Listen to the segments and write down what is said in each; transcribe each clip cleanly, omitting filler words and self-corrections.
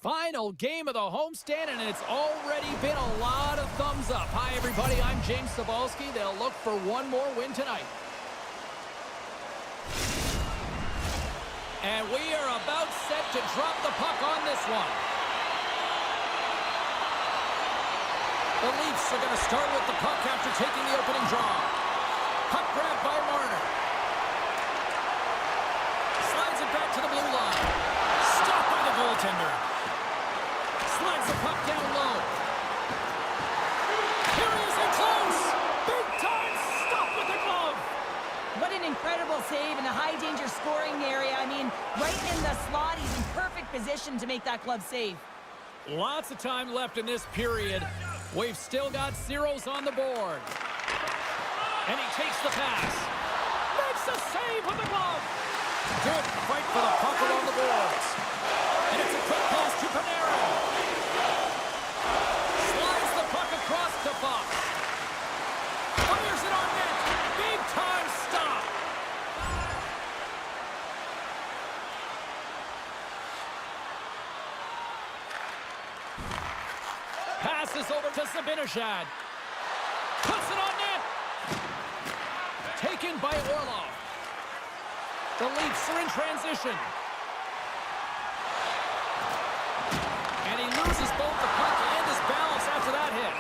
Final game of the homestand, and it's already been a lot of thumbs up. Hi, everybody. I'm James Cebulski. They'll look for one more win tonight. And we are about set to drop the puck on this one. The Leafs are going to start with the puck after taking the opening draw. Puck grab by Marner. Slides it back to the blue line. Stopped by the goaltender. Slides the puck down low. Here he is in close. Big time stop with the glove. What an incredible save in a high-danger scoring area. I mean, right in the slot. He's in perfect position to make that glove save. Lots of time left in this period. We've still got zeros on the board. And he takes the pass. Makes a save with the glove. Good fight for the puck along the boards. And it's a quick pass to Panarin. Slides the puck across to Fox. Fires it on net. Big time stop. Passes over to Zibanejad. Puts it on net. Taken by Orlov. The Leafs are in transition. And he loses both the puck and his balance after that hit.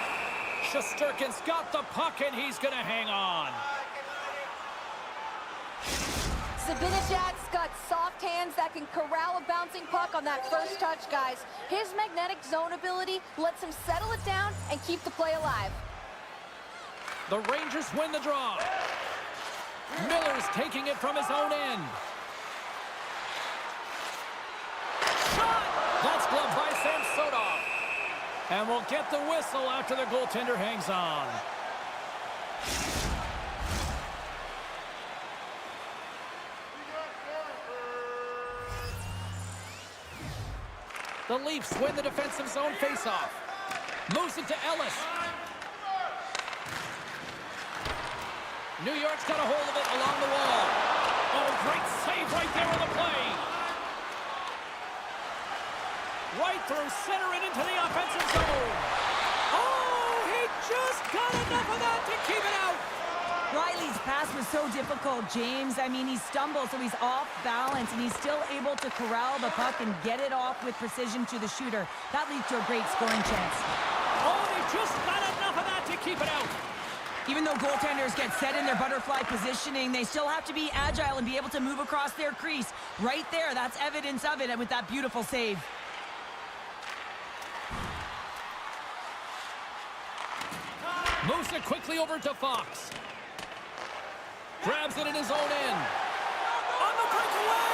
Shesterkin's got the puck, and he's going to hang on. Zibanejad's got soft hands that can corral a bouncing puck on that first touch, guys. His magnetic zone ability lets him settle it down and keep the play alive. The Rangers win the draw. Miller's taking it from his own end. Shot! That's gloved by Samsonov. And we'll get the whistle after the goaltender hangs on. The Leafs win the defensive zone faceoff. Moves it to Ellis. New York's got a hold of it along the wall. Oh, great save right there on the play. Right through center and into the offensive zone. Oh, he just got enough of that to keep it out. Riley's pass was so difficult, James. I mean, he stumbles, so he's off balance, and he's still able to corral the puck and get it off with precision to the shooter. That leads to a great scoring chance. Oh, he just got enough of that to keep it out. Even though goaltenders get set in their butterfly positioning, they still have to be agile and be able to move across their crease. Right there, that's evidence of it with that beautiful save. Moves it quickly over to Fox. Grabs it in his own end. On the breakaway!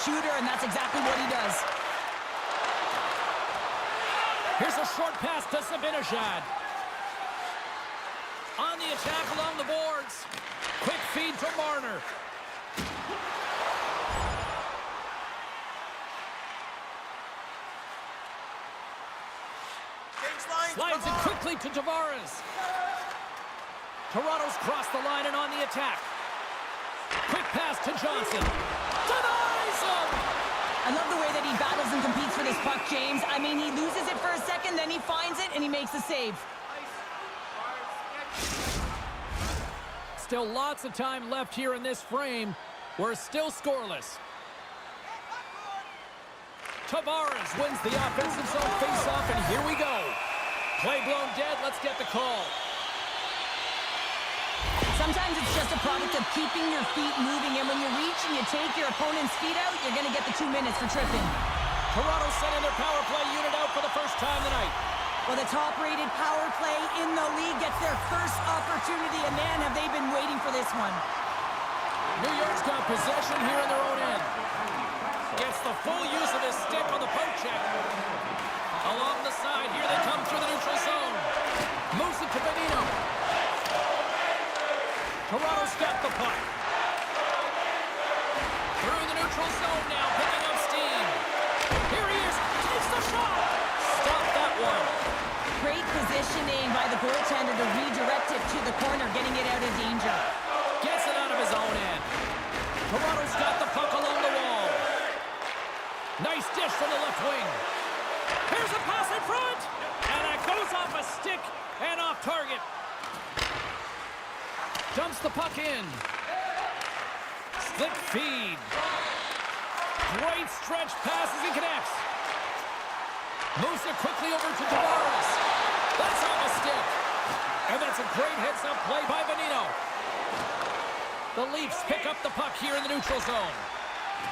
Shooter, and that's exactly what he does. Here's a short pass to Zibanejad. On the attack along the boards. Quick feed to Marner. Slides it quickly to Tavares. Toronto's crossed the line and on the attack. Quick pass to Johnson. Denies him! I love the way that he battles and competes for this puck, James. I mean, he loses it for a second, then he finds it, and he makes the save. Still lots of time left here in this frame. We're still scoreless. Tavares wins the offensive zone faceoff, and here we go. Play blown dead. Let's get the call. Sometimes it's just a product of keeping your feet moving, and when you reach and you take your opponent's feet out, you're going to get the 2 minutes for tripping. Toronto sending their power play unit out for the first time tonight. Well, the top-rated power play in the league gets their first opportunity, and man, have they been waiting for this one. New York's got possession here in their own end. Gets the full use of his stick on the poke check. Along the side, here they come through the neutral zone. Moves it to Benino. Toronto's got the puck. Through the neutral zone now, picking up steam. Here he is, takes the shot. Stop that one. Great positioning by the goaltender to redirect it to the corner, getting it out of danger. Gets it out of his own end. Toronto's got the puck along the wall. Nice dish from the left wing. Here's a pass in front. And that goes off a stick and off target. Dumps the puck in. Slip feed. Great stretch pass as he connects. Moves it quickly over to Tavares. That's off a stick. And that's a great heads-up play by Benino. The Leafs pick up the puck here in the neutral zone.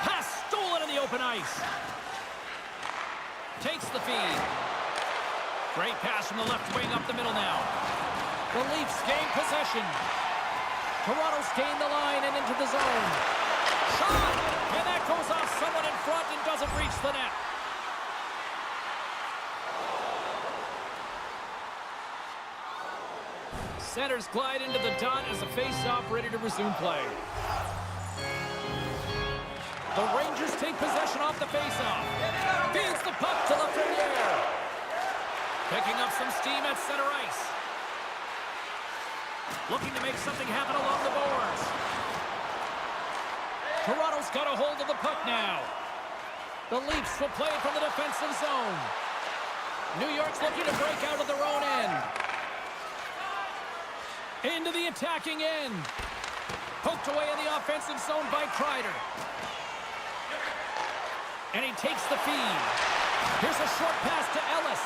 Pass stolen in the open ice. Takes the feed. Great pass from the left wing up the middle now. The Leafs gain possession. Toronto's gained the line and into the zone. Shot! And that goes off someone in front and doesn't reach the net. Centers glide into the dot as the face-off ready to resume play. The Rangers take possession off the face-off. Feeds the puck to Lafreniere. Picking up some steam at center ice. Looking to make something happen along the boards. Toronto's got a hold of the puck now. The Leafs will play it from the defensive zone. New York's looking to break out of their own end. Into the attacking end. Poked away in the offensive zone by Kreider. And he takes the feed. Here's a short pass to Ellis.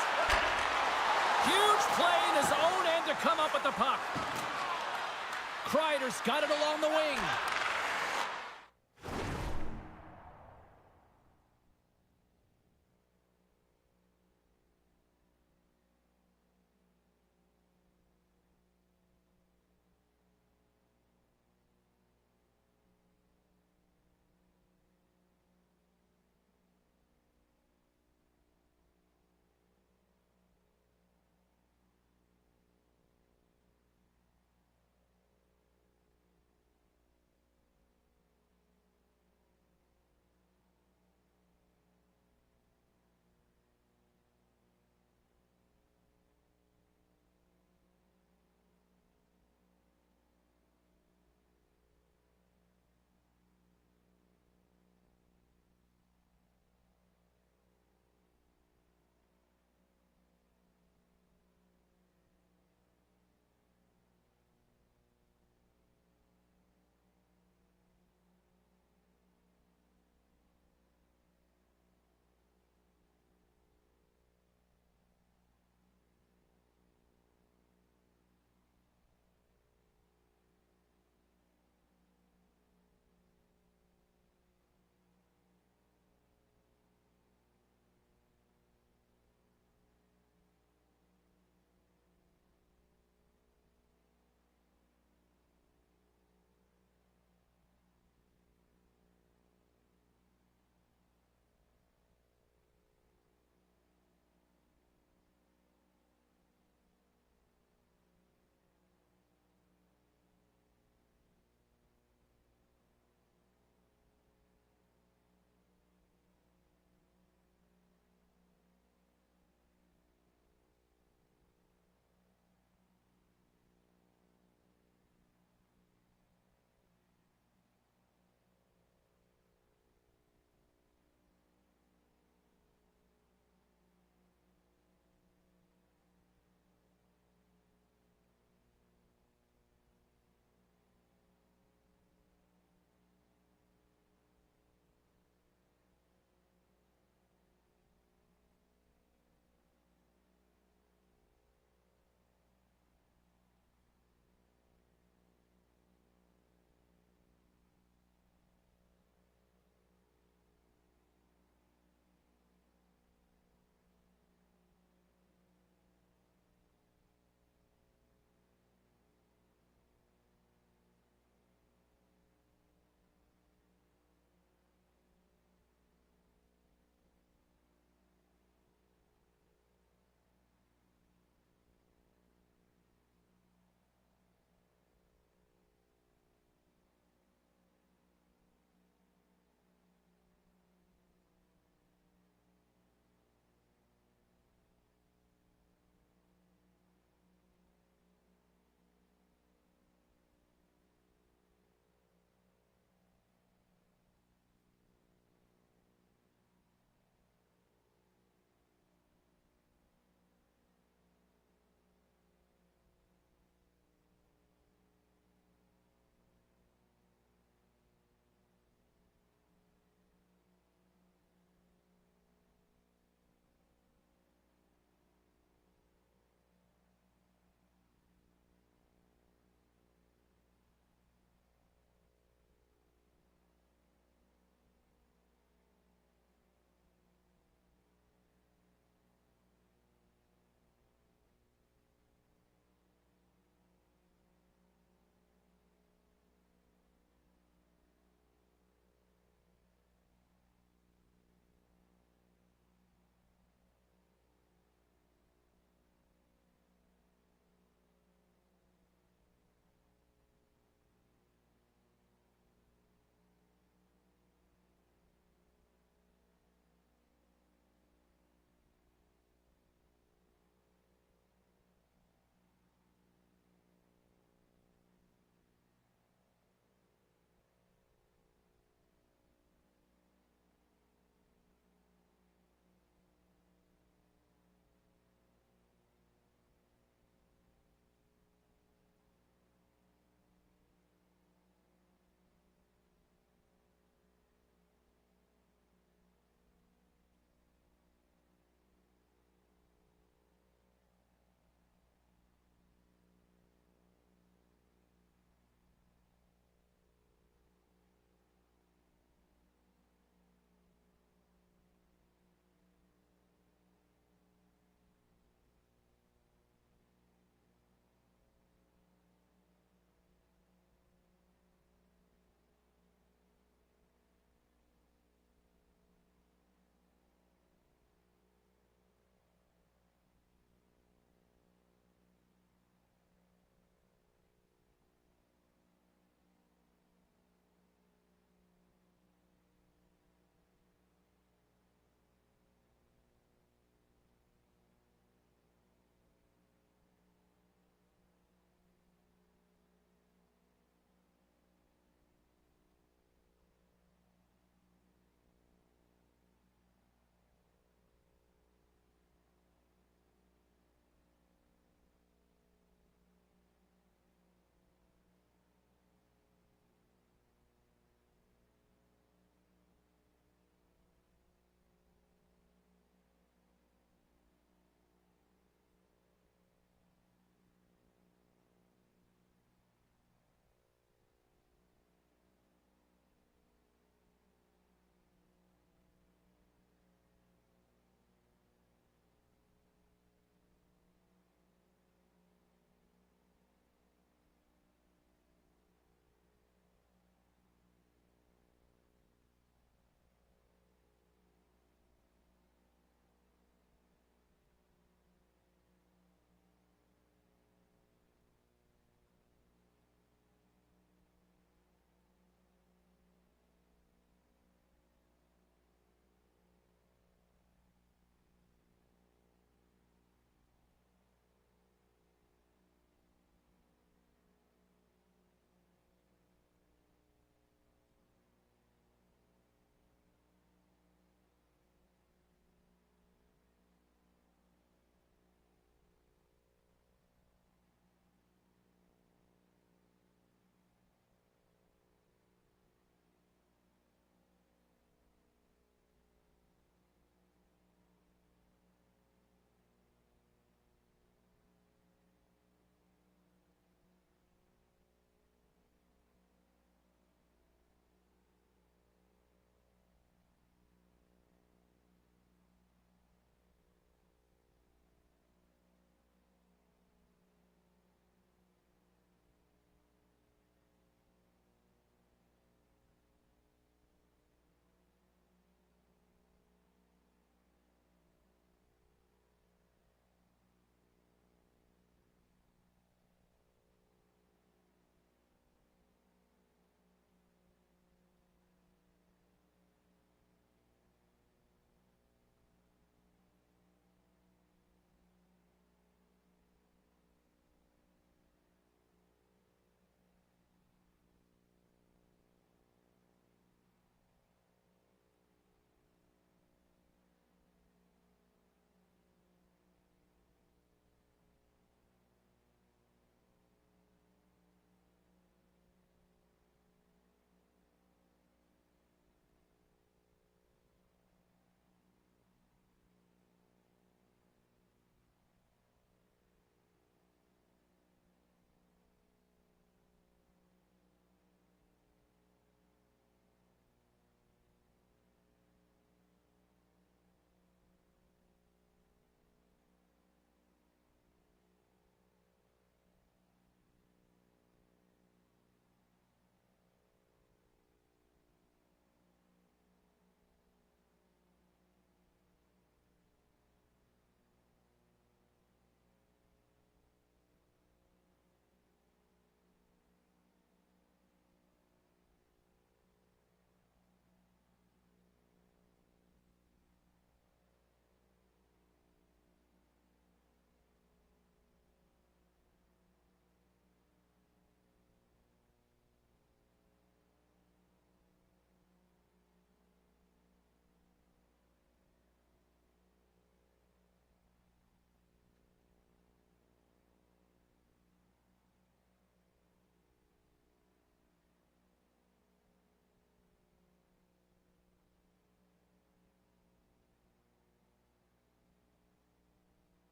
Huge play in his own end to come up with the puck. Kreider's got it along the wing.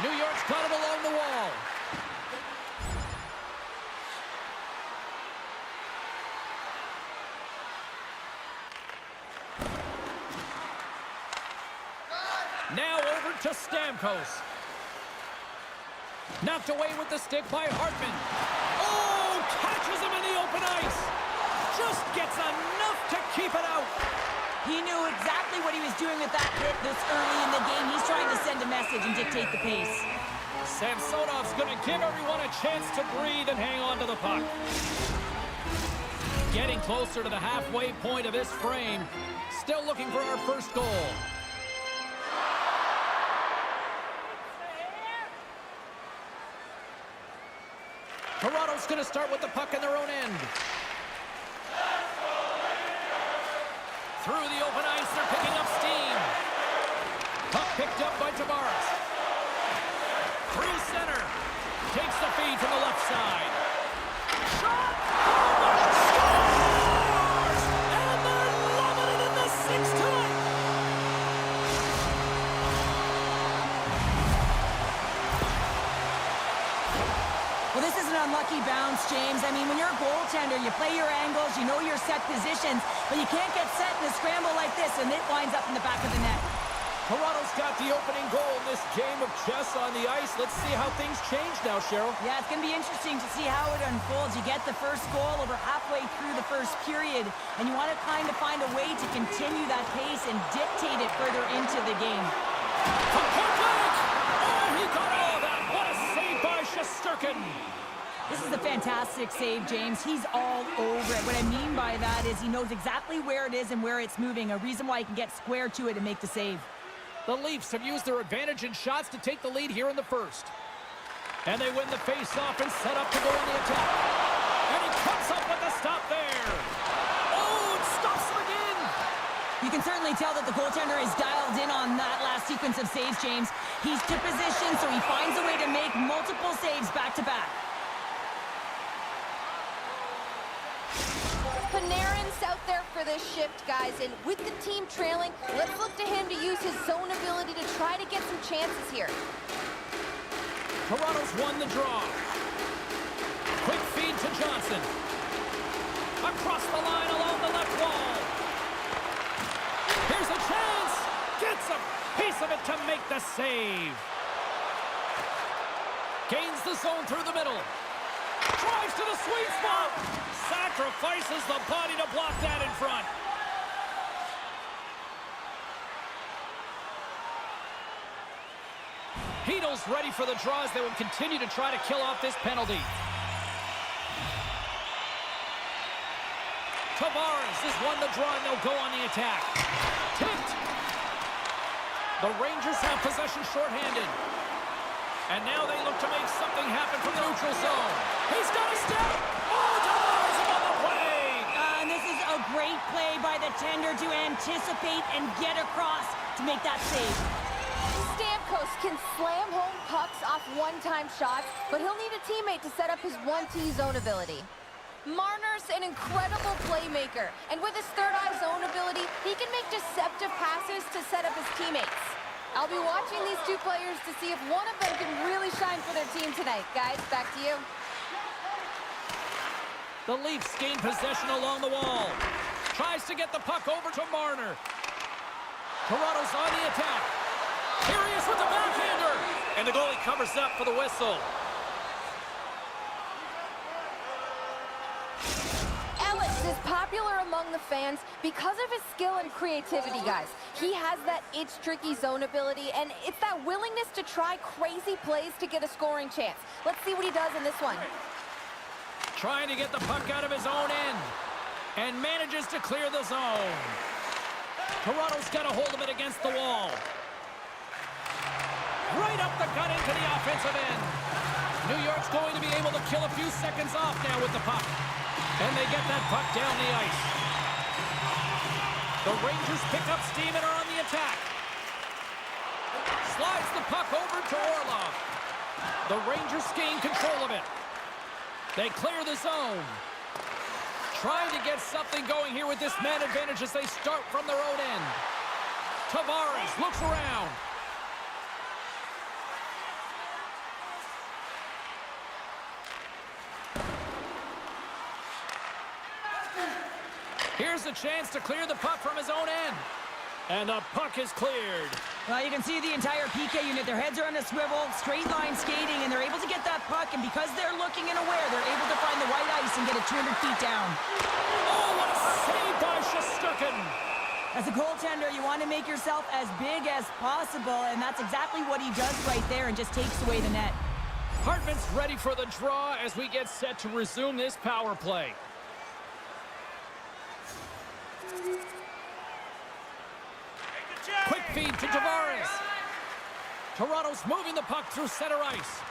New York's got it along the wall. Now over to Stamkos. Knocked away with the stick by Hartman. Oh, catches him in the open ice. Just gets enough to keep it out. He knew exactly what he was doing with that hit this early in the game. He's trying to send a message and dictate the pace. Samsonov's going to give everyone a chance to breathe and hang on to the puck. Getting closer to the halfway point of this frame. Still looking for our first goal. Toronto's going to start with the puck in their own end. Through the open ice, they're picking up steam. Puck picked up by Tavares. Through center. Takes the feed from the left side. Shot! Scores! And they're loving it in the sixth tonight. Well, this is an unlucky bounce, James. I mean, when you're a goaltender, you play your angles, you know your set positions, but you can't get set in a scramble like this, and it winds up in the back of the net. Toronto's got the opening goal in this game of chess on the ice. Let's see how things change now, Cheryl. Yeah, it's going to be interesting to see how it unfolds. You get the first goal over halfway through the first period, and you want to kind of find a way to continue that pace and dictate it further into the game. From Kortlank! Oh, he got all that. What a save by Shesterkin. This is a fantastic save, James. He's all over it. What I mean by that is he knows exactly where it is and where it's moving, a reason why he can get square to it and make the save. The Leafs have used their advantage in shots to take the lead here in the first. And they win the face-off and set up to go on the attack. And he comes up with a stop there. Oh, it stops him again. You can certainly tell that the goaltender is dialed in on that last sequence of saves, James. He's to position, so he finds a way to make multiple saves back-to-back. Panarin's out there for this shift, guys, and with the team trailing, let's look to him to use his zone ability to try to get some chances here. Toronto's won the draw. Quick feed to Johnson. Across the line along the left wall. Here's a chance. Gets a piece of it to make the save. Gains the zone through the middle. Drives to the sweet spot. Sacrifices the body to block that in front. Heedle's ready for the draws. They will continue to try to kill off this penalty. Tavares has won the draw, and they'll go on the attack. Tipped. The Rangers have possession shorthanded. And now they look to make something happen from the neutral zone. He's got a step. Oh, Tavares on the play. And this is a great play by the tender to anticipate and get across to make that save. Stamkos can slam home pucks off one-time shots, but he'll need a teammate to set up his 1T zone ability. Marner's an incredible playmaker, and with his third-eye zone ability, he can make deceptive passes to set up his teammates. I'll be watching these two players to see if one of them can really shine for their team tonight. Guys, back to you. The Leafs gain possession along the wall. Tries to get the puck over to Marner. Toronto's on the attack. Here he is with the backhander. And the goalie covers up for the whistle. Is popular among the fans because of his skill and creativity, guys. He has that it's tricky zone ability, and it's that willingness to try crazy plays to get a scoring chance. Let's see what he does in this one. Trying to get the puck out of his own end, and manages to clear the zone. Toronto's got a hold of it against the wall. Right up the gut into the offensive end. New York's going to be able to kill a few seconds off now with the puck. And they get that puck down the ice. The Rangers pick up steam and are on the attack. Slides the puck over to Orlov. The Rangers gain control of it. They clear the zone. Trying to get something going here with this man advantage as they start from their own end. Tavares looks around. Here's a chance to clear the puck from his own end. And the puck is cleared. Well, you can see the entire PK unit. Their heads are on a swivel, straight line skating, and they're able to get that puck. And because they're looking and aware, they're able to find the white ice and get it 200 feet down. Oh, what a save by Shesterkin. As a goaltender, you want to make yourself as big as possible, and that's exactly what he does right there and just takes away the net. Hartman's ready for the draw as we get set to resume this power play. Quick feed to Tavares. Toronto's moving the puck through center ice.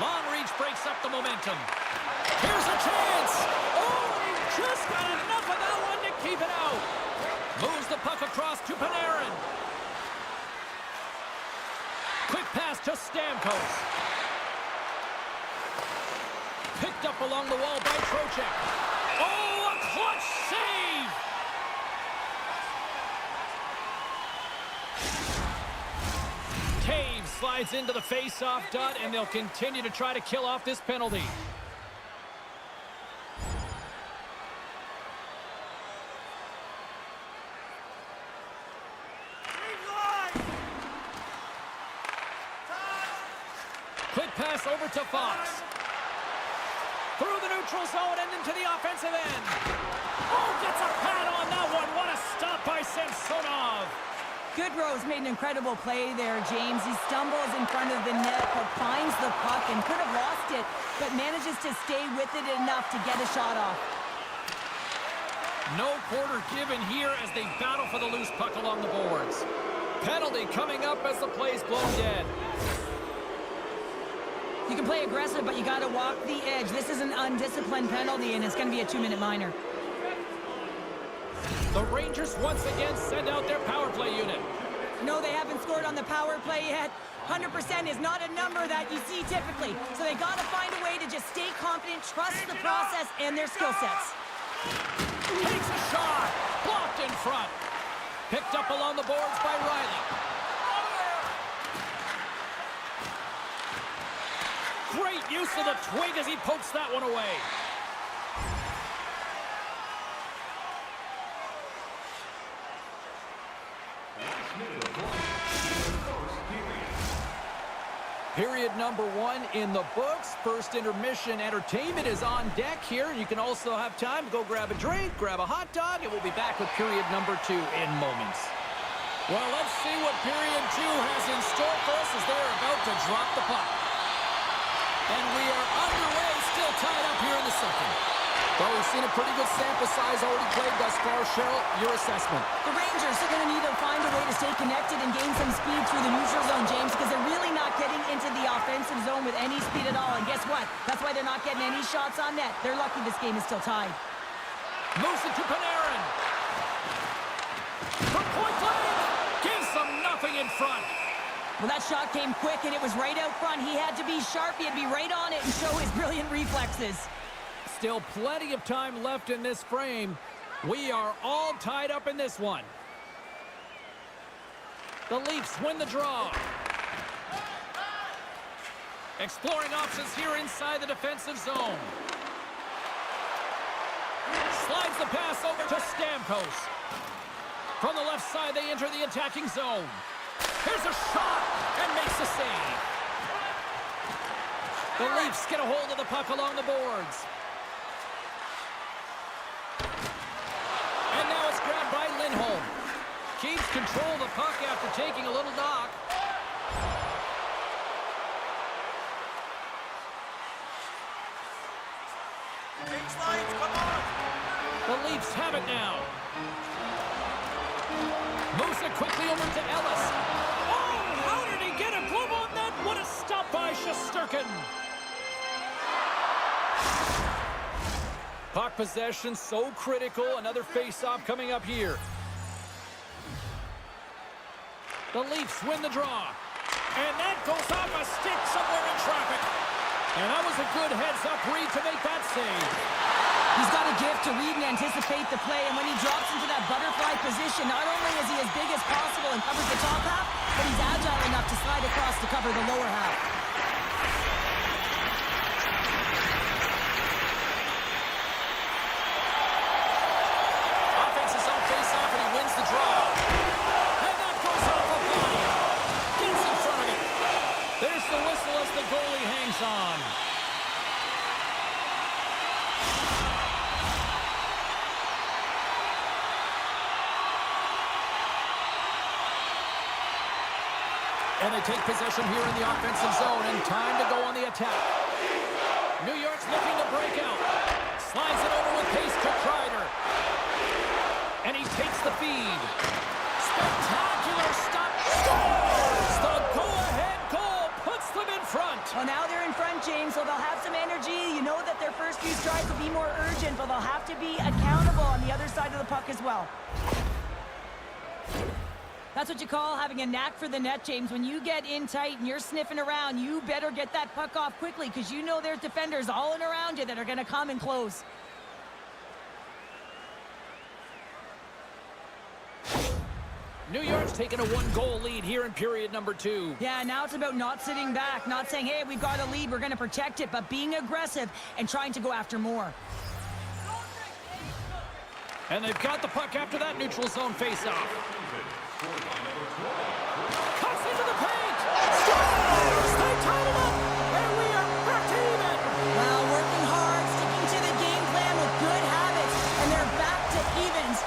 Long reach breaks up the momentum. Here's a chance. Oh, he just got enough of that one to keep it out. Moves the puck across to Panarin. Quick pass to Stamkos. Picked up along the wall by Trocheck. Oh, a clutch save! Taves slides into the face-off dot, and they'll continue to try to kill off this penalty. Quick pass over to Fox. Through the neutral zone and into the offensive end. Oh, gets a pad on that one. What a stop by Samsonov. Goodrow's made an incredible play there, James. He stumbles in front of the net, but finds the puck and could have lost it, but manages to stay with it enough to get a shot off. No quarter given here as they battle for the loose puck along the boards. Penalty coming up as the play's blown dead. You can play aggressive, but you got to walk the edge. This is an undisciplined penalty, and it's going to be a 2-minute minor. The Rangers once again send out their power play unit. No, they haven't scored on the power play yet. 100% is not a number that you see typically. So they got to find a way to just stay confident, trust the process and their skill sets. Takes a shot. Blocked in front. Picked up along the boards by Riley. Great use of the twig as he pokes that one away. Period number 1 in the books. First intermission entertainment is on deck here. You can also have time to go grab a drink, grab a hot dog, and we'll be back with period number 2 in moments. Well, let's see what period 2 has in store for us as they're about to drop the puck. And we are underway, still tied up here in the second. Well, we've seen a pretty good sample size already played thus far. Cheryl, your assessment. The Rangers are going to need to find a way to stay connected and gain some speed through the neutral zone, James, because they're really not getting into the offensive zone with any speed at all. And guess what? That's why they're not getting any shots on net. They're lucky this game is still tied. Moves it to Panarin. From point blank. Gives them nothing in front. Well, that shot came quick, and it was right out front. He had to be sharp. He had to be right on it and show his brilliant reflexes. Still plenty of time left in this frame. We are all tied up in this one. The Leafs win the draw. Exploring options here inside the defensive zone. Slides the pass over to Stamkos. From the left side, they enter the attacking zone. Here's a shot and makes the save. The Leafs get a hold of the puck along the boards. And now it's grabbed by Lindholm. Keeps control of the puck after taking a little knock. The Leafs have it now. Moves it quickly over to Ellis. Oh, how did he get a glove on that? What a stop by Shesterkin. Puck possession so critical. Another face-off coming up here. The Leafs win the draw. And that goes off a stick somewhere in traffic. And that was a good heads-up read to make that save. He's got a gift to read and anticipate the play, and when he drops into that butterfly position, not only is he as big as possible and covers the top half, but he's agile enough to slide across to cover the lower half. And they take possession here in the offensive zone, and time to go on the attack. New York's looking to break out. Slides it over with pace to Kreider. And he takes the feed. Spectacular stop. Scores! The go-ahead goal puts them in front. Well, now they're in front, James, so they'll have some energy. You know that their first few strides will be more urgent, but they'll have to be accountable on the other side of the puck as well. That's what you call having a knack for the net, James. When you get in tight and you're sniffing around, you better get that puck off quickly because you know there's defenders all in around you that are going to come and close. New York's taking a one-goal lead here in period number 2. Yeah, now it's about not sitting back, not saying, hey, we've got a lead, we're going to protect it, but being aggressive and trying to go after more. And they've got the puck after that neutral zone face-off. Cuts into the paint! Scores! They tied it up! And we are back to even! Well, working hard, sticking to the game plan with good habits, and they're back to evens.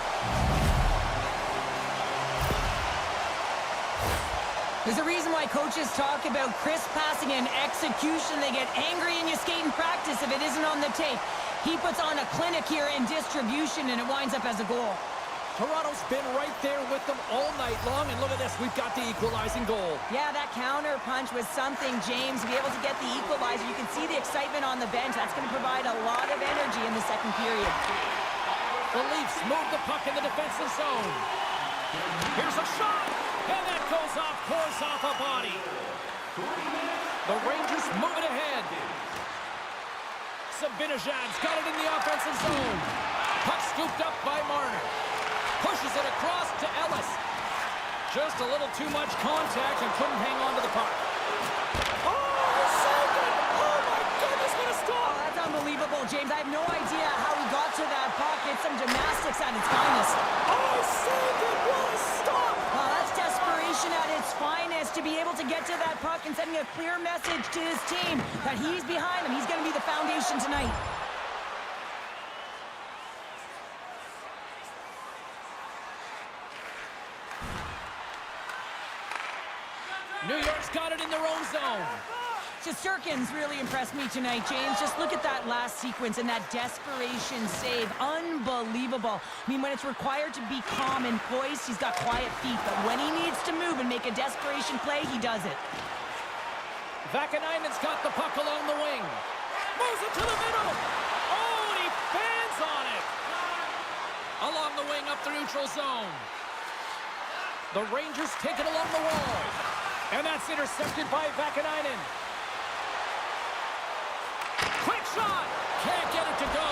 There's a reason why coaches talk about crisp passing and execution. They get angry and you skate in practice if it isn't on the tape. He puts on a clinic here in distribution, and it winds up as a goal. Toronto's been right there with them all night long, and look at this, we've got the equalizing goal. Yeah, that counter punch was something, James, to be able to get the equalizer. You can see the excitement on the bench. That's going to provide a lot of energy in the second period. The Leafs move the puck in the defensive zone. Here's a shot, and that goes off, course off a body. The Rangers move it ahead. Sabinajad's got it in the offensive zone. Puck scooped up by Marner. Pushes it across to Ellis. Just a little too much contact and couldn't hang on to the puck. Oh, saved it! Oh, my goodness, what a stop! Oh, that's unbelievable, James. I have no idea how he got to that puck. It's some gymnastics at its finest. Oh, saved it! What a stop! Well, that's desperation at its finest to be able to get to that puck and sending a clear message to his team that he's behind him. He's going to be the foundation tonight. New York's got it in their own zone. Shesterkin's really impressed me tonight, James. Just look at that last sequence and that desperation save. Unbelievable. I mean, when it's required to be calm and poised, he's got quiet feet. But when he needs to move and make a desperation play, he does it. Vakanainen's got the puck along the wing. Moves it to the middle. Oh, and he fans on it. Along the wing up the neutral zone. The Rangers take it along the wall. And that's intercepted by Vakanainen. Quick shot! Can't get it to go.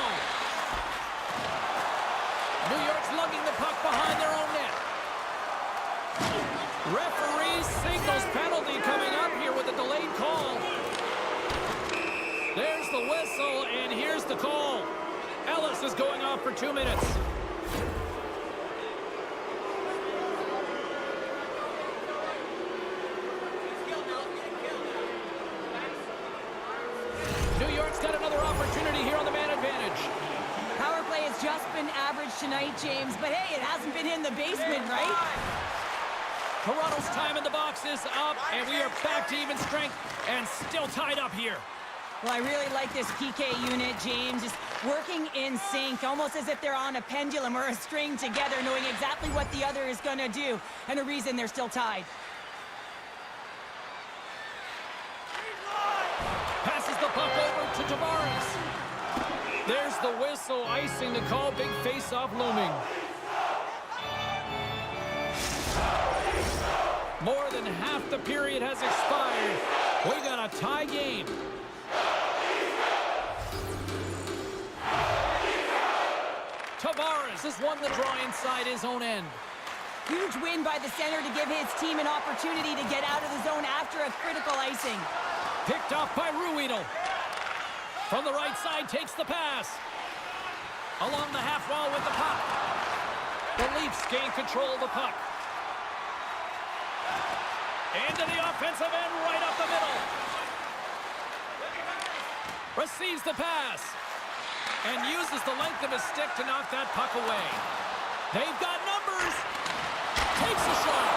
New York's lugging the puck behind their own net. Referee signals penalty coming up here with a delayed call. There's the whistle, and here's the call. Ellis is going off for 2 minutes. New York's got another opportunity here on the man advantage. Power play has just been average tonight, James. But hey, it hasn't been in the basement, right? Toronto's time in the box is up, and we are back to even strength and still tied up here. Well, I really like this PK unit, James. Just working in sync, almost as if they're on a pendulum or a string together, knowing exactly what the other is going to do, and a reason they're still tied. Passes the puck over to Tavares. There's the whistle, icing to call, big face-off looming. More than half the period has expired. We got a tie game. Tavares has won the draw inside his own end. Huge win by the center to give his team an opportunity to get out of the zone after a critical icing. Picked off by Ruedel. From the right side, takes the pass. Along the half wall with the puck. The Leafs gain control of the puck. Into the offensive end, right up the middle. Receives the pass. And uses the length of his stick to knock that puck away. They've got numbers. Takes a shot.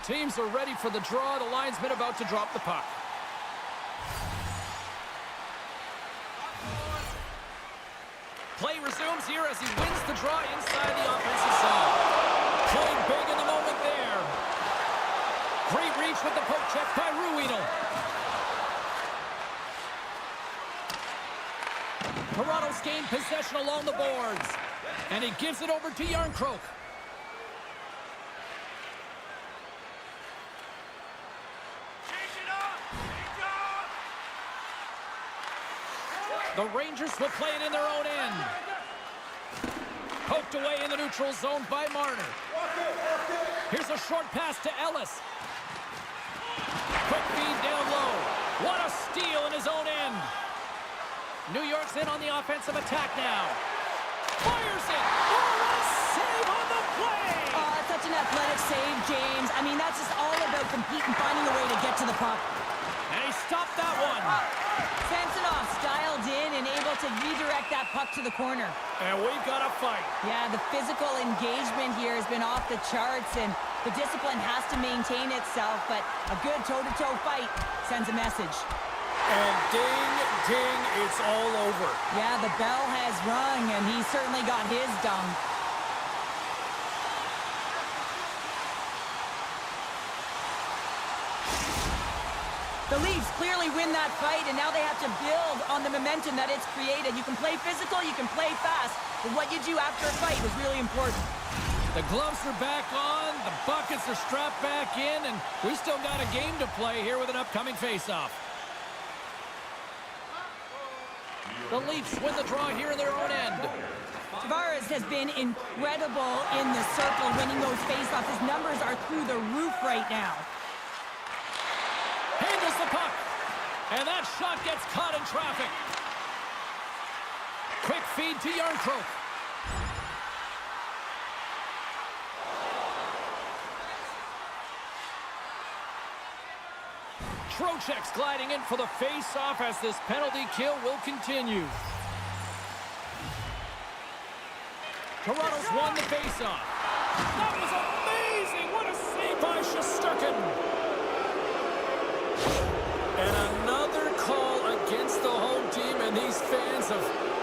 Teams are ready for the draw. The linesman about to drop the puck. Play resumes here as he wins the draw inside the offensive zone. Playing big in the moment there. Great reach with the poke check by Ruedel. Toronto's gained possession along the boards. And he gives it over to Järnkrok. The Rangers will play it in their own end. Poked away in the neutral zone by Marner. Here's a short pass to Ellis. Quick feed down low. What a steal in his own end. New York's in on the offensive attack now. Fires it. Oh, what a save on the play. Oh, such an athletic save, James. I mean, that's just all about competing, finding a way to get to the puck. And he stopped that one. Samsonov dialed in and able to redirect that puck to the corner. And we've got a fight. Yeah, the physical engagement here has been off the charts, and the discipline has to maintain itself, but a good toe-to-toe fight sends a message. And ding, ding, it's all over. Yeah, the bell has rung, and he certainly got his done. The Leafs clearly win that fight, and now they have to build on the momentum that it's created. You can play physical, you can play fast, but what you do after a fight is really important. The gloves are back on, the buckets are strapped back in, and we still got a game to play here with an upcoming face-off. The Leafs win the draw here in their own end. Tavares has been incredible in the circle, winning those face-offs. His numbers are through the roof right now. Handles the puck. And that shot gets caught in traffic. Quick feed to Järnkrok. Trocheck's gliding in for the face-off as this penalty kill will continue. Toronto's won the face-off. That was amazing! What a save by Shesterkin! And another call against the home team, and these fans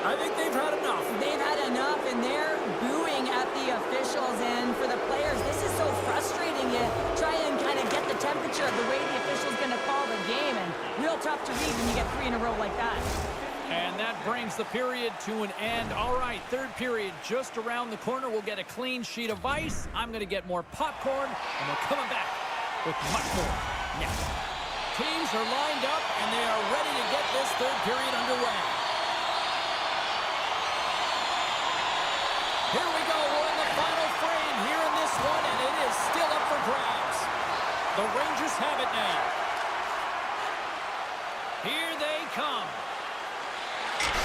I think they've had enough. They've had enough, and they're booing at the officials, and for the players, this is so frustrating. You try and kind of get the temperature of the way the official's going to call the game, and real tough to read when you get 3 in a row like that. And that brings the period to an end. All right, third period just around the corner. We'll get a clean sheet of ice. I'm going to get more popcorn, and we're coming back with much more next. Teams are lined up, and they are ready to get this third period underway. Here we go. We're in the final frame here in this one, and it is still up for grabs. The Rangers have it now. Here they come.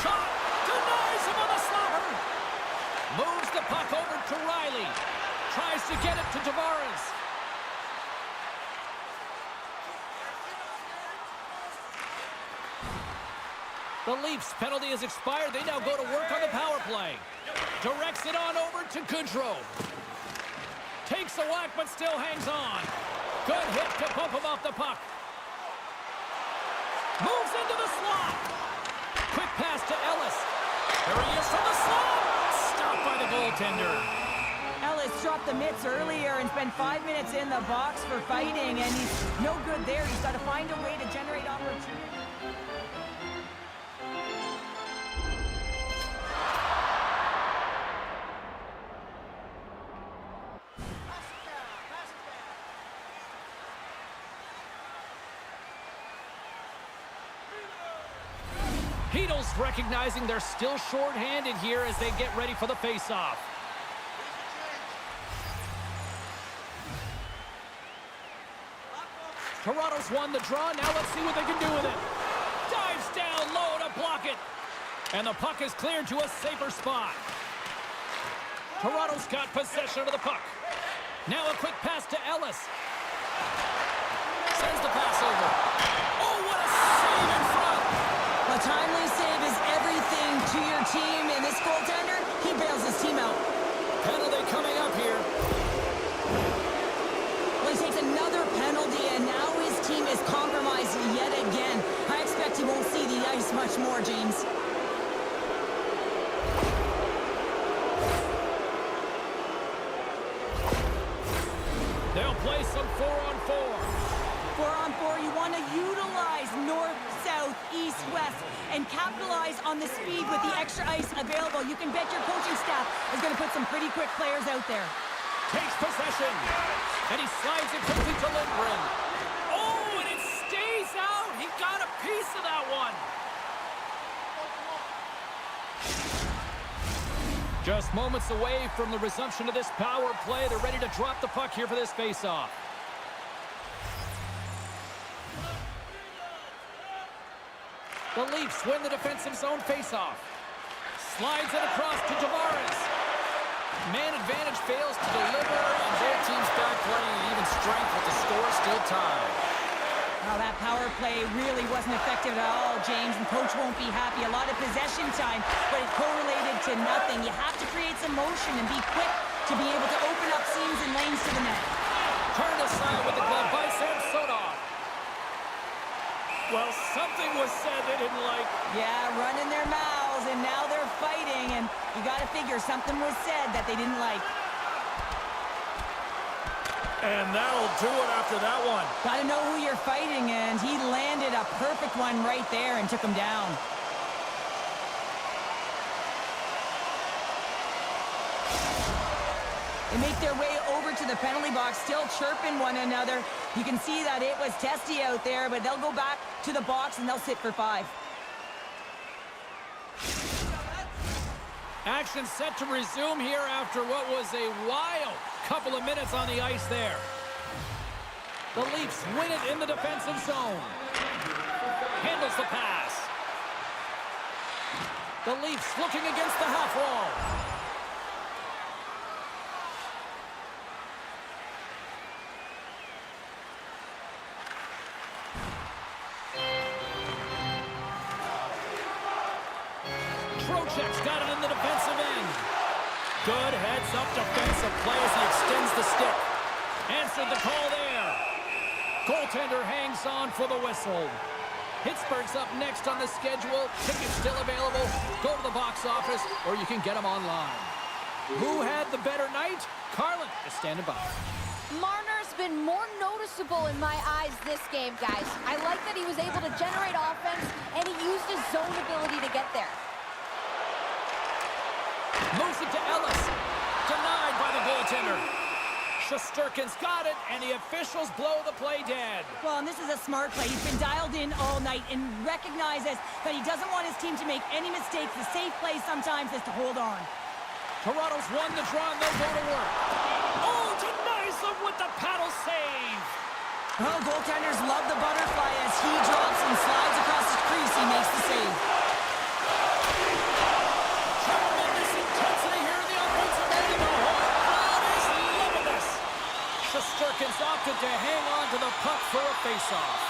Shot! Denies him on the slapper! Moves the puck over to Riley. Tries to get it to Tavares. The Leafs penalty has expired. They now go to work on the power play. Directs it on over to Goodrow. Takes a whack, but still hangs on. Good hit to bump him off the puck. Moves into the slot. Quick pass to Ellis. There he is from the slot. Stopped by the goaltender. Ellis dropped the mitts earlier and spent 5 minutes in the box for fighting, and he's no good there. He's got to find a way to generate opportunity. Heedles recognizing they're still short-handed here as they get ready for the face-off. Toronto's won the draw. Now let's see what they can do with it. Dives down low to block it. And the puck is cleared to a safer spot. Toronto's got possession of the puck. Now a quick pass to Ellis. Sends the pass over. Oh, what a save in front. A timely save is everything to your team, and this goaltender, he bails his team out. Penalty coming up here. Well, he takes another They'll play some 4-on-4. 4-on-4, you want to utilize north, south, east, west, and capitalize on the speed with the extra ice available. You can bet your coaching staff is going to put some pretty quick players out there. Takes possession. And he slides it quickly to Lindgren. Oh, and it stays out. He got a piece of that one. Just moments away from the resumption of this power play. They're ready to drop the puck here for this faceoff. The Leafs win the defensive zone faceoff. Slides it across to Tavares. Man advantage fails to deliver, and both teams back playing at even strength with the score still tied. Now that power play really wasn't effective at all, James, and coach won't be happy. A lot of possession time, but it correlated to nothing. You have to create some motion and be quick to be able to open up seams and lanes to the net. Turned aside with the glove by Samsonov. Well, something was said they didn't like. Yeah, running their mouths, and now they're fighting, and you got to figure something was said that they didn't like. And that'll do it after that one. Got to know who you're fighting, and he landed a perfect one right there and took him down. They make their way over to the penalty box, still chirping one another. You can see that it was testy out there, but they'll go back to the box and they'll sit for 5. Action set to resume here after what was a wild couple of minutes on the ice there. The Leafs win it in the defensive zone. Handles the pass. The Leafs looking against the half wall. Trocheck's got it in the defensive end. Good heads-up defensive play as he extends the stick. Answered the call there. Goaltender hangs on for the whistle. Pittsburgh's up next on the schedule. Tickets still available. Go to the box office, or you can get them online. Who had the better night? Carlin is standing by. Marner's been more noticeable in my eyes this game, guys. I like that he was able to generate offense, and he used his zone ability to get there. Moves it to Ellis. Denied by the goaltender. Shesterkin's got it, and the officials blow the play dead. Well, and this is a smart play. He's been dialed in all night and recognizes that he doesn't want his team to make any mistakes. The safe play sometimes is to hold on. Toronto's won the draw, and they'll go to work. Oh, denies them with the paddle save. Oh, goaltenders love the butterfly as he drops and slides across the crease. He makes the save. Tremendous intensity here in the offensive end of the whole crowd is loving this. Shesterkin's opted to hang on to the puck for a face-off.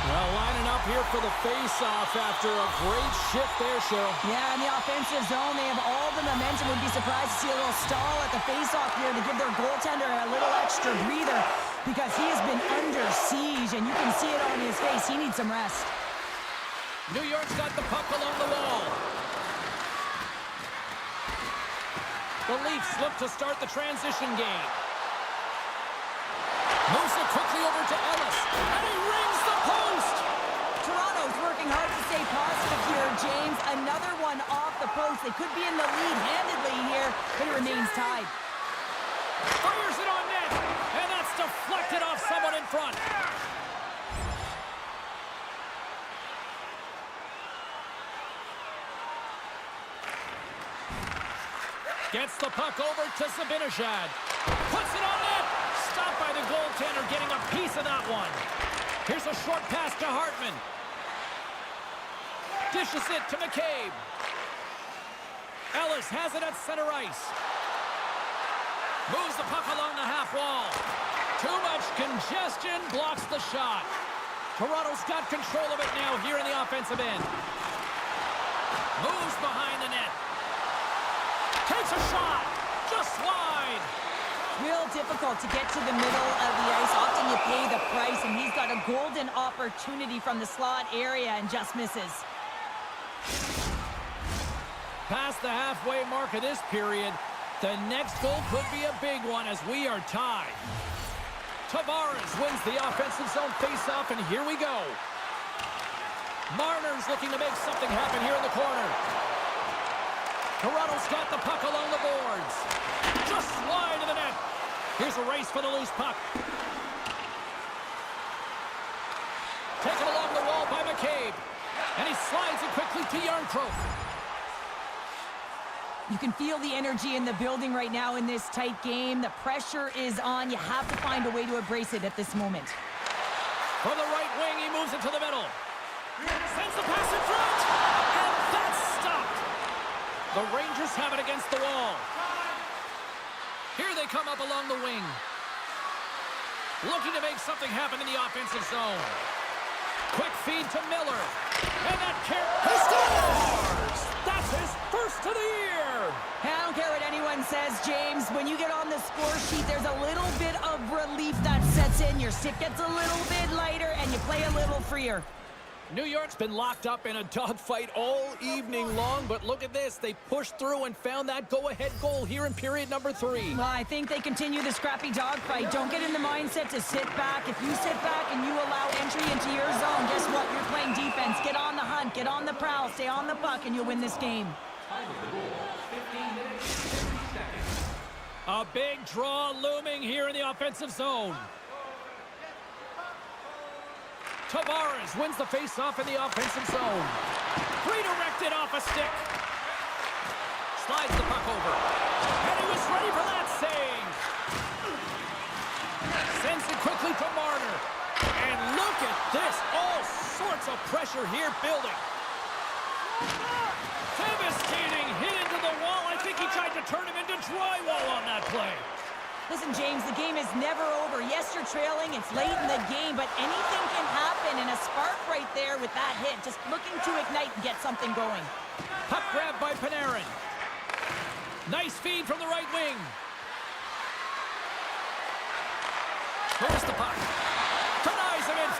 Well, lining up here for the face-off after a great shift there, Cheryl. Yeah, in the offensive zone, they have all the momentum. Would be surprised to see a little stall at the face-off here to give their goaltender a little extra breather because he has been under siege, and you can see it on his face. He needs some rest. New York's got the puck along the wall. The Leafs look to start the transition game. Moves it quickly over to Ellis, and he rings the post! Toronto's working hard to stay positive here, James. Another one off the post. They could be in the lead handedly here, but it remains tied. Fires it on net, and that's deflected off someone in front. Gets the puck over to Zibanejad. Puts it on net. Stopped by the goaltender, getting a piece of that one. Here's a short pass to Hartman. Dishes it to McCabe. Ellis has it at center ice. Moves the puck along the half wall. Too much congestion, blocks the shot. Toronto's got control of it now here in the offensive end. Moves behind the net. Takes a shot, just wide. Real difficult to get to the middle of the ice. Often you pay the price, and he's got a golden opportunity from the slot area and just misses. Past the halfway mark of this period, The next goal could be a big one as we are tied. Tavares wins the offensive zone faceoff, and here we go. Marner's looking to make something happen here in the corner. Toronto's got the puck along the boards. Just wide of the net. Here's a race for the loose puck. Taken along the wall by McCabe. And he slides it quickly to Yarncroke. You can feel the energy in the building right now in this tight game. The pressure is on. You have to find a way to embrace it at this moment. From the right wing, he moves it to the middle. Sends the pass in front. And that's stopped. The Rangers have it against the wall. Here they come up along the wing. Looking to make something happen in the offensive zone. Quick feed to Miller. And that he scores! That's his first of the year! I don't care what anyone says, James. When you get on the score sheet, there's a little bit of relief that sets in. Your stick gets a little bit lighter, and you play a little freer. New York's been locked up in a dogfight all evening long, but look at this. They pushed through and found that go-ahead goal here in period number 3. Well, I think they continue the scrappy dogfight. Don't get in the mindset to sit back. If you sit back and you allow entry into your zone, guess what? You're playing defense. Get on the hunt, get on the prowl, stay on the puck, and you'll win this game. A big draw looming here in the offensive zone. Tavares wins the face-off in the offensive zone. Redirected off a stick. Slides the puck over. And he was ready for that save. Sends it quickly to Marner. And look at this. All sorts of pressure here building. Devastating hit into the wall. I think he tried to turn him into drywall on that play. Listen, James, the game is never over. Yes, you're trailing. It's late in the game, but anything can happen, and a spark right there with that hit. Just looking to ignite and get something going. Puck grab by Panarin. Nice feed from the right wing. Here's the puck. Denies him in.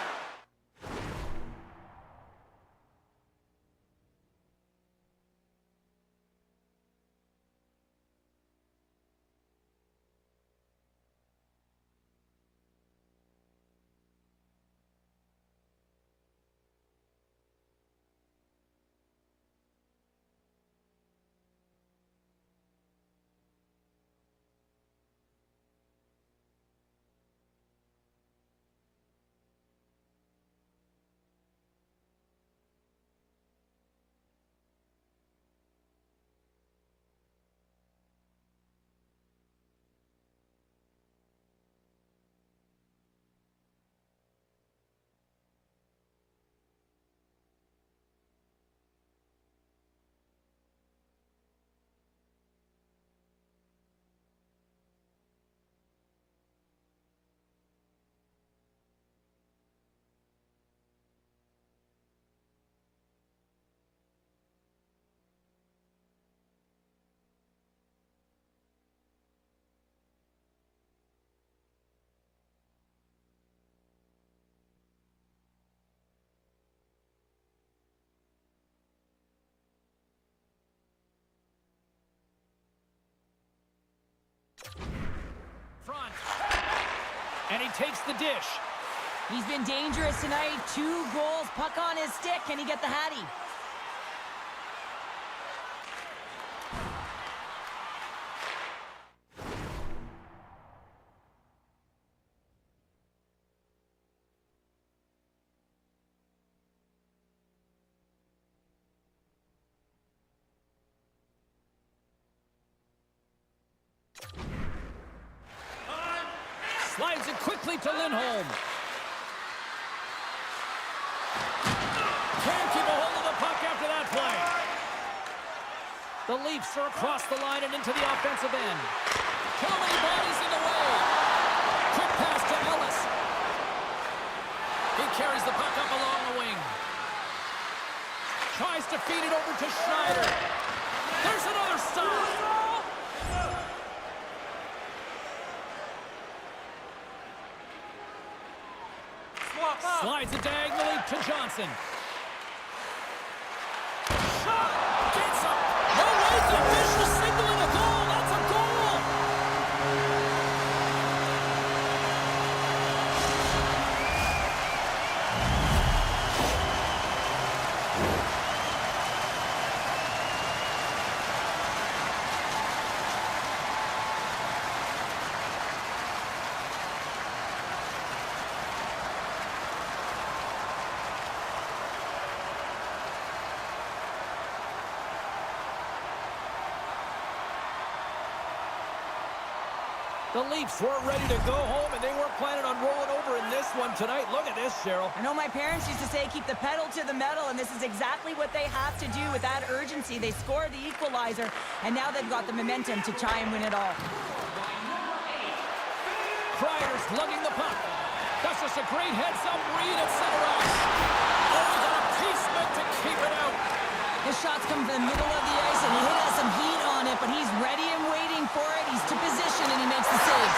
Front. And he takes the dish. He's been dangerous tonight. 2 goals, puck on his stick. Can he get the hattie? Slides it quickly to Lindholm. Can't keep a hold of the puck after that play. The Leafs are across the line and into the offensive end. Too many bodies in the way. Quick pass to Ellis. He carries the puck up along the wing. Tries to feed it over to Schneider. There's another stop. Slides it diagonally to Johnson. Shot! Gets up! No way! The official signaling a goal! That's a goal! The Leafs were ready to go home, and they weren't planning on rolling over in this one tonight. Look at this, Cheryl. I know my parents used to say keep the pedal to the metal, and this is exactly what they have to do with that urgency. They scored the equalizer, and now they've got the momentum to try and win it all. Cryer's lugging the puck. That's just a great heads-up read at center ice. Oh, he got a pieceman to keep it out. His shots come from the middle of the ice, and he has some heat on it, but he's ready and waiting for it. He's to position, and he makes the save.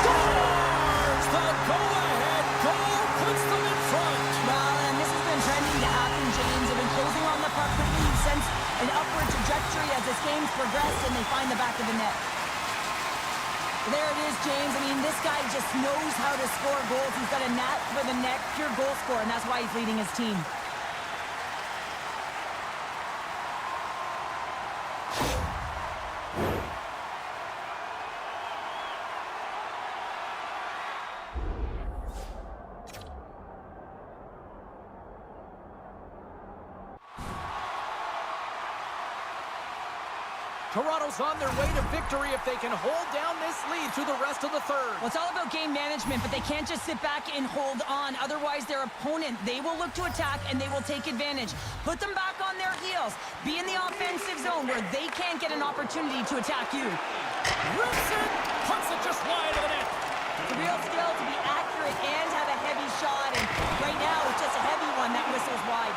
Scores! The go-ahead goal puts them in front. Well, and this has been trending to happen, James. They've been closing on the puck quickly. You've sensed an upward trajectory as this game's progressed, and they find the back of the net. There it is, James. I mean, this guy just knows how to score goals. He's got a knack for the net, pure goal scorer, and that's why he's leading his team. Toronto's on their way to victory if they can hold down this lead through the rest of the third. Well, it's all about game management, but they can't just sit back and hold on. Otherwise, their opponent, they will look to attack, and they will take advantage. Put them back on their heels. Be in the offensive zone where they can't get an opportunity to attack you. Rips it, puts it just wide of the net. It's a real skill to be accurate and have a heavy shot, and right now, it's just a heavy one that whistles wide.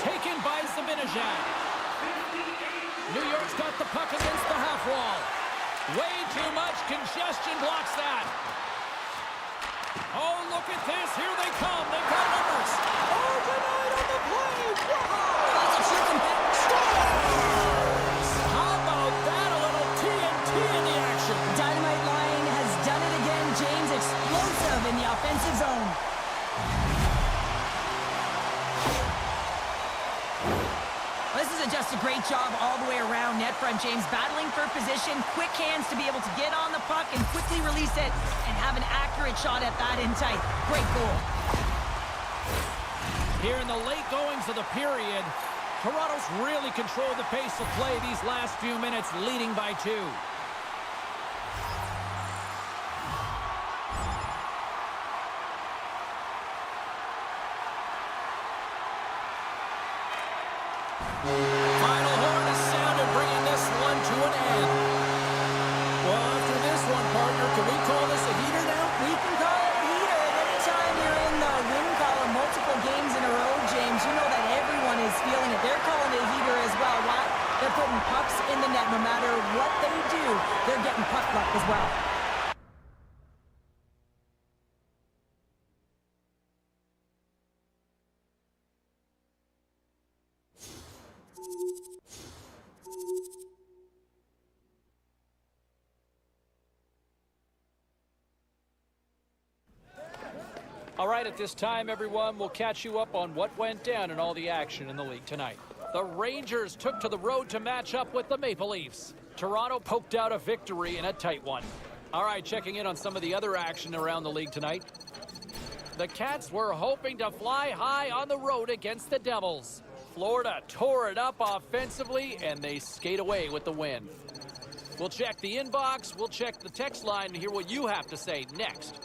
Taken by Zibanejad. New York's got the puck against the half wall. Way too much congestion blocks that. Oh, look at this. Here they come. They've got numbers. Oh, denied on the play. Wow. That's a true competitor. Scores! How about that? A little TNT in the action. Dynamite line has done it again. James explosive in the offensive zone. This is just a great job all the way around net front, James. Battling for position, quick hands to be able to get on the puck and quickly release it and have an accurate shot at that in tight. Great goal. Here in the late goings of the period, Toronto's really controlled the pace of play these last few minutes, leading by 2. Final horn is sounded, bringing this one to an end. Well, after this one, partner, can we call this a heater now? We can call it a heater. At any time you're in the win column multiple games in a row, James, you know that everyone is feeling it. They're calling it a heater as well. Why? They're putting pucks in the net. No matter what they do, they're getting puck luck as well. All right, at this time, everyone, we'll catch you up on what went down in all the action in the league tonight. The Rangers took to the road to match up with the Maple Leafs. Toronto poked out a victory in a tight one. All right, checking in on some of the other action around the league tonight. The Cats were hoping to fly high on the road against the Devils. Florida tore it up offensively, and they skate away with the win. We'll check the inbox, we'll check the text line to hear what you have to say next.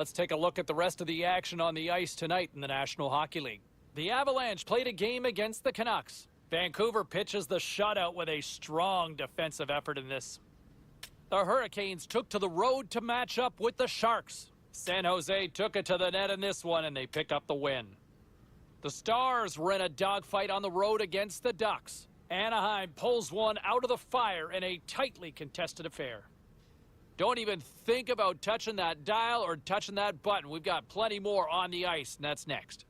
Let's take a look at the rest of the action on the ice tonight in the National Hockey League. The Avalanche played a game against the Canucks. Vancouver pitches the shutout with a strong defensive effort in this. The Hurricanes took to the road to match up with the Sharks. San Jose took it to the net in this one, and they pick up the win. The Stars were in a dogfight on the road against the Ducks. Anaheim pulls one out of the fire in a tightly contested affair. Don't even think about touching that dial or touching that button. We've got plenty more on the ice, and that's next.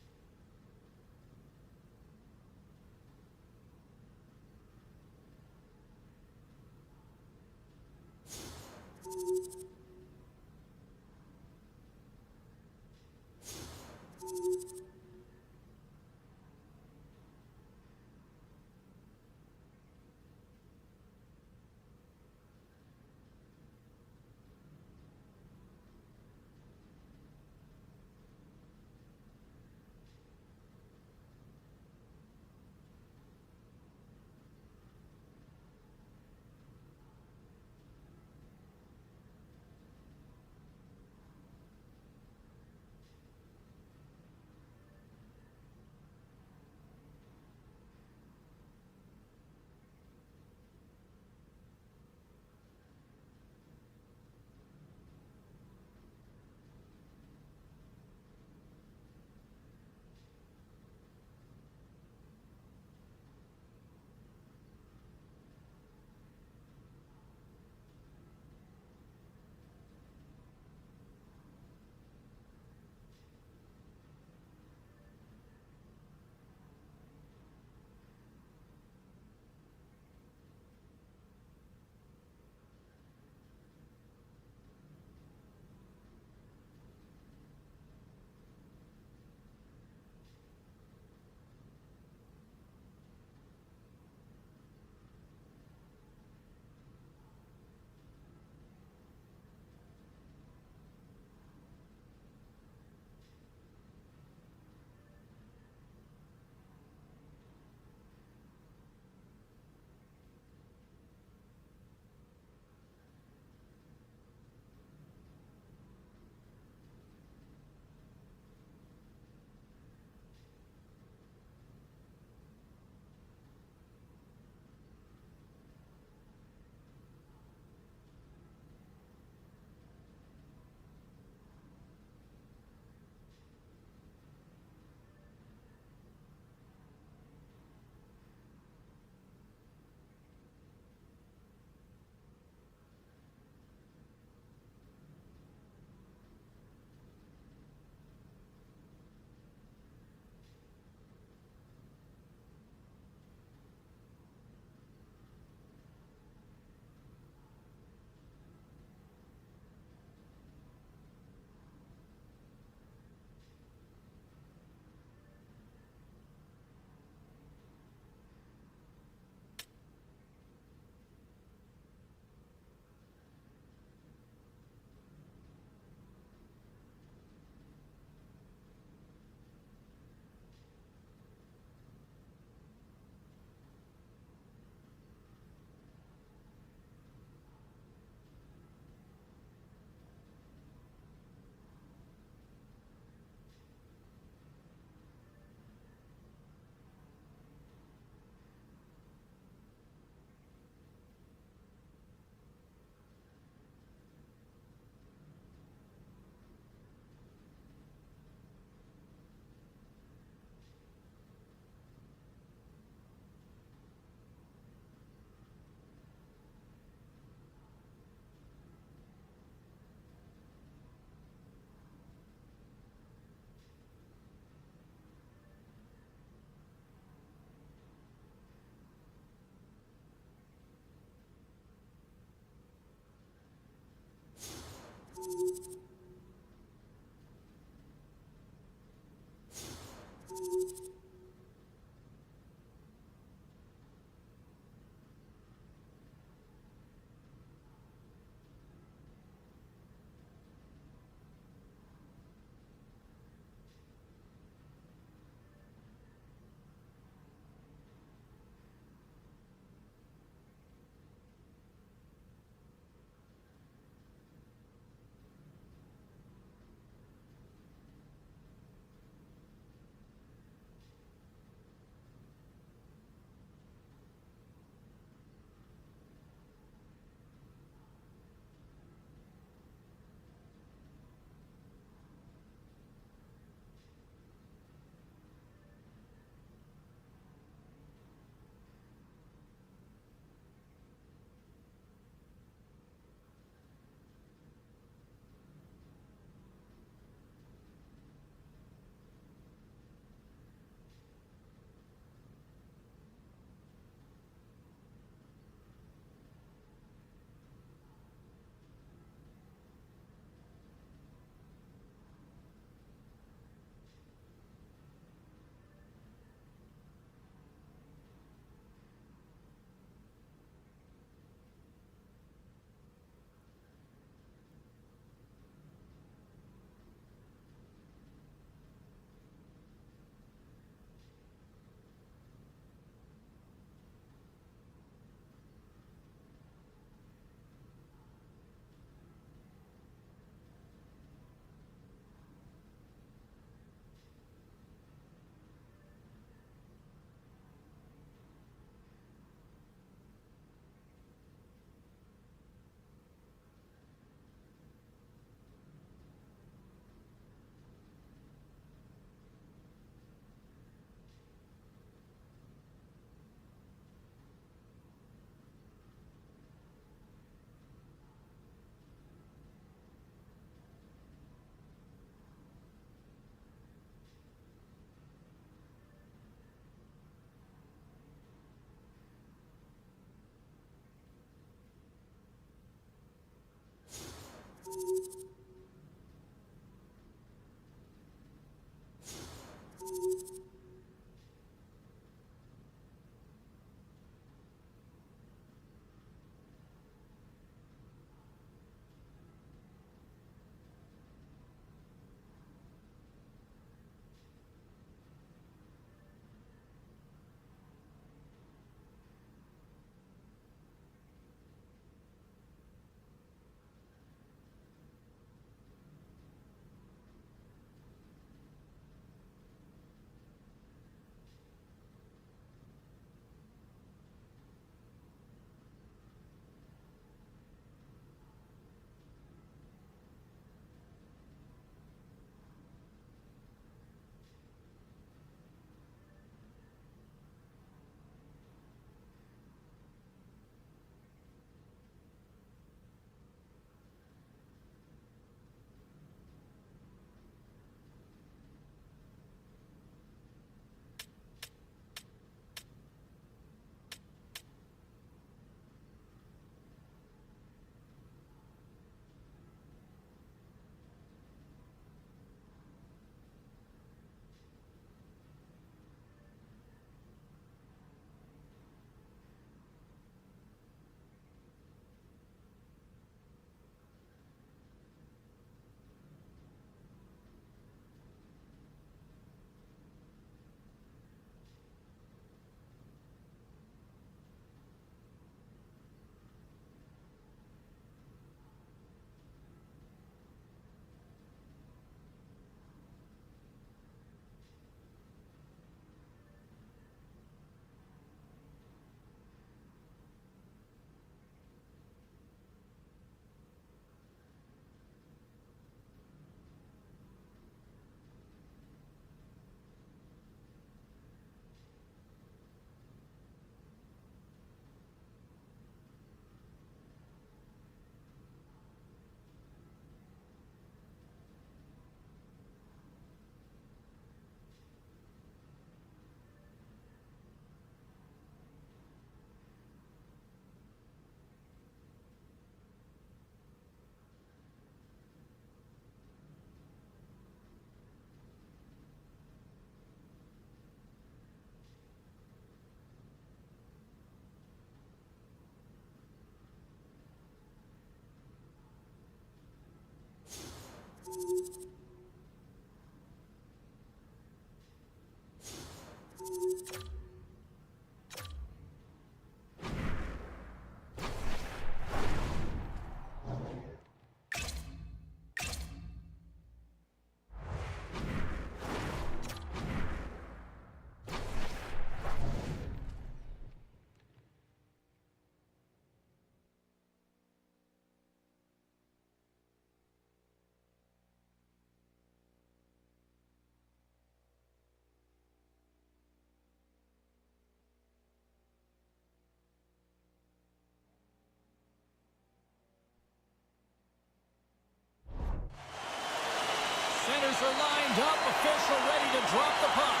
players are lined up, official ready to drop the puck.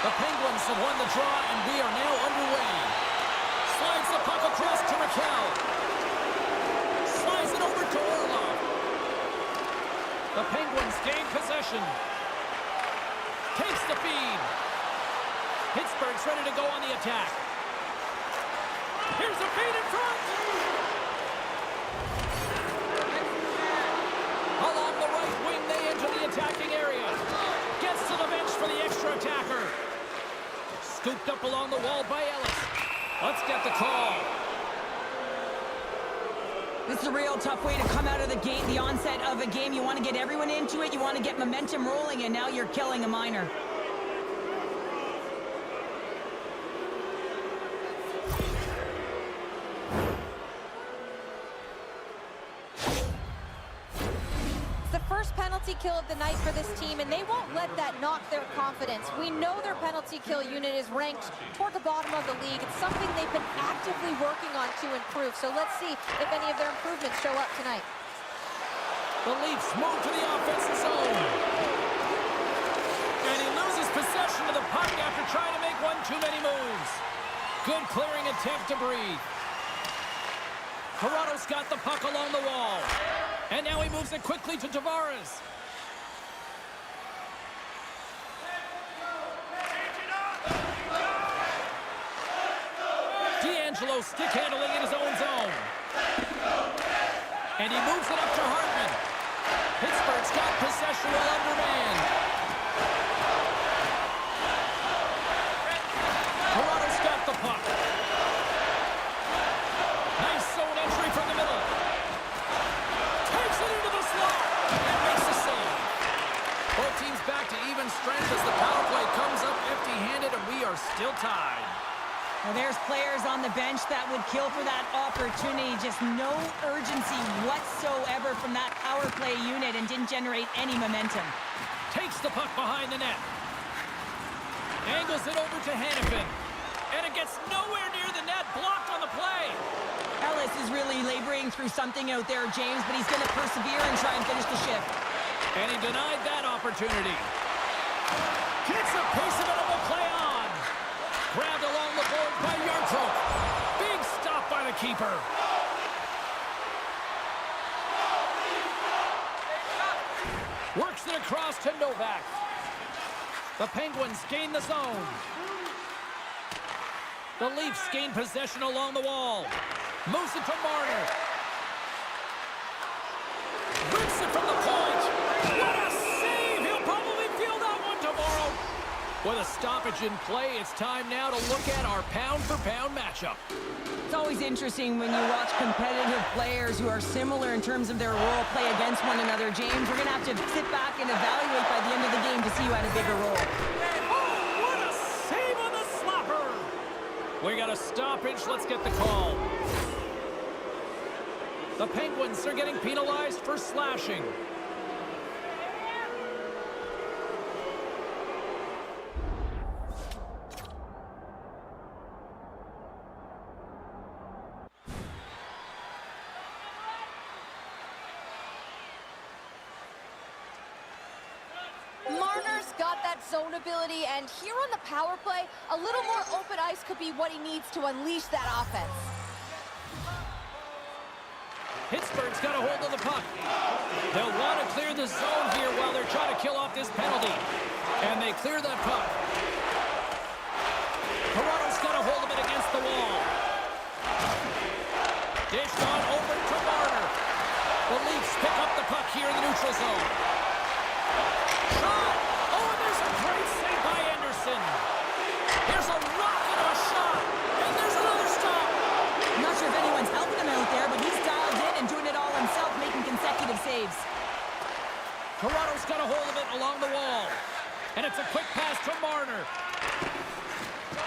The Penguins have won the draw, and we are now underway. Slides the puck across to Raquel. Slides it over to Orlov. The Penguins gain possession. Takes the feed. Pittsburgh's ready to go on the attack. Here's a feed in front. Along the right wing, they enter the attacking area. Gets to the bench for the extra attacker. Scooped up along the wall by Ellis. Let's get the call. This is a real tough way to come out of the gate, the onset of a game. You want to get everyone into it. You want to get momentum rolling, and now you're killing a minor. First penalty kill of the night for this team, and they won't let that knock their confidence. We know their penalty kill unit is ranked toward the bottom of the league. It's something they've been actively working on to improve. So let's see if any of their improvements show up tonight. The Leafs move to the offensive zone. And he loses possession of the puck after trying to make one too many moves. Good clearing attempt to breathe. Toronto's got the puck along the wall. And now he moves it quickly to Tavares. D'Angelo stick handling in his own zone. And he moves it up to Hartman. Pittsburgh's got possession while undermanned. Toronto's got the puck. Nice zone entry from the middle. Takes it into the slot and makes the save. Both teams back to even strength as the power play comes up empty-handed, and we are still tied. Well, there's players on the bench that would kill for that opportunity. Just no urgency whatsoever from that power play unit and didn't generate any momentum. Takes the puck behind the net. Angles it over to Hannafin. And it gets nowhere near the net, blocked on the play. Ellis is really laboring through something out there, James, but he's going to persevere and try and finish the shift. And he denied that opportunity. Gets a piece of it and will play on. Grabbed along the board by Yarncroke. Big stop by the keeper. Works it across to Novak. The Penguins gain the zone. The Leafs gain possession along the wall. Moves it to Marner. Rips it from the point. What a save! He'll probably feel that one tomorrow. With a stoppage in play, it's time now to look at our pound-for-pound matchup. It's always interesting when you watch competitive players who are similar in terms of their role play against one another. James, we're going to have to sit back and evaluate by the end of the game to see who had a bigger role. Oh, what a save on the slapper! We got a stoppage. Let's get the call. The Penguins are getting penalized for slashing. Marner's got that zone ability, and here on the power play, a little more open ice could be what he needs to unleash that offense. Pittsburgh's got a hold of the puck. They'll want to clear the zone here while they're trying to kill off this penalty. And they clear that puck. Toronto's got a hold of it against the wall. Dished on over to Marner. The Leafs pick up the puck here in the neutral zone. Shot! Oh, and there's a great save by Anderson. There's a rocket of a shot. And there's another stop. I'm not sure if anyone's helping him out there, but he's dialed in and doing it all himself, making consecutive saves. Toronto's got a hold of it along the wall. And it's a quick pass to Marner.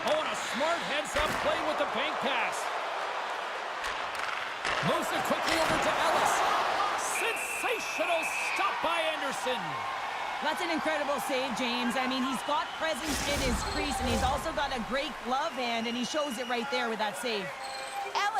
Oh, and a smart heads-up play with the bank pass. Moves it quickly over to Ellis. Sensational stop by Anderson. That's an incredible save, James. I mean, he's got presence in his crease, and he's also got a great glove hand, and he shows it right there with that save. Ellis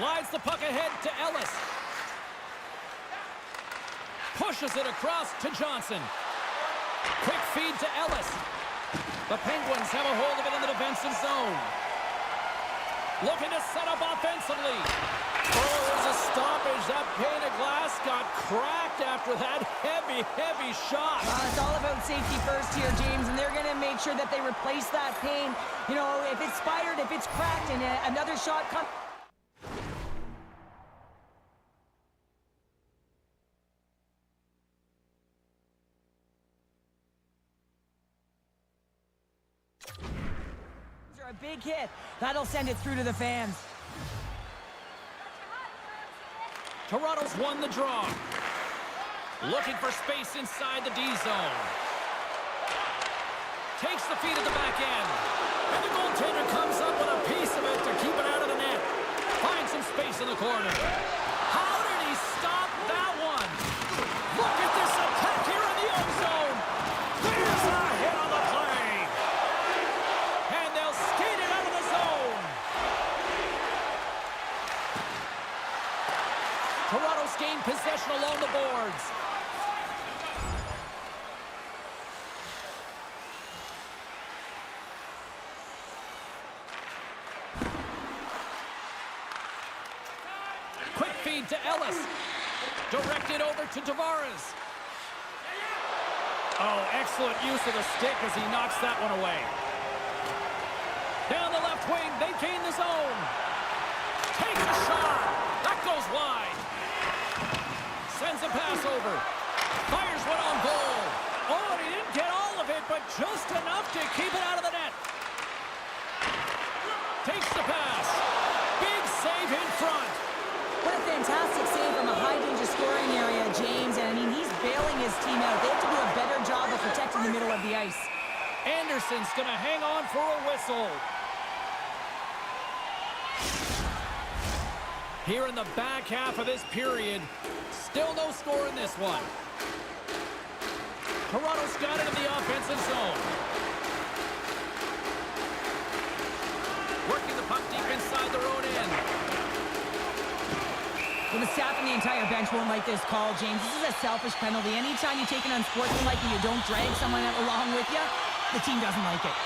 Slides the puck ahead to Ellis. Pushes it across to Johnson. Quick feed to Ellis. The Penguins have a hold of it in the defensive zone. Looking to set up offensively. Oh, there's a stoppage. That pane of glass got cracked after that heavy, heavy shot. It's all about safety first here, James, and they're going to make sure that they replace that pane. You know, if it's fired, if it's cracked, and another shot comes... A big hit. That'll send it through to the fans. Toronto's won the draw. Looking for space inside the D zone. Takes the feed at the back end. And the goaltender comes up with a piece of it to keep it out of the net. Finds some space in the corner. How did he stop that one? Look at this attack here in the own zone. There's a hit on the play. And they'll skate it out of the zone. Toronto's gained possession along the boards. Quick feed to Ellis. Directed over to Tavares. Oh, excellent use of the stick as he knocks that one away. Down the left wing, they gain the zone. Takes a shot. That goes wide. Sends a pass over. Fires one on goal. Oh, and he didn't get all of it, but just enough to keep it out of the net. Takes the pass. Big save in front. What a fantastic save from a high-danger scoring area, James. And, I mean, he's bailing his team out. They have to do a better job of protecting the middle of the ice. Anderson's going to hang on for a whistle. Here in the back half of this period, still no score in this one. Toronto's got it in the offensive zone. Working the puck deep inside their own end. Well, the staff and the entire bench won't like this call, James. This is a selfish penalty. Anytime you take an unsportsmanlike and you don't drag someone along with you, the team doesn't like it.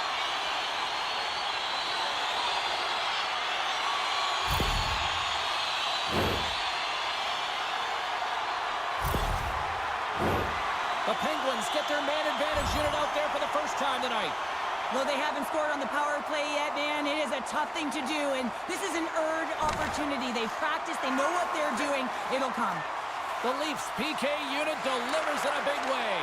The Penguins get their man advantage unit out there for the first time tonight. Well, they haven't scored on the power play yet, man. It is a tough thing to do, and this is an earned opportunity. They've practiced. They know what they're doing. It'll come. The Leafs PK unit delivers in a big way.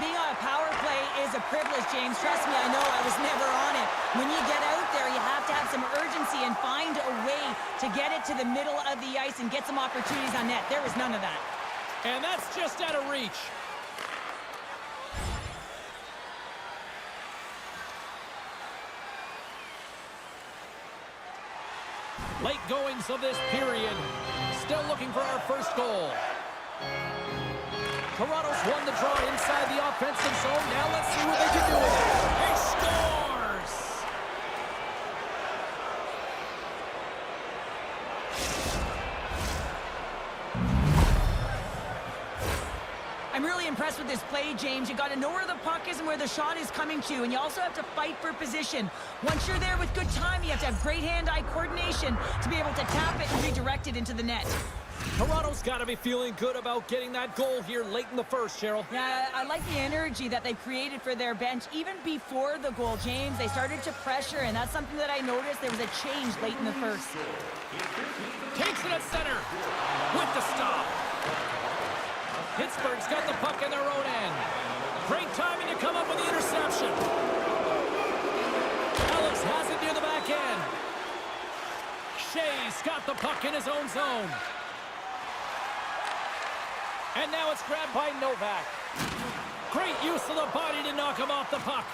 Being on a power play is a privilege, James. Trust me, I know. I was never on it. When you get out there, you have to have some urgency and find a way to get it to the middle of the ice and get some opportunities on net. There was none of that. And that's just out of reach. Late goings of this period. Still looking for our first goal. Toronto's won the draw inside the offensive zone. Now let's see what they can do with it. He scores! I'm really impressed with this play, James. You got to know where the puck is and where the shot is coming to, and you also have to fight for position. Once you're there with good time, you have to have great hand-eye coordination to be able to tap it and redirect it into the net. Toronto's got to be feeling good about getting that goal here late in the first, Cheryl. Yeah, I like the energy that they created for their bench. Even before the goal, James, they started to pressure, and that's something that I noticed. There was a change late in the first. Takes it at center with the stop. Pittsburgh's got the puck in their own end. Great timing to come up with the interception. Ellis has it near the back end. Shea's got the puck in his own zone. And now it's grabbed by Novak. Great use of the body to knock him off the puck.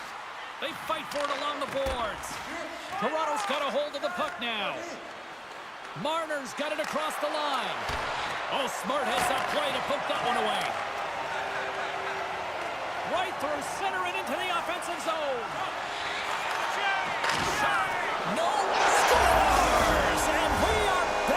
They fight for it along the boards. Toronto's got a hold of the puck now. Marner's got it across the line. Oh, Smart has that play to poke that one away. Right through center and into the offensive zone. Shot. No. Scores! And we are back.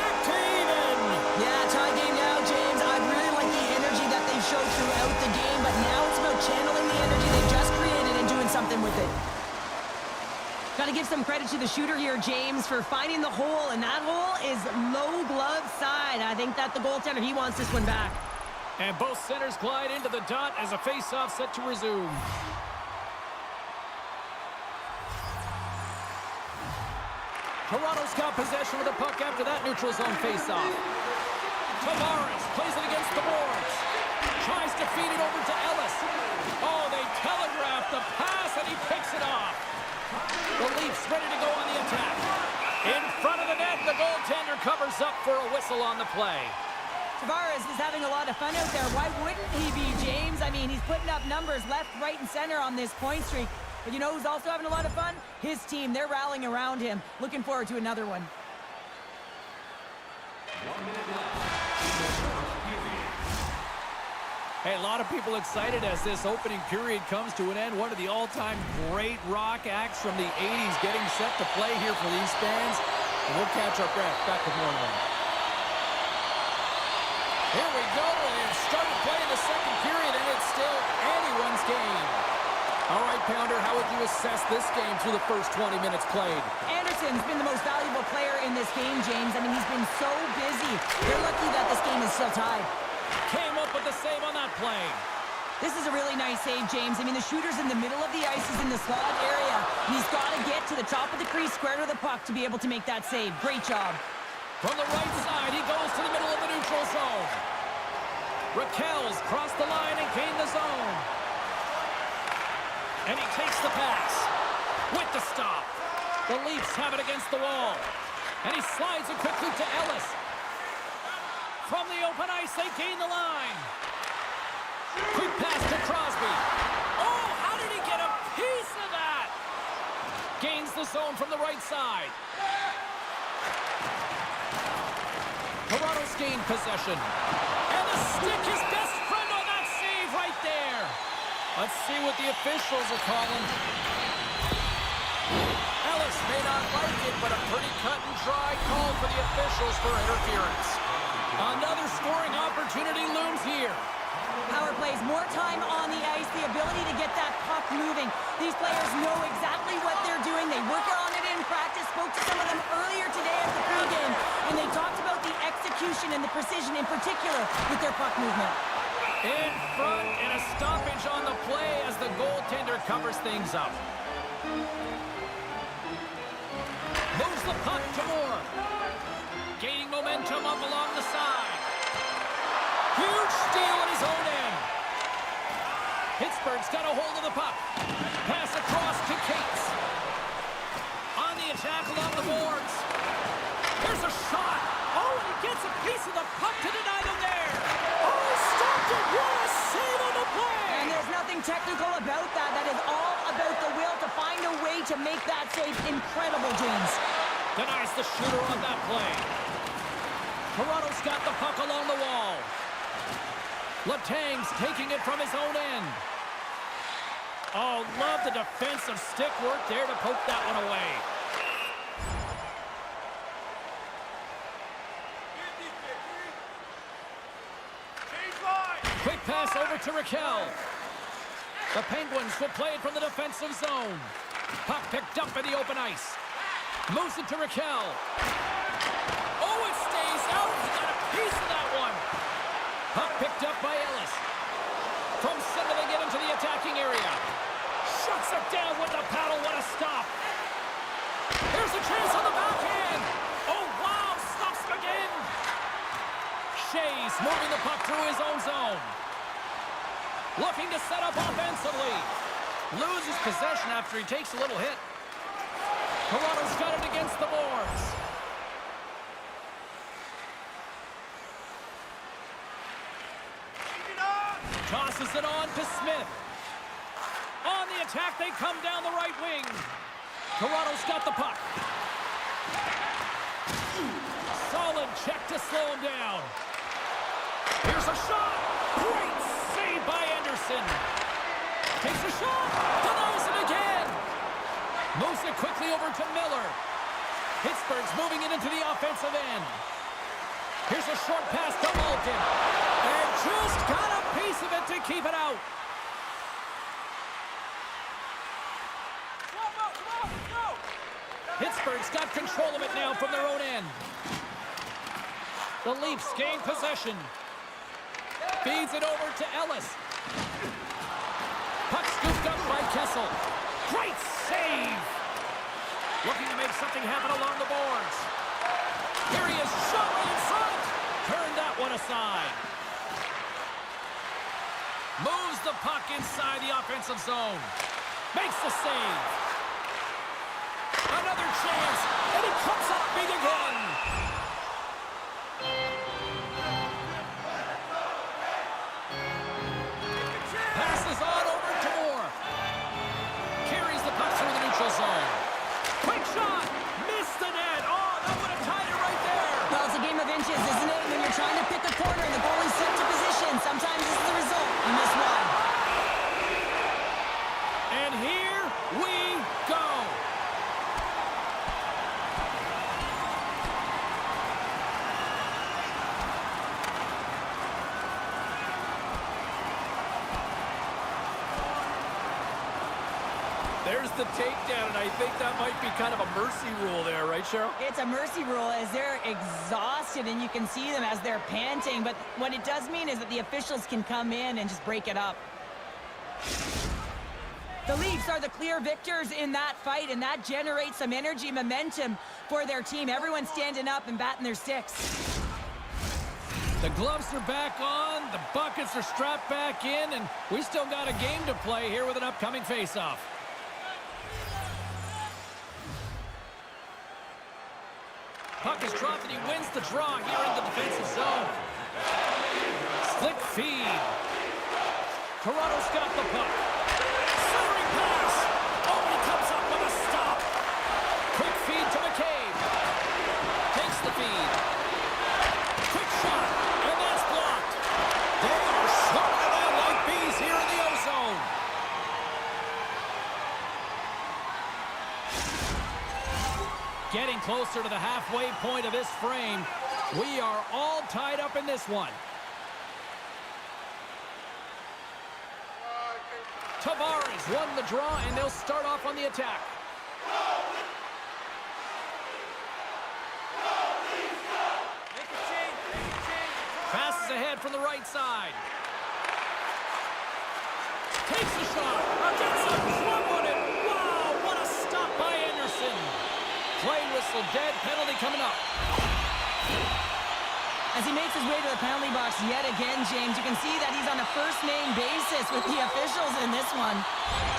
to give some credit to the shooter here, James, for finding the hole, and that hole is low glove side. I think that the goaltender, he wants this one back. And both centers glide into the dot as a face-off set to resume. Toronto's got possession of the puck after that neutral zone face-off. Tavares plays it against the boards. Tries to feed it over to Ellis. Oh, they telegraph the pass, and he picks it off. The Leafs ready to go on the attack. In front of the net, the goaltender covers up for a whistle on the play. Tavares is having a lot of fun out there. Why wouldn't he be, James? I mean, he's putting up numbers left, right, and center on this point streak. But you know who's also having a lot of fun? His team. They're rallying around him. Looking forward to another one. Hey, a lot of people excited as this opening period comes to an end. One of the all-time great rock acts from the 80s getting set to play here for these fans. And we'll catch our breath. Back with more now. Here we go. They've started playing the second period, and it's still anyone's game. All right, Pounder, how would you assess this game through the first 20 minutes played? Anderson's been the most valuable player in this game, James. I mean, he's been so busy. They're lucky that this game is still tied. Came up with the save on that play. This is a really nice save, James. I mean, the shooter's in the middle of the ice. He's in the slot area. He's got to get to the top of the crease, square to the puck to be able to make that save. Great job. From the right side, he goes to the middle of the neutral zone. Raquel's crossed the line and gained the zone. And he takes the pass with the stop. The Leafs have it against the wall. And he slides it quickly to Ellis. From the open ice, they gain the line. Quick pass to Crosby. Oh, how did he get a piece of that? Gains the zone from the right side. Toronto's gained possession. And the stick is best friend on that save right there. Let's see what the officials are calling. Ellis may not like it, but a pretty cut and dry call for the officials for interference. Another scoring opportunity looms here. Power plays, more time on the ice, the ability to get that puck moving. These players know exactly what they're doing. They work on it in practice. Spoke to some of them earlier today at the pregame, and they talked about the execution and the precision in particular with their puck movement. In front, and a stoppage on the play as the goaltender covers things up. Moves the puck to Moore. Gaining momentum up along the side. Huge steal at his own end. Pittsburgh's got a hold of the puck. Pass across to Cates. On the attack along the boards. There's a shot. Oh, he gets a piece of the puck to deny them there. Oh, he stopped it. What a save on the play. And there's nothing technical about that. That is all about the will to find a way to make that save. Incredible, James. Denies the shooter on that play. Toronto's got the puck along the wall. Letang's taking it from his own end. Oh, love the defensive stick work there to poke that one away. Quick pass over to Raquel. The Penguins will play it from the defensive zone. Puck picked up in the open ice. Moves it to Raquel. Oh, it stays out. He got a piece of that one. Puck picked up by Ellis. From center, they get into the attacking area. Shuts it down with the paddle. What a stop. Here's a chance on the backhand. Oh, wow. Stops him again. Shea's moving the puck through his own zone. Looking to set up offensively. Loses possession after he takes a little hit. Toronto's got it against the boards. Tosses it on to Smith. On the attack, they come down the right wing. Toronto's got the puck. Solid check to slow him down. Here's a shot. Great save by Anderson. Takes a shot. Denies it again. Moves it quickly over to Miller. Pittsburgh's moving it into the offensive end. Here's a short pass to Malkin. And just got a piece of it to keep it out. Pittsburgh's got control of it now from their own end. The Leafs gain possession. Feeds it over to Ellis. Puck scooped up by Kessel. Great save! Looking to make something happen along the boards. Here he is, shot right in front. Turned that one aside. Moves the puck inside the offensive zone. Makes the save. Another chance, and he comes up big again. Passes on over to Moore. Carries the puck through the neutral zone. Quick shot! Missed the net! Oh, that would have tied it right there! Well, it's a game of inches, isn't it? When you're trying to pick a corner and the goalie's slipped to position, sometimes this is the result. You miss one. And here we go! There's the takedown, and I think that might be kind of a mercy rule there, right, Cheryl? It's a mercy rule as they're exhausted, and you can see them as they're panting. But what it does mean is that the officials can come in and just break it up. The Leafs are the clear victors in that fight, and that generates some energy, momentum for their team. Everyone's standing up and batting their sticks. The gloves are back on, the buckets are strapped back in, and we still got a game to play here with an upcoming faceoff. Puck is dropped and he wins the draw here in the defensive zone. Slick feed. Toronto's got the puck. Centering pass. Oh, he comes up with a stop. Quick feed to McCabe. Takes the feed. Quick shot, and that's blocked. They are swarming around like bees here in the O-zone. Getting closer to the halfway point of this frame. We are all tied up in this one. Tavares won the draw, and they'll start off on the attack. Passes ahead from the right side. Takes a shot. Gets a club on it. Wow, what a stop by Anderson. Play whistle dead. Penalty coming up. As he makes his way to the penalty box yet again, James, you can see that he's on a first-name basis with the officials in this one.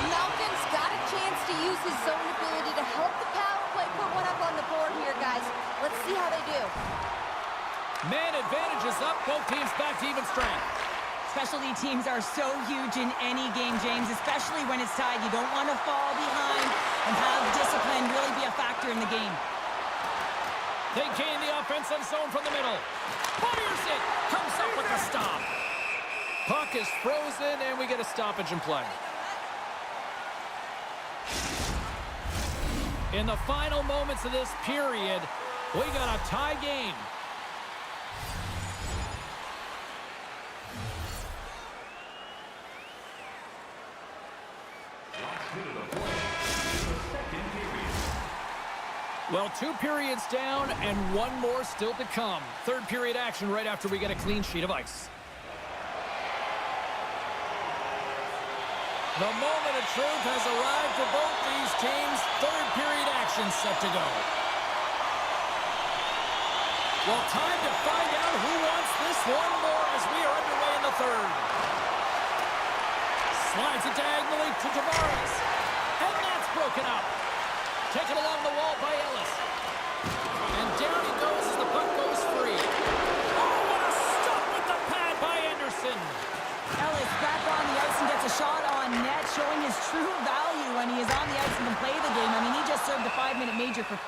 Malkin's got a chance to use his zone ability to help the power play put one up on the board here, guys. Let's see how they do. Man advantage is up. Both teams back to even strength. Specialty teams are so huge in any game, James, especially when it's tied. You don't want to fall behind and have discipline really be a factor in the game. They gain the offensive zone from the middle. Fires it. Comes up with the stop. Puck is frozen, and we get a stoppage in play. In the final moments of this period, we got a tie game. Well, 2 periods down and 1 more still to come. Third period action right after we get a clean sheet of ice. The moment of truth has arrived for both these teams. Third period action set to go. Well, time to find out who wants this one more as we are underway in the third. Slides it diagonally to Tavares. And that's broken up. Taken along the wall by Ellis. And down he goes as the puck goes free. Oh, what a stop with the pad by Anderson. Ellis back on the ice and gets a shot on net, showing his true value when he is on the ice and can play the game. I mean, he just served a 5-minute major for...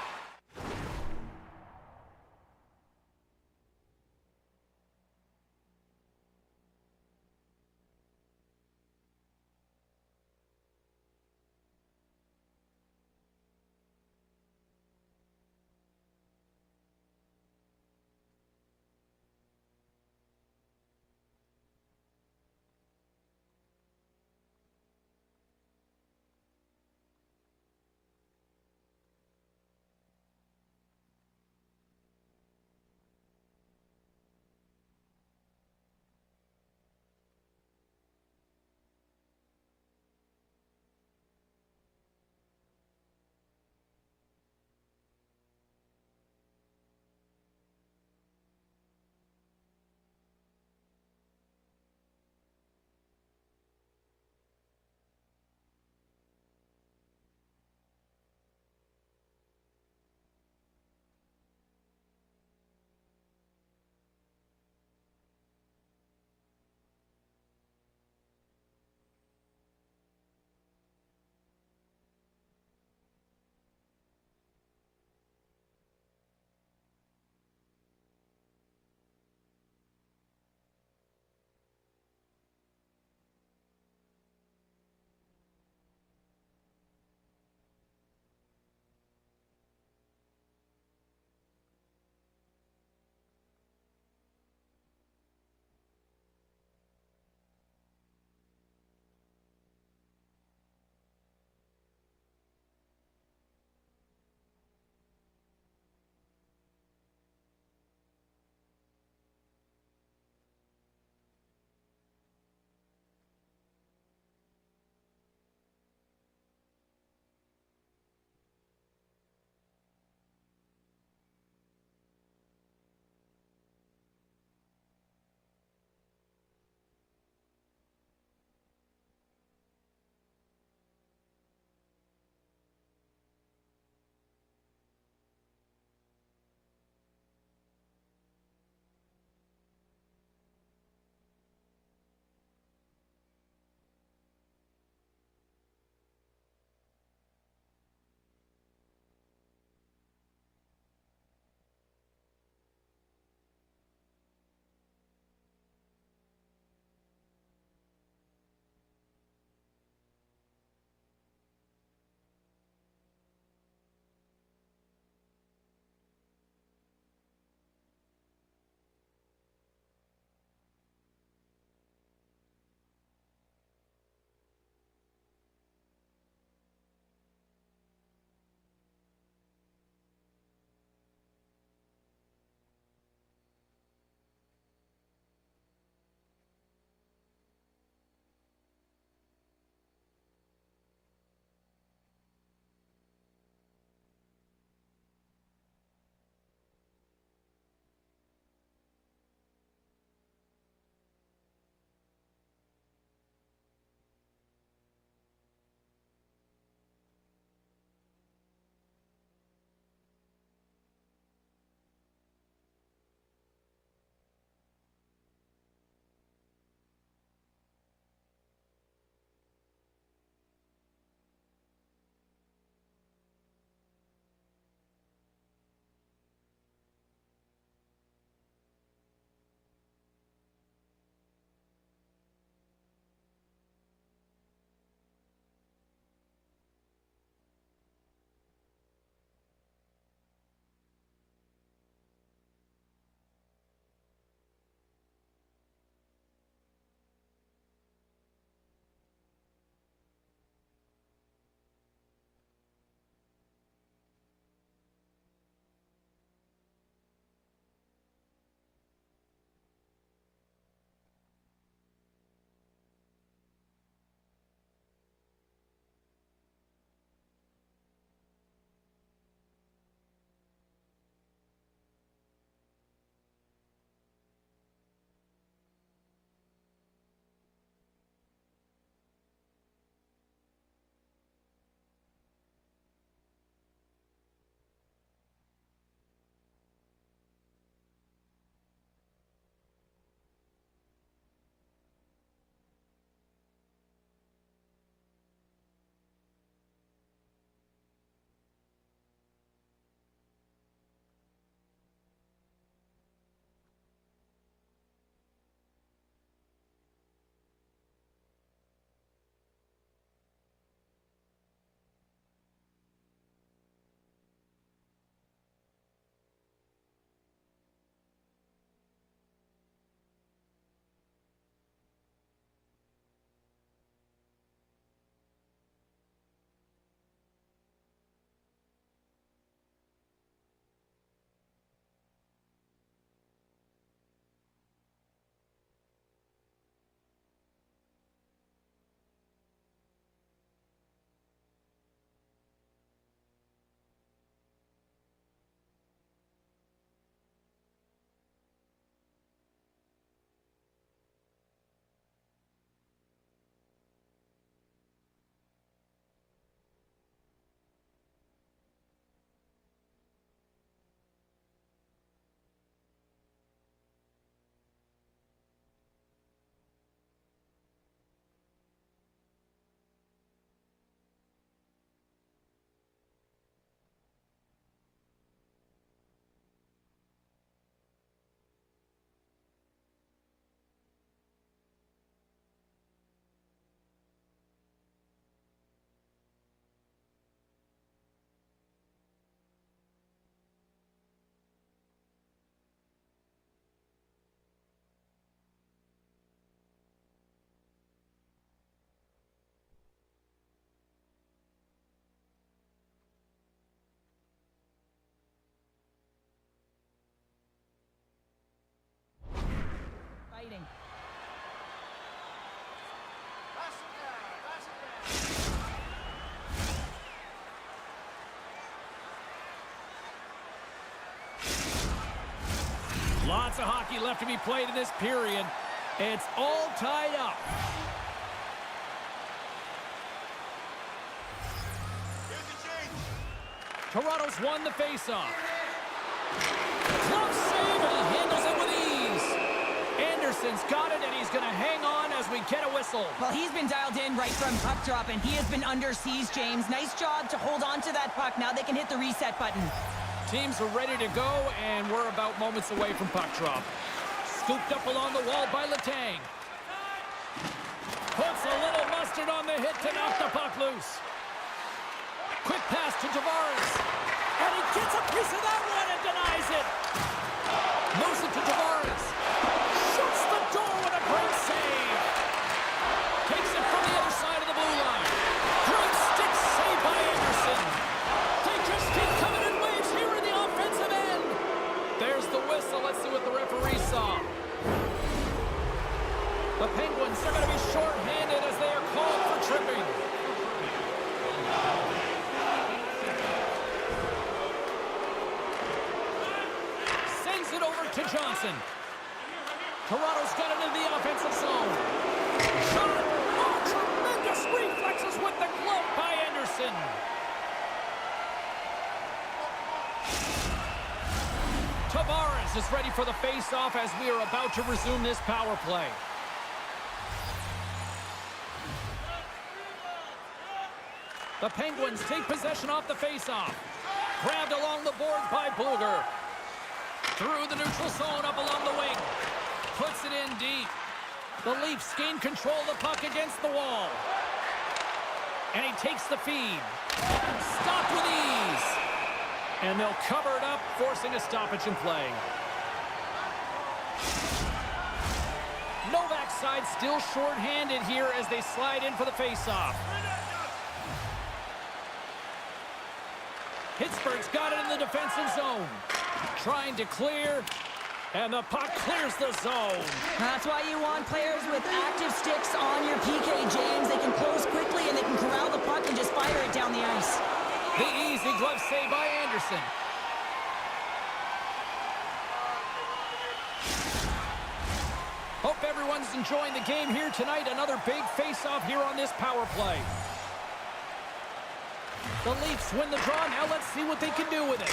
Lots of hockey left to be played in this period. It's all tied up. Toronto's won the faceoff. Close save, and he handles it with ease. Anderson's got it, and he's going to hang on as we get a whistle. Well, he's been dialed in right from puck drop, and he has been under siege, James. Nice job to hold on to that puck. Now they can hit the reset button. Teams are ready to go, and we're about moments away from puck drop. Scooped up along the wall by Letang. Puts a little mustard on the hit to knock the puck loose. Quick pass to Tavares. And he gets a piece of that one and denies it. Moves it to Tavares. Shuts the door with a great save. Takes it from the other side of the blue line. Great stick save by Anderson. They just keep coming in waves here in the offensive end. There's the whistle. Let's see what the referee saw. The Penguins are going to be short-handed as they are called for tripping. Sends it over to Johnson. Toronto's got it into the offensive zone. Shot! Oh, tremendous reflexes with the glove by Anderson. Tavares is ready for the face-off as we are about to resume this power play. The Penguins take possession off the face-off. Grabbed along the board by Bluger. Through the neutral zone, up along the wing. Puts it in deep. The Leafs gain control of the puck against the wall. And he takes the feed. Stopped with ease. And they'll cover it up, forcing a stoppage in play. Novak's side still short-handed here as they slide in for the face-off. Pittsburgh's got it in the defensive zone. Trying to clear, and the puck clears the zone. That's why you want players with active sticks on your PK, James. They can close quickly, and they can corral the puck and just fire it down the ice. The easy glove save by Anderson. Hope everyone's enjoying the game here tonight. Another big face-off here on this power play. The Leafs win the draw. Now let's see what they can do with it.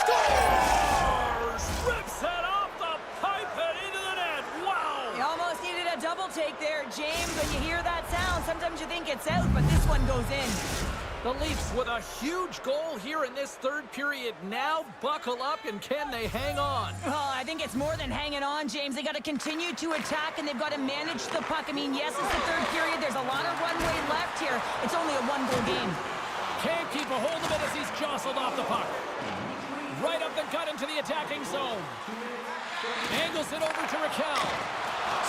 Scores! Rips it off the pipe and into the net. Wow! You almost needed a double take there, James. When you hear that sound, sometimes you think it's out, but this one goes in. The Leafs with a huge goal here in this third period. Now buckle up, and can they hang on? Oh, I think it's more than hanging on, James. They got to continue to attack, and they've got to manage the puck. I mean, yes, it's the third period. There's a lot of runway left here. It's only a one-goal game. Can't keep a hold of it as he's jostled off the puck. Right up the gut into the attacking zone. Angles it over to Raquel.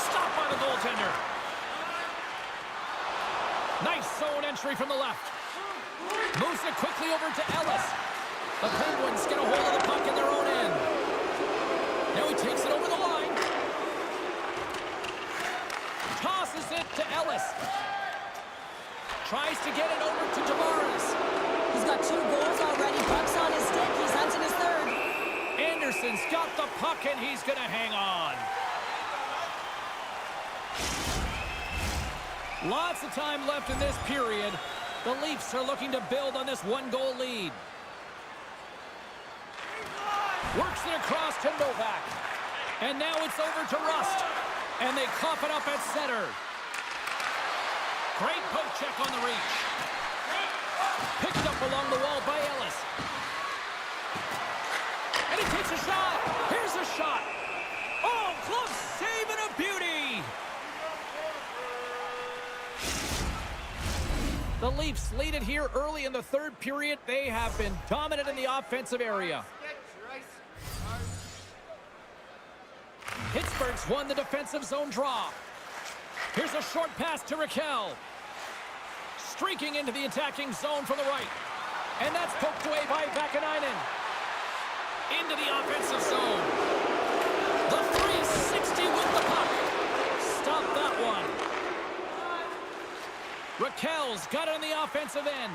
Stopped by the goaltender. Nice zone entry from the left. Moves it quickly over to Ellis. The Penguins get a hold of the puck in their own end. Now he takes it over the line. Tosses it to Ellis. Tries to get it over to Tavares. He's got 2 goals already. Puck's on his stick. He's hunting his third. Anderson's got the puck, and he's going to hang on. Lots of time left in this period. The Leafs are looking to build on this 1-goal lead. Works it across to Novak. And now it's over to Rust. And they cough it up at center. Great poke check on the reach. Picked up along the wall by Ellis. And he takes a shot. Here's a shot. Oh, close save and a beauty. The Leafs lead it here early in the third period. They have been dominant in the offensive area. Pittsburgh's won the defensive zone draw. Here's a short pass to Raquel. Streaking into the attacking zone from the right. And that's poked away by Vakanainen. Into the offensive zone. The 360 with the puck. Stop that one. Raquel's got it on the offensive end.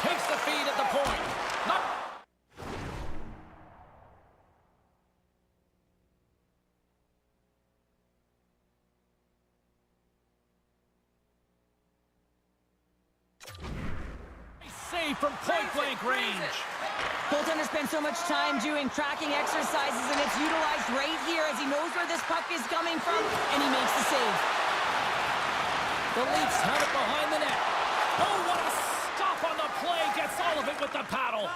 Takes the feed at the point. from point-blank range. Goaltender spends so much time doing tracking exercises, and it's utilized right here as he knows where this puck is coming from, and he makes the save. The Leafs have it behind the net. Oh, what a stop on the play. Gets all of it with the paddle.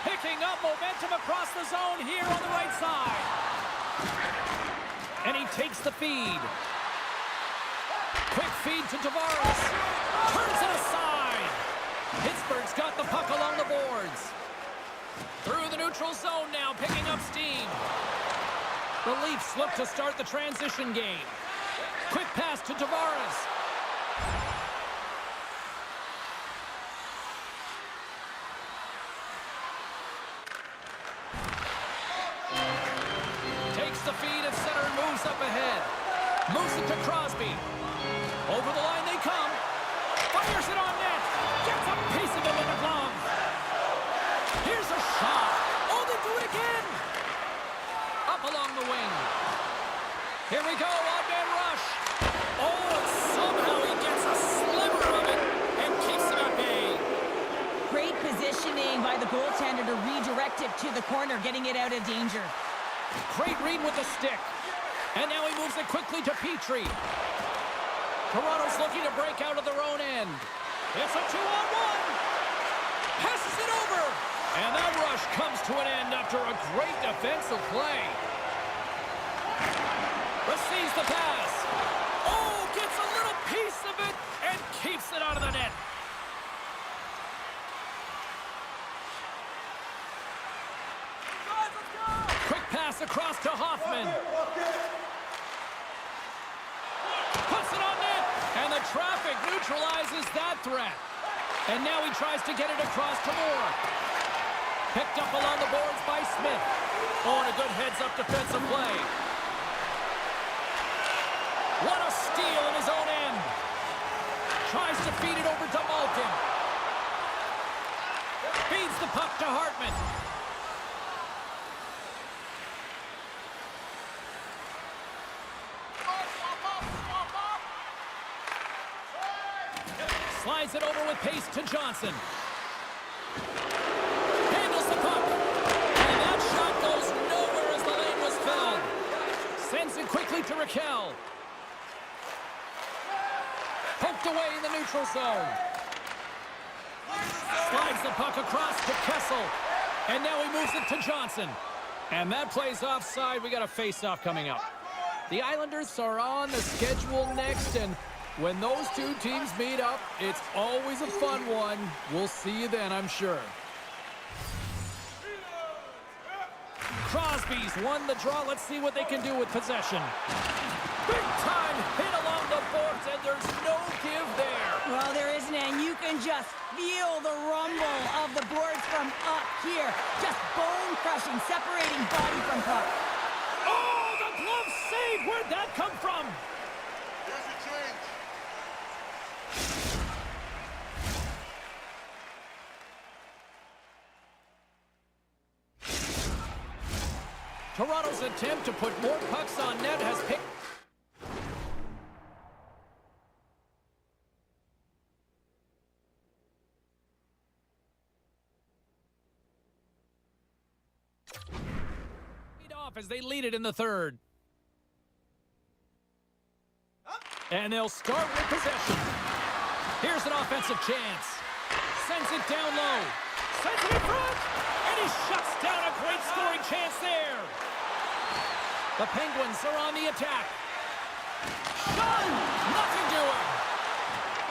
Picking up momentum across the zone here on the right side. And he takes the feed. Quick feed to Tavares. Turns it aside. Pittsburgh's got the puck along the boards. Through the neutral zone now, picking up steam. The Leafs look to start the transition game. Quick pass to Tavares. Takes the feed at center and moves up ahead. Moves it to Crosby. Over the line they come. Fires it on net. Gets a piece of it with the glove. Here's a shot. Oh, they do it again. Up along the wing. Here we go, on-man rush. Oh, and somehow he gets a sliver of it and keeps it at bay. Great positioning by the goaltender to redirect it to the corner, getting it out of danger. Great read with the stick. And now he moves it quickly to Petrie. Toronto's looking to break out of their own end. It's a 2-on-1. Passes it over. And that rush comes to an end after a great defensive play. Receives the pass. Oh, gets a little piece of it and keeps it out of the net. Quick pass across to Hoffman. Puts it on net, and the traffic neutralizes that threat. And now he tries to get it across to Moore. Picked up along the boards by Smith. Oh, and a good heads-up defensive play. What a steal in his own end. Tries to feed it over to Malkin. Feeds the puck to Hartman. Slides it over with pace to Johnson. Handles the puck. And that shot goes nowhere as the lane was filled. Sends it quickly to Raquel. Poked away in the neutral zone. Slides the puck across to Kessel. And now he moves it to Johnson. And that plays offside. We got a face-off coming up. The Islanders are on the schedule next, and when those two teams meet up, it's always a fun one. We'll see you then, I'm sure. Crosby's won the draw. Let's see what they can do with possession. Big time hit along the boards, and there's no give there. Well, there isn't, and you can just feel the rumble of the boards from up here. Just bone-crushing, separating body from puck. Oh, the glove save! Where'd that come from? Here's your change. Toronto's attempt to put more pucks on net has picked. Off as they lead it in the third. And they'll start with possession. Here's an offensive chance. Sends it down low. Sends it in front. And he shuts down a great scoring chance there. The Penguins are on the attack. Shot! Nothing doing.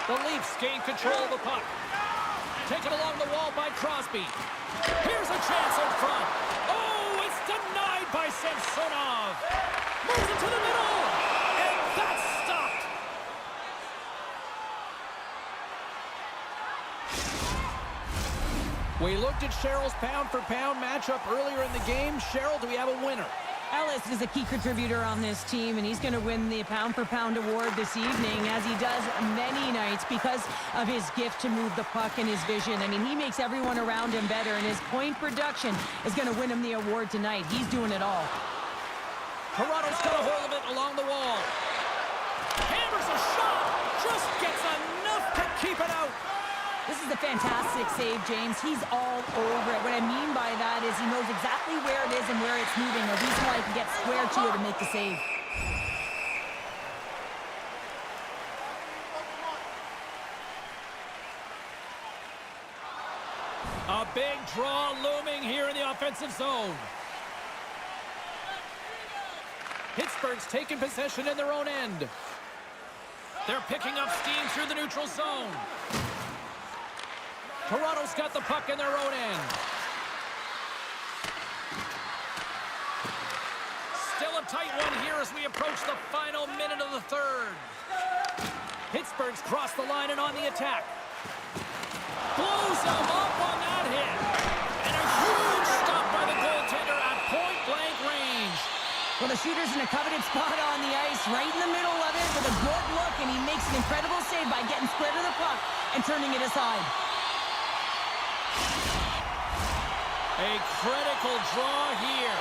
The Leafs gain control of the puck. Taken along the wall by Crosby. Here's a chance in front. Oh, it's denied by Samsonov. Moves it to the middle. And that's stopped. We looked at Cheryl's pound-for-pound matchup earlier in the game. Cheryl, do we have a winner? Ellis is a key contributor on this team, and he's going to win the pound-for-pound award this evening, as he does many nights, because of his gift to move the puck and his vision. I mean, he makes everyone around him better, and his point production is going to win him the award tonight. He's doing it all. Toronto's got a hold of it along the wall. Hammers a shot. Just gets enough to keep it out. This is a fantastic save, James. He's all over it. What I mean by that is he knows exactly where it is and where it's moving. The reason why he can get square to it and make the save. A big draw looming here in the offensive zone. Pittsburgh's taking possession in their own end. They're picking up steam through the neutral zone. Toronto's got the puck in their own end. Still a tight one here as we approach the final minute of the third. Pittsburgh's crossed the line and on the attack. Blows him up on that hit. And a huge stop by the goaltender at point-blank range. Well, the shooter's in a coveted spot on the ice, right in the middle of it with a good look, and he makes an incredible save by getting square to the puck and turning it aside. A critical draw here.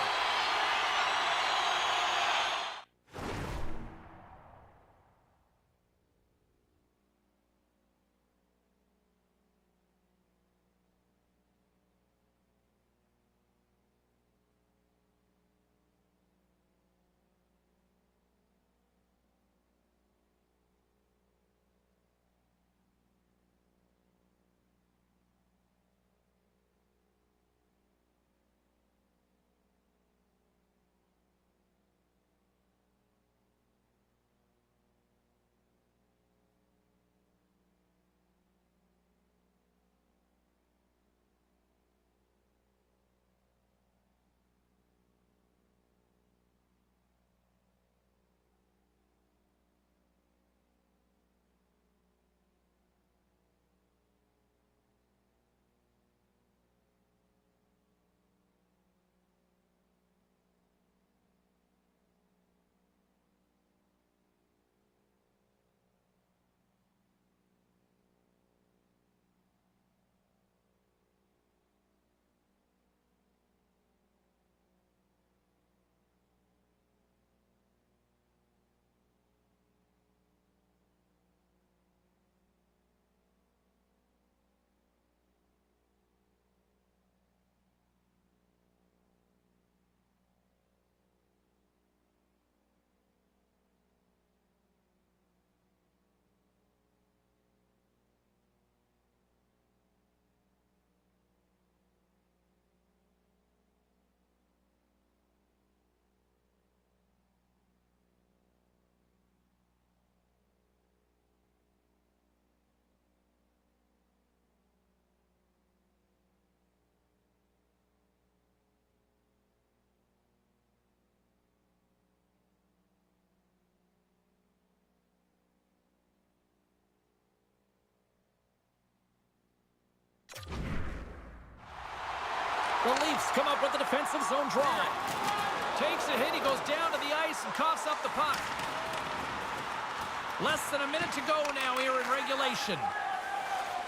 The Leafs come up with a defensive zone draw. Takes a hit, he goes down to the ice and coughs up the puck. Less than a minute to go now here in regulation.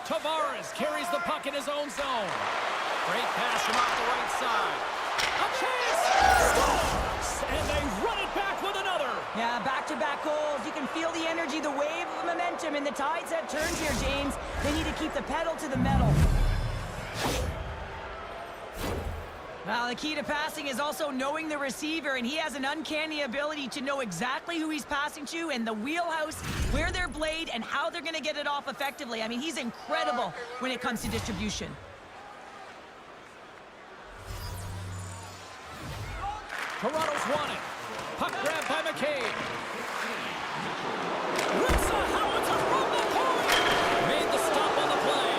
Tavares carries the puck in his own zone. Great pass from off the right side. A chance! Scores! And they run it back with another. Yeah, back-to-back goals. You can feel the energy, the wave of momentum, and the tides have turned here, James. They need to keep the pedal to the metal. Well, the key to passing is also knowing the receiver, and he has an uncanny ability to know exactly who he's passing to and the wheelhouse, where they're blade, and how they're going to get it off effectively. I mean, he's incredible when it comes to distribution. Toronto's won it. Puck grab by McCabe. Rips a howitzer from the point. Made the stop on the play.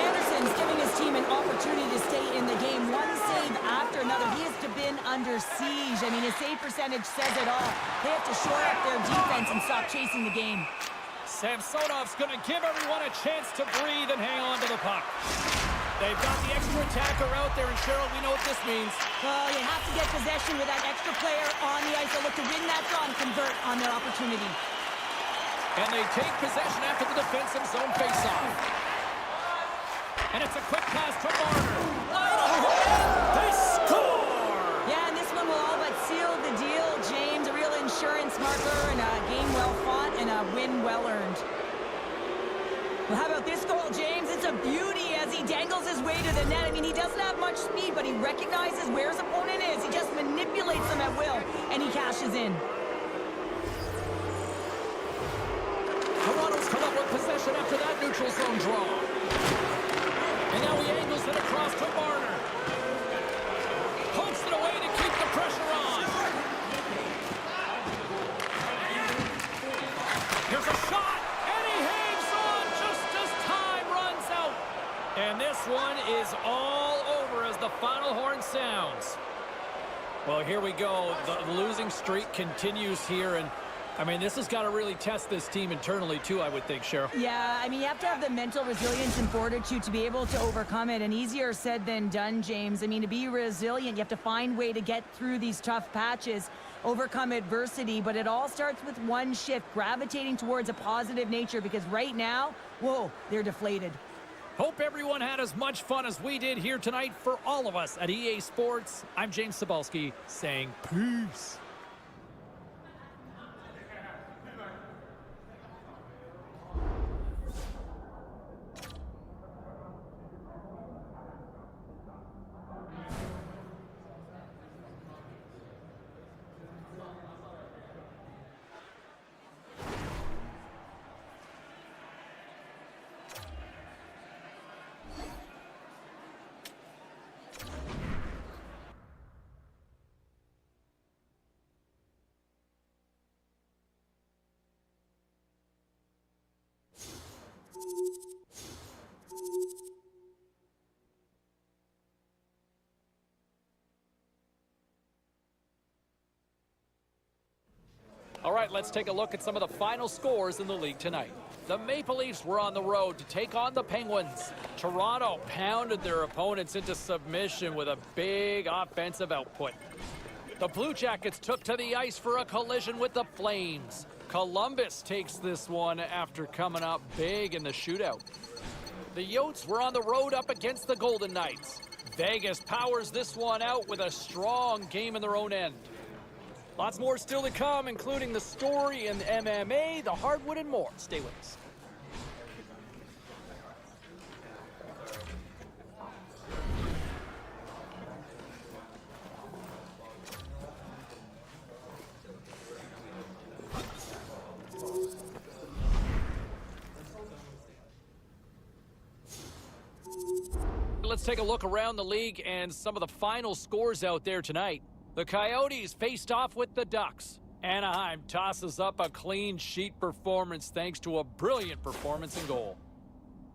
Anderson's giving his team an opportunity to stay in the game. One save after another. He has been under siege. I mean, his save percentage says it all. They have to shore up their defense and stop chasing the game. Samsonov's going to give everyone a chance to breathe and hang on to the puck. They've got the extra attacker out there, and Cheryl, we know what this means. Well, you have to get possession with that extra player on the ice. They'll look to win that draw and convert on their opportunity. And they take possession after the defensive zone faceoff. And it's a quick pass to Marner. They score! Yeah, and this one will all but seal the deal, James. A real insurance marker and a game well fought and a win well earned. Well, how about this goal, James? beauty as he dangles his way to the net. I mean, he doesn't have much speed, but he recognizes where his opponent is. He just manipulates him at will, and he cashes in. Toronto's come up with possession after that neutral zone draw. And now he angles it across to Marner. Pokes it away to keep the pressure on. Here's a shot, and he hangs on just as time runs out. And this one is all over as the final horn sounds. Well, here we go. The losing streak continues here, and I mean, this has got to really test this team internally, too, I would think, Cheryl. Yeah, I mean, you have to have the mental resilience and fortitude to be able to overcome it, and easier said than done, James. I mean, to be resilient, you have to find a way to get through these tough patches, overcome adversity, but it all starts with one shift, gravitating towards a positive nature, because right now, whoa, they're deflated. Hope everyone had as much fun as we did here tonight. For all of us at EA Sports, I'm James Cybulski saying peace. All right, let's take a look at some of the final scores in the league tonight. The Maple Leafs were on the road to take on the Penguins. Toronto pounded their opponents into submission with a big offensive output. The Blue Jackets took to the ice for a collision with the Flames. Columbus takes this one after coming up big in the shootout. The Yotes were on the road up against the Golden Knights. Vegas powers this one out with a strong game in their own end. Lots more still to come, including the story in MMA, the hardwood, and more. Stay with us. Let's take a look around the league and some of the final scores out there tonight. The Coyotes faced off with the Ducks. Anaheim tosses up a clean sheet performance thanks to a brilliant performance in goal.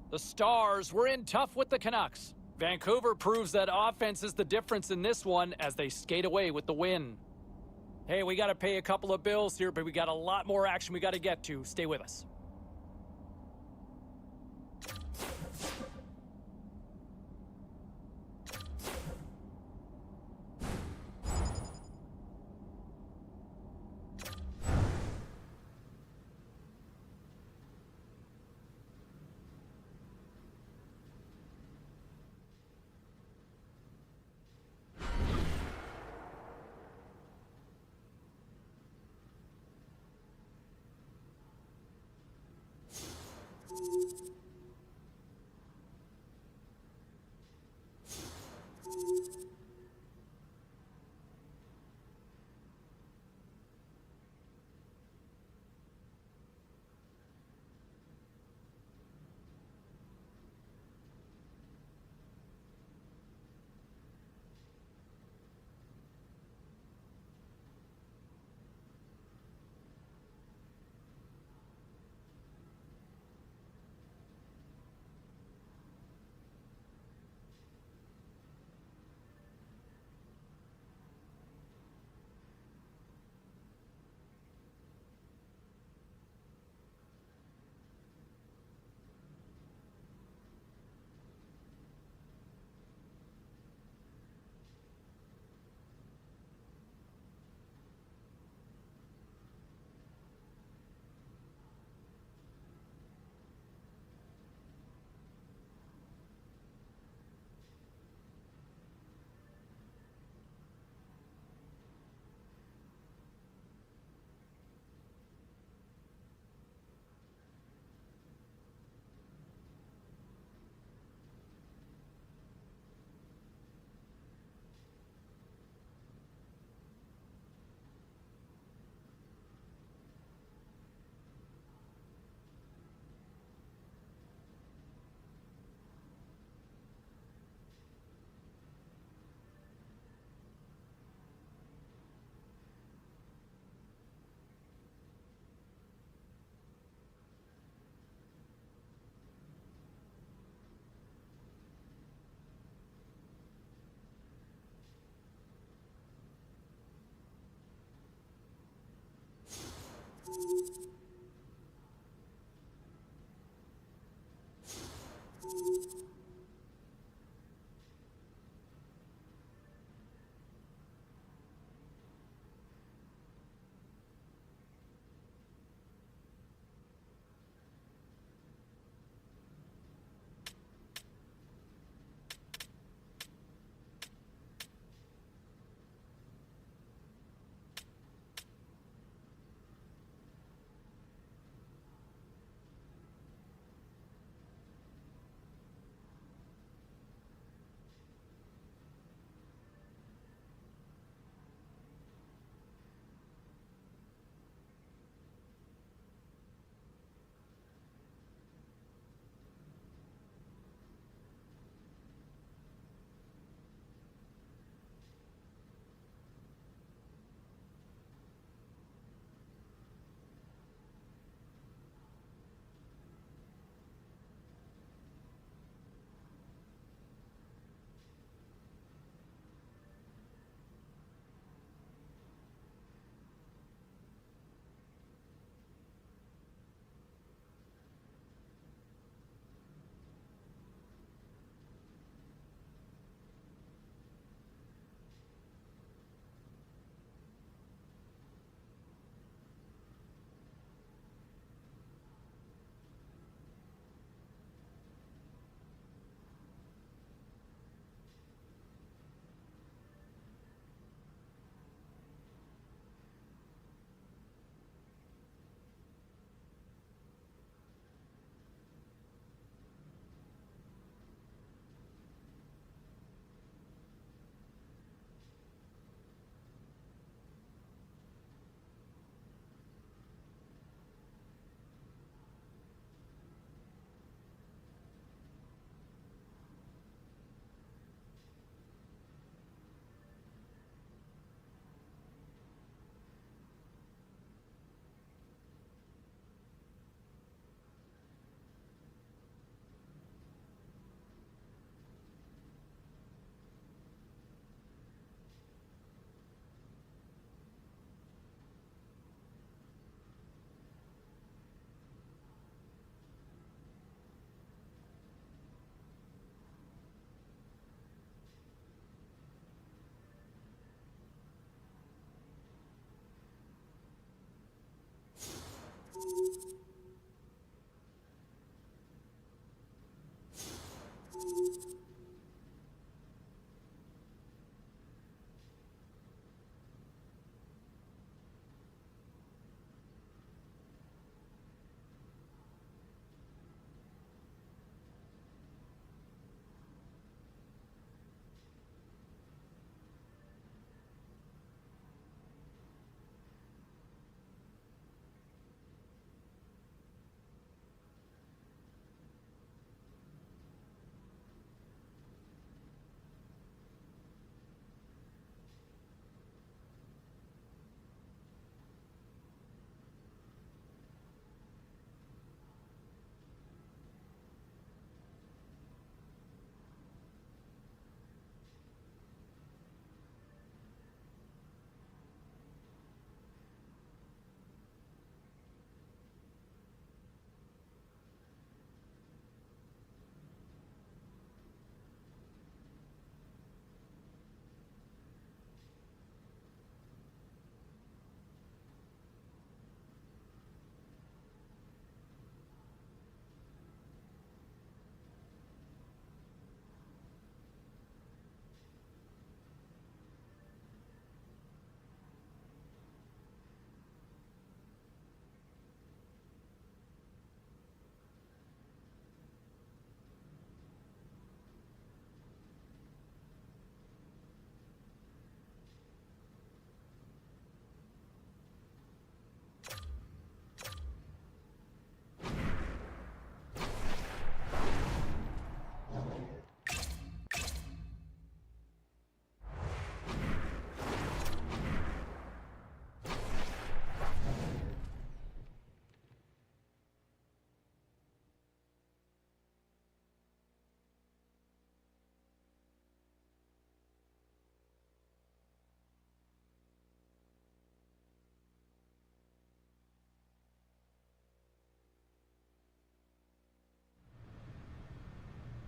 The Stars were in tough with the Canucks. Vancouver proves that offense is the difference in this one as they skate away with the win. Hey, we got to pay a couple of bills here, but we got a lot more action we got to get to. Stay with us.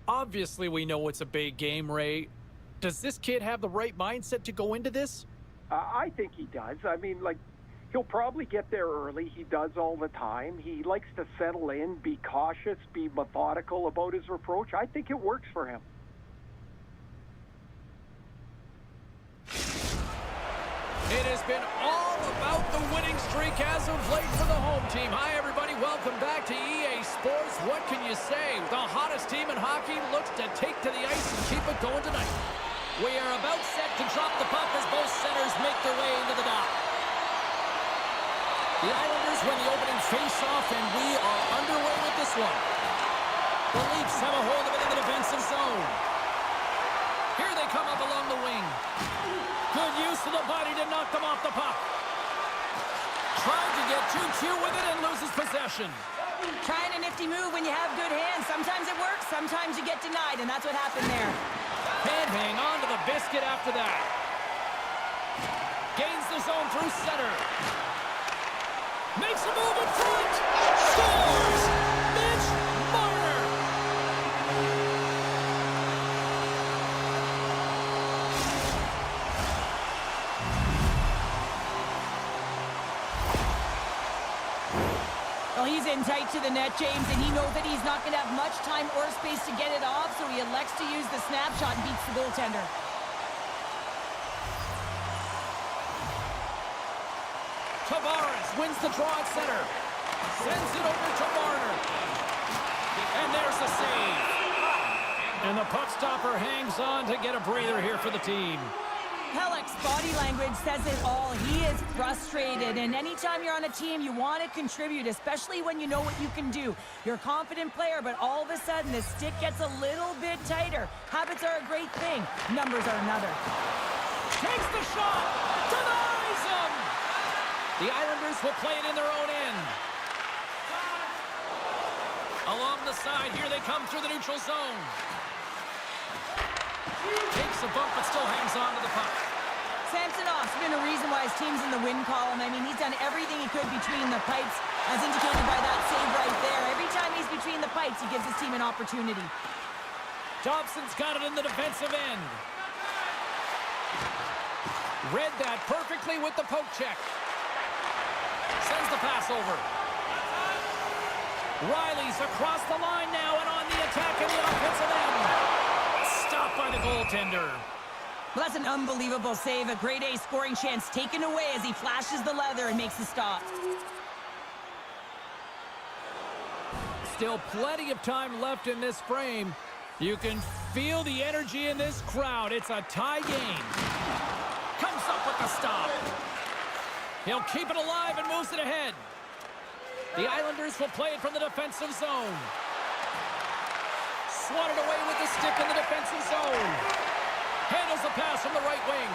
Obviously, we know it's a big game, Ray. Does this kid have the right mindset to go into this? I think he does. I mean, like, he'll probably get there early. He does all the time. He likes to settle in, be cautious, be methodical about his approach. I think it works for him. It has been all about the winning streak as of late for the home team. Hi, everybody. Welcome back to EA Sports. What can you say? The hottest team in hockey looks to take to the ice and keep it going tonight. We are about set to drop the puck as both centers make their way into the dock. The Islanders win the opening face-off, and we are underway with this one. The Leafs have a hold of it in the defensive zone. Here they come up along the wing. Good use of the body to knock them off the puck. Trying to get too cute with it and loses possession. Trying a nifty move when you have good hands. Sometimes it works, sometimes you get denied, and that's what happened there. Can't hang on to the biscuit after that. Gains the zone through center. Makes a move in front. Scores! Mitch Marner. Well, he's in tight to the net, James, and he knows that he's not going to have much time or space to get it off, so he elects to use the snapshot and beats the goaltender. Tavares wins the draw at center. Sends it over to Marner. And there's the save. And the puck stopper hangs on to get a breather here for the team. Hellick's body language says it all. He is frustrated, and anytime you're on a team, you want to contribute, especially when you know what you can do. You're a confident player, but all of a sudden, the stick gets a little bit tighter. Habits are a great thing. Numbers are another. Takes the shot. Denies him. The Islanders will play it in their own end. Along the side, here they come through the neutral zone. Takes a bump, but still hangs on to the puck. Samsonov's been a reason why his team's in the win column. I mean, he's done everything he could between the pipes, as indicated by that save right there. Every time he's between the pipes, he gives his team an opportunity. Dobson's got it in the defensive end. Read that perfectly with the poke check. Sends the pass over. Riley's across the line now and on the attack in the offensive end. Stopped by the goaltender. Well, that's an unbelievable save. A grade A scoring chance taken away as he flashes the leather and makes the stop. Still plenty of time left in this frame. You can feel the energy in this crowd. It's a tie game. Comes up with the stop. He'll keep it alive and moves it ahead. The Islanders will play it from the defensive zone. Swatted away with the stick in the defensive zone. Handles the pass from the right wing.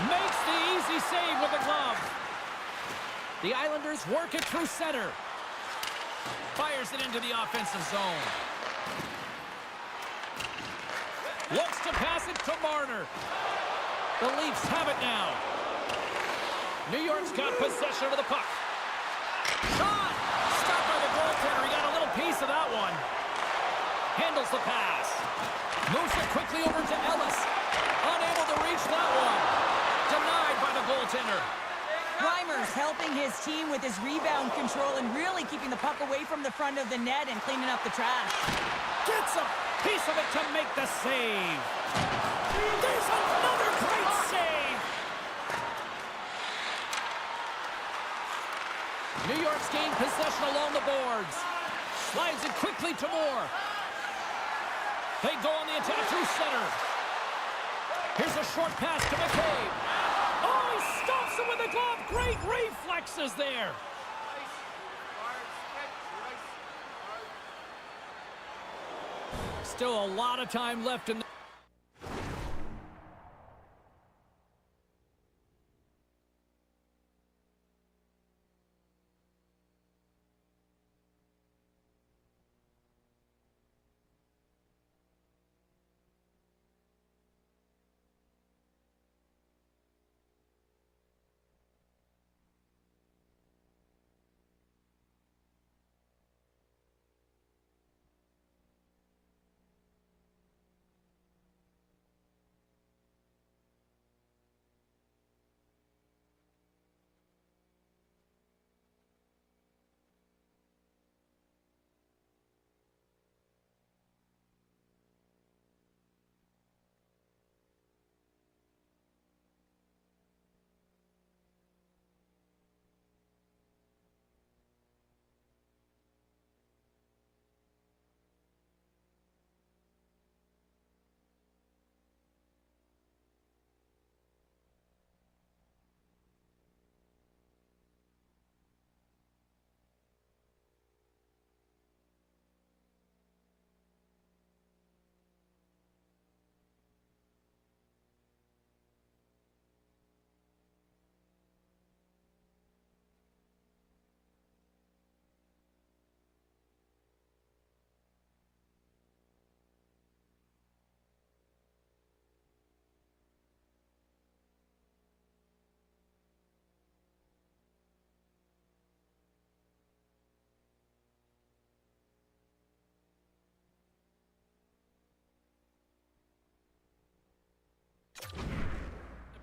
Makes the easy save with the glove. The Islanders work it through center. Fires it into the offensive zone. Looks to pass it to Marner. The Leafs have it now. New York's got possession of the puck. Shot! Stopped by the goaltender. He got a little piece of that one. Handles the pass. Moves it quickly over to Ellis. Unable to reach that one. Denied by the goaltender. Reimer's helping his team with his rebound control and really keeping the puck away from the front of the net and cleaning up the trash. Gets a piece of it to make the save. There's another great save. New York's gained possession along the boards. Slides it quickly to Moore. They go on the attack through center. Here's a short pass to McCabe. Oh, he stops him with the glove. Great reflexes there. Still a lot of time left in the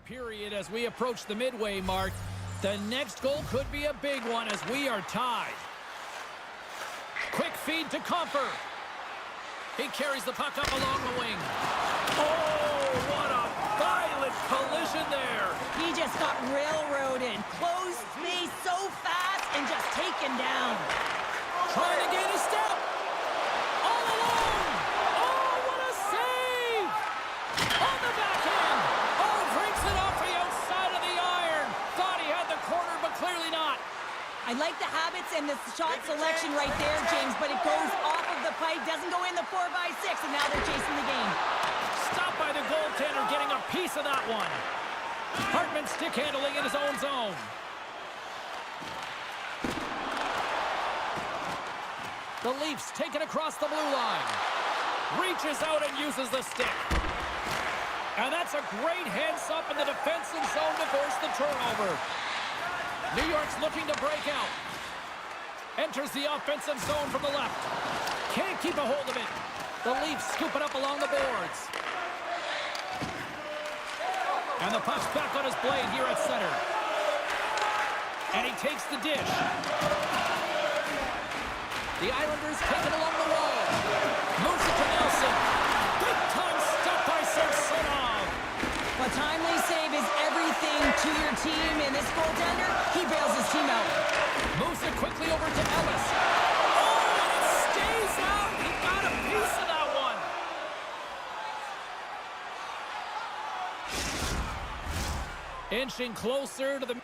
period as we approach the midway mark. The next goal could be a big one as we are tied. Quick feed to Comper. He carries the puck up along the wing. Oh, what a violent collision there. He just got railroaded. Closed space so fast and just taken down. Trying to gain a step. All alone. Oh, what a save. On the backhand. Oh, drinks it off the outside of the iron. Thought he had the corner, but clearly not. I like the habits and the shot selection right there, James, but it goes off of the pipe, doesn't go in the 4x6, and now they're chasing the game. Stopped by the goaltender, getting a piece of that one. Hartman stick handling in his own zone. The Leafs take it across the blue line. Reaches out and uses the stick. And that's a great heads-up in the defensive zone to force the turnover. New York's looking to break out. Enters the offensive zone from the left. Can't keep a hold of it. The Leafs scoop it up along the boards. And the puck's back on his blade here at center. And he takes the dish. The Islanders take it along the wall. Moves it to Nelson. Big time stop by Samsonov. A timely save is everything to your team, and this goaltender, he bails his team out. Moves it quickly over to Ellis. Oh, and it stays out. He got a piece of that one. Inching closer to the...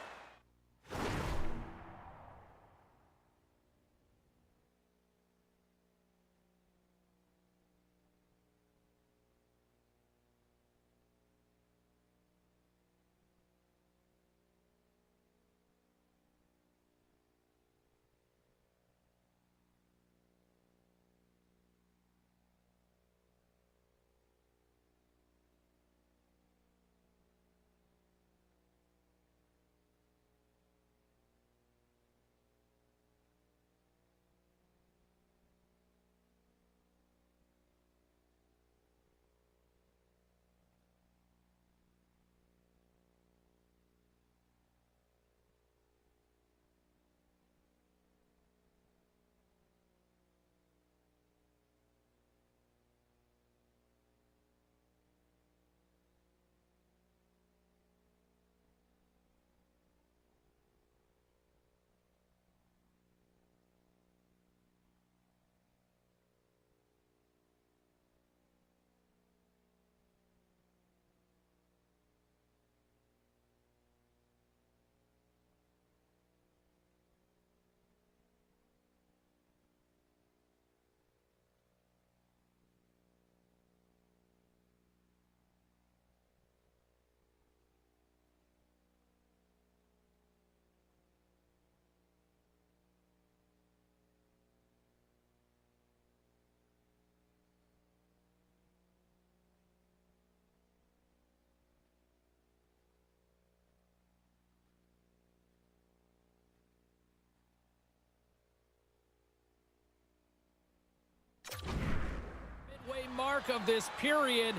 Midway mark of this period.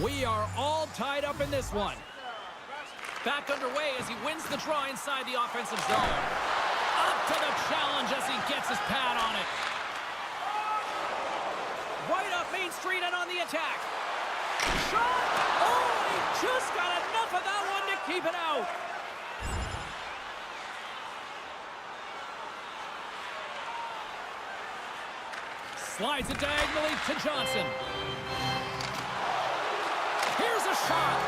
We are all tied up in this one. Back underway as he wins the draw inside the offensive zone. Up to the challenge as he gets his pad on it. Right up Main Street and on the attack. Shot! Oh, he just got enough of that one to keep it out. Slides it diagonally to Johnson. Here's a shot.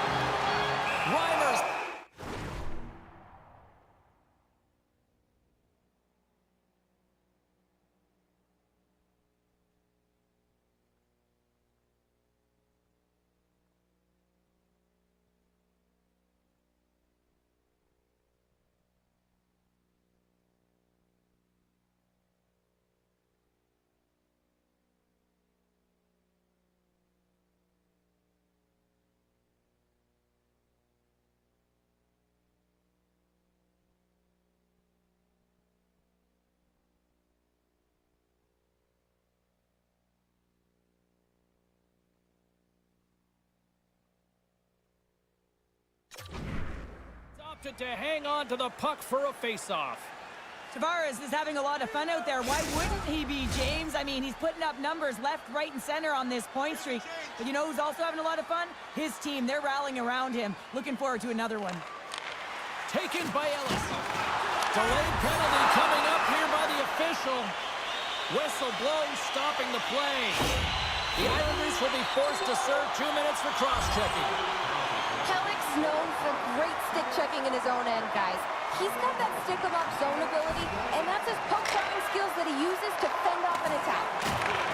Reimers. Opted to hang on to the puck for a face-off. Tavares is having a lot of fun out there. Why wouldn't he be, James? I mean, he's putting up numbers left, right, and center on this point streak. But you know who's also having a lot of fun? His team. They're rallying around him. Looking forward to another one. Taken by Ellis. Delayed penalty coming up here by the official. Whistle blown, stopping the play. The Islanders will be forced to serve 2 minutes for cross-checking. Pellick's known for great stick checking in his own end, guys. He's got that stick-em-up zone ability, and that's his puck-checking skills that he uses to fend off an attack.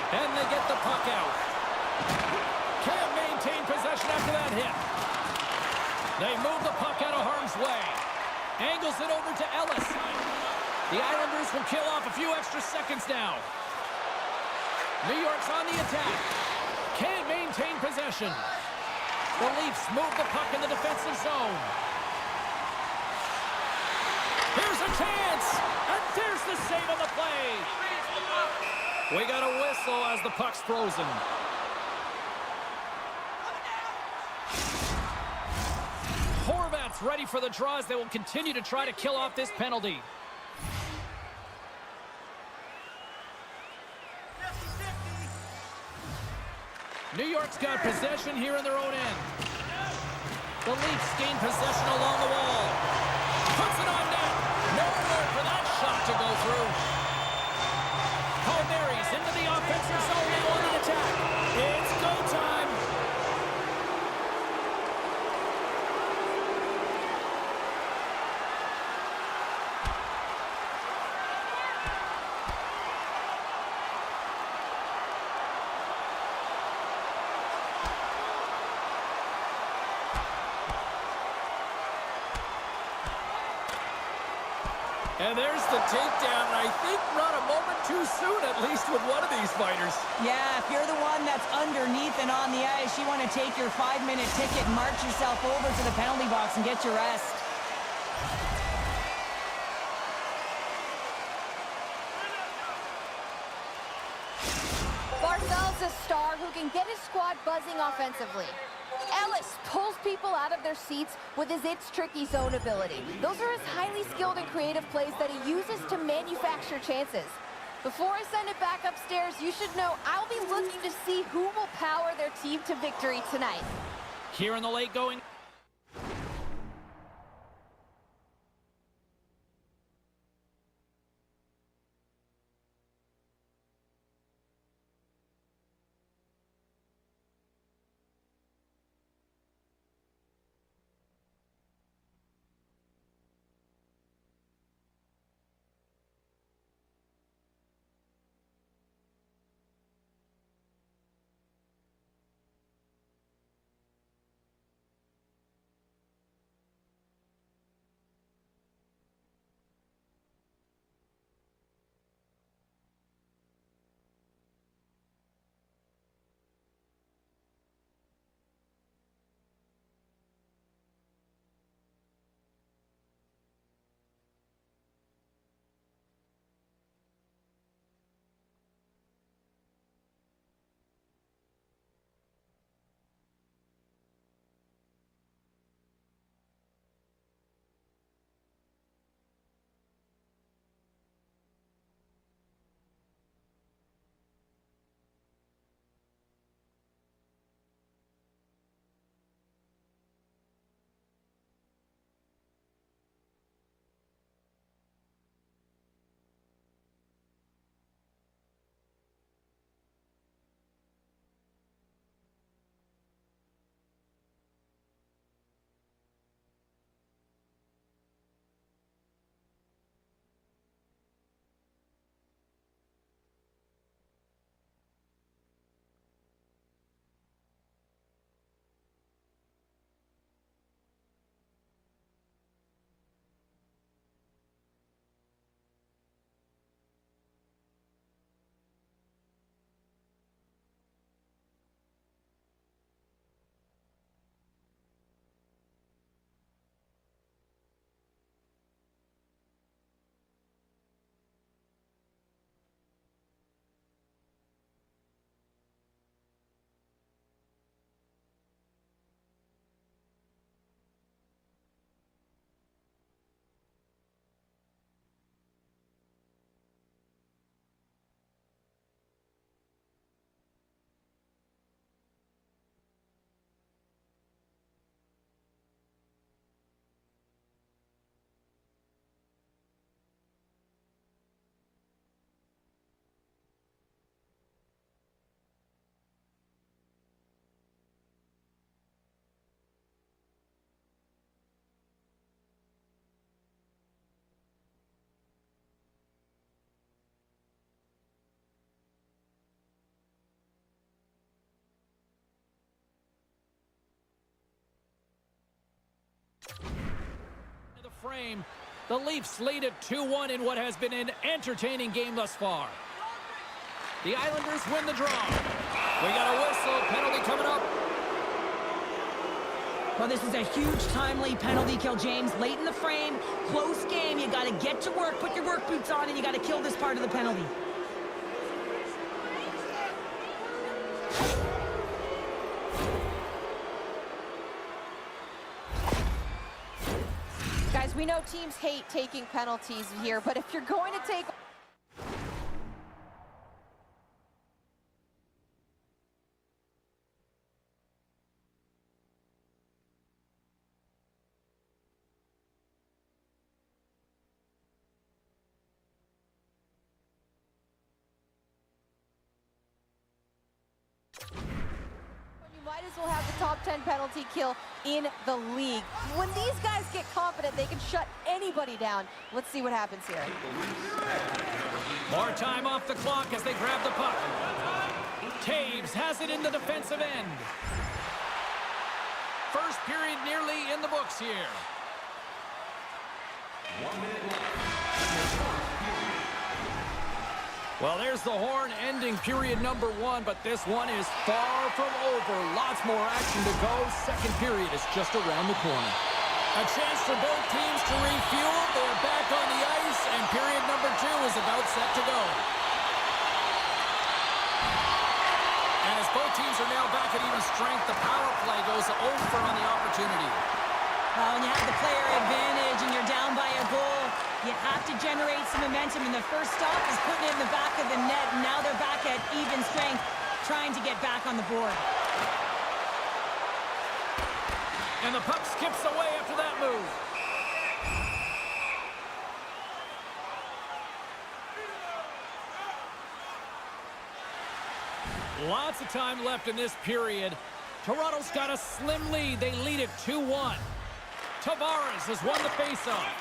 And they get the puck out. Can't maintain possession after that hit. They move the puck out of harm's way. Angles it over to Ellis. The Islanders will kill off a few extra seconds now. New York's on the attack. Can't maintain possession. The Leafs move the puck in the defensive zone. Here's a chance, and there's the save on the play. We got a whistle as the puck's frozen. Horvat's ready for the draw as they will continue to try to kill off this penalty. New York's got possession here in their own end. The Leafs gain possession along the wall. Puts it on net. No room for that shot to go through. Palmieri's into the offensive zone. They want an attack. It's go time. And there's the takedown, and I think not a moment too soon, at least with one of these fighters. Yeah, if you're the one that's underneath and on the ice, you want to take your 5-minute ticket and march yourself over to the penalty box and get your rest. Barzal's a star who can get his squad buzzing offensively. Ellis pulls people out of their seats with his It's Tricky zone ability. Those are his highly skilled and creative plays that he uses to manufacture chances. Before I send it back upstairs, you should know I'll be looking to see who will power their team to victory tonight. Here in the late going. Frame. The Leafs lead at 2-1 in what has been an entertaining game thus far. The Islanders win the draw. We got a whistle. Penalty coming up. Well, this is a huge timely penalty kill, James. Late in the frame, close game. You got to get to work, put your work boots on, and you got to kill this part of the penalty. Guys, we know teams hate taking penalties here, but if you're going to take... might as well have the top 10 penalty kill in the league. When these guys get confident, they can shut anybody down. Let's see what happens here. More time off the clock as they grab the puck. Taves has it in the defensive end. First period nearly in the books here. 1 minute left. Well, there's the horn ending period number 1, but this one is far from over. Lots more action to go. Second period is just around the corner. A chance for both teams to refuel. They're back on the ice, and period number 2 is about set to go. And as both teams are now back at even strength, the power play goes over on the opportunity. When you have the player advantage and you're down by a goal, you have to generate some momentum, and the first stop is putting it in the back of the net, and now they're back at even strength, trying to get back on the board. And the puck skips away after that move. Lots of time left in this period. Toronto's got a slim lead. They lead it 2-1. Tavares has won the faceoff.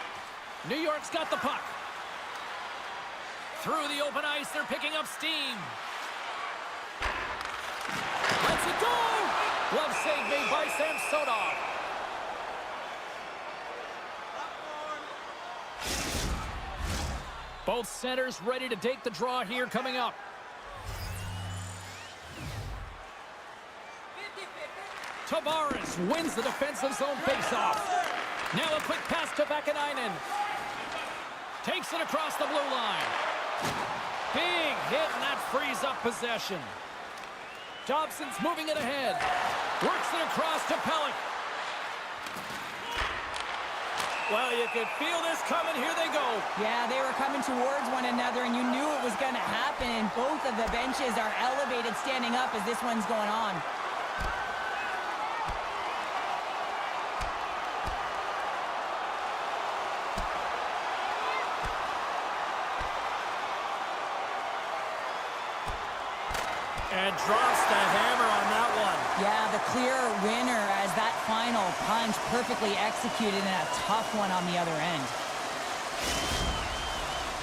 New York's got the puck. Through the open ice, they're picking up steam. Let's it go! Glove save made by Samsonov. Both centers ready to take the draw here coming up. Tavares wins the defensive zone faceoff. Now a quick pass to Vakanainen. Takes it across the blue line. Big hit, and that frees up possession. Dobson's moving it ahead. Works it across to Pellick. Well, you could feel this coming. Here they go. Yeah, they were coming towards one another, and you knew it was going to happen, and both of the benches are elevated standing up as this one's going on. And drops the hammer on that one. Yeah, the clear winner as that final punch perfectly executed and a tough one on the other end.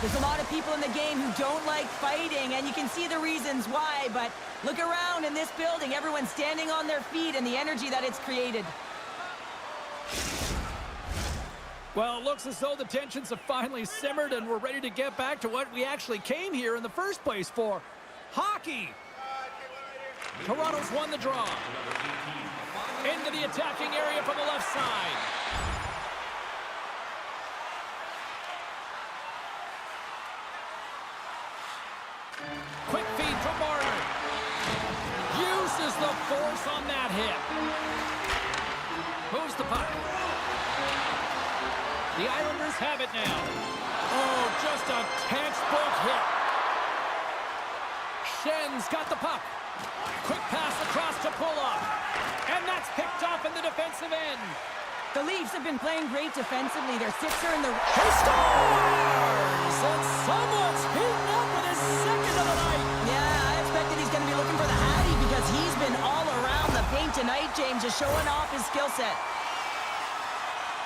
There's a lot of people in the game who don't like fighting, and you can see the reasons why, but look around in this building. Everyone's standing on their feet and the energy that it's created. Well, it looks as though the tensions have finally simmered and we're ready to get back to what we actually came here in the first place for. Hockey! Toronto's won the draw. Into the attacking area from the left side. Quick feed from Marner. Uses the force on that hit. Moves the puck. The Islanders have it now. Oh, just a textbook hit. Schen's got the puck. Quick pass across to Pulock. And that's picked off in the defensive end. The Leafs have been playing great defensively. Their six are in the... He scores! And someone's heating up with his second of the night. Yeah, I expected he's going to be looking for the Hattie because he's been all around the paint tonight, James, just showing off his skill set.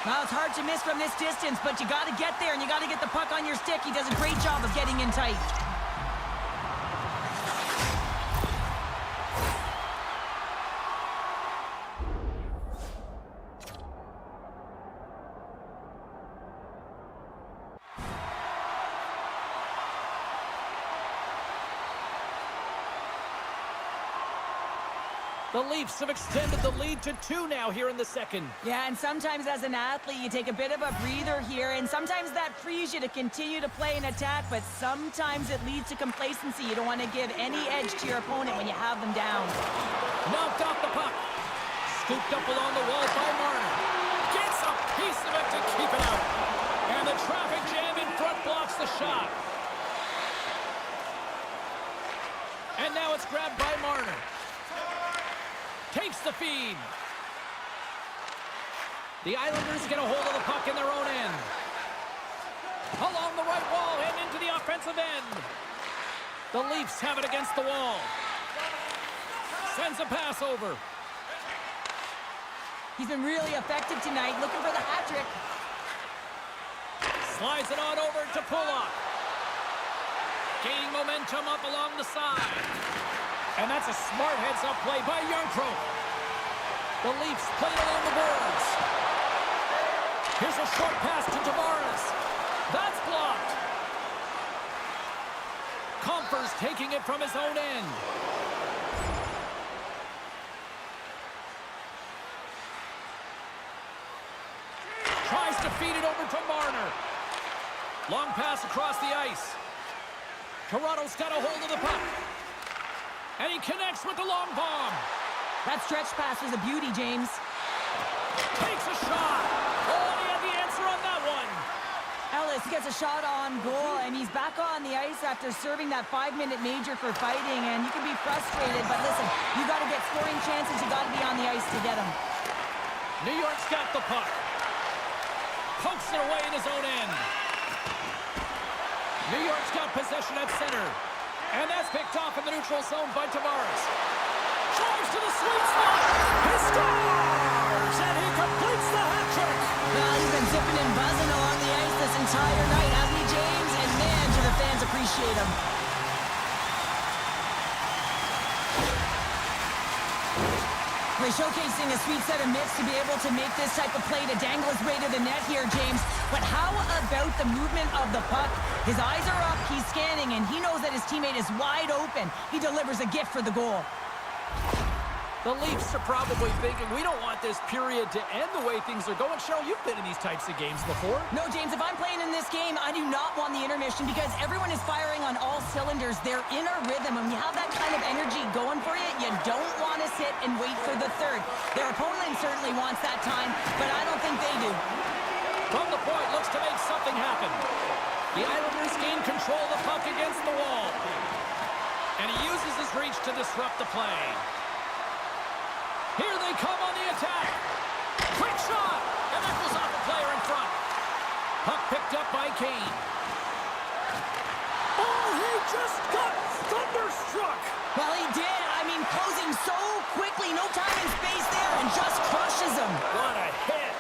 Well, it's hard to miss from this distance, but you got to get there and you got to get the puck on your stick. He does a great job of getting in tight. The Leafs have extended the lead to 2 now here in the second. Yeah, and sometimes as an athlete, you take a bit of a breather here, and sometimes that frees you to continue to play and attack, but sometimes it leads to complacency. You don't want to give any edge to your opponent when you have them down. Knocked off the puck. Scooped up along the wall by Marner. Gets a piece of it to keep it out. And the traffic jam in front blocks the shot. And now it's grabbed by Marner. Takes the feed. The Islanders get a hold of the puck in their own end. Along the right wall and into the offensive end. The Leafs have it against the wall. Sends a pass over. He's been really effective tonight, looking for the hat trick. Slides it on over to Pullock. Gaining momentum up along the side. And that's a smart heads-up play by Yarncroke. The Leafs play it along the boards. Here's a short pass to Tavares. That's blocked. Compher's taking it from his own end. Tries to feed it over to Marner. Long pass across the ice. Toronto's got a hold of the puck. And he connects with the long bomb. That stretch pass was a beauty, James. Takes a shot. Oh, he had the answer on that one. Ellis gets a shot on goal, and he's back on the ice after serving that 5-minute major for fighting, and you can be frustrated, but listen, you got to get scoring chances, you got to be on the ice to get them. New York's got the puck. Pokes it away in his own end. New York's got possession at center. And that's picked off in the neutral zone by Tavares. Drives to the sweet spot. He scores! And he completes the hat trick. Well, he's been zipping and buzzing along the ice this entire night, hasn't he, James? And man, do the fans appreciate him. We're showcasing a sweet set of mitts to be able to make this type of play to dangle his way to the net here, James. But how about the movement of the puck? His eyes are up, he's scanning, and he knows that his teammate is wide open. He delivers a gift for the goal. The Leafs are probably thinking, we don't want this period to end the way things are going. Cheryl, you've been in these types of games before. No, James, if I'm playing in this game, I do not want the intermission because everyone is firing on all cylinders. They're in a rhythm, and when you have that kind of energy going for you, you don't want to sit and wait for the third. Their opponent certainly wants that time, but I don't think they do. From the point, looks to make something happen. The Islanders gain control of the puck against the wall. And he uses his reach to disrupt the play. Here they come on the attack. Quick shot. And that goes off a player in front. Puck picked up by Kane. Oh, he just got thunderstruck. Well, he did. I mean, closing so quickly. No time and space there, and just crushes him. What a hit.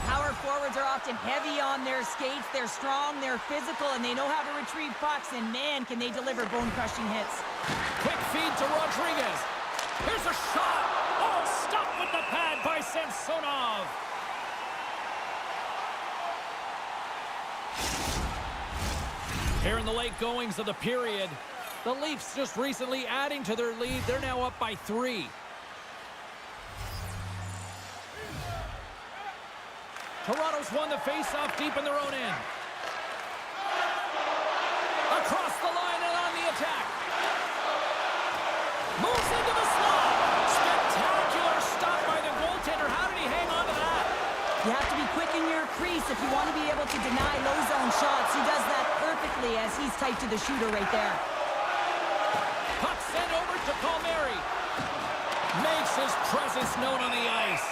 Power forwards are often heavy on their skates. They're strong, they're physical, and they know how to retrieve pucks. And man, can they deliver bone-crushing hits. Quick feed to Rodriguez. Here's a shot. Oh, stopped with the pad by Samsonov. Here in the late goings of the period, the Leafs just recently adding to their lead. They're now up by 3. Toronto's won the face-off deep in their own end. Across the line and on the attack. Moves into the slot. Spectacular stop by the goaltender. How did he hang on to that? You have to be quick in your crease if you want to be able to deny low-zone shots. He does that perfectly as he's tight to the shooter right there. Puck sent over to Palmieri. Makes his presence known on the ice.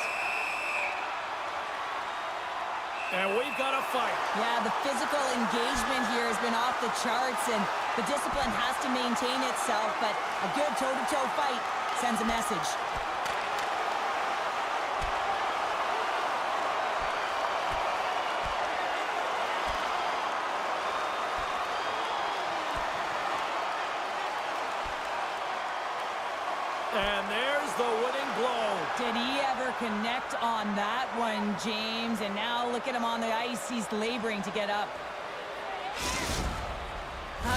And we've got a fight. Yeah, the physical engagement here has been off the charts, and the discipline has to maintain itself, but a good toe-to-toe fight sends a message. And there's the winning blow. Did he ever connect on that one, James? And now look at him on the ice. He's laboring to get up.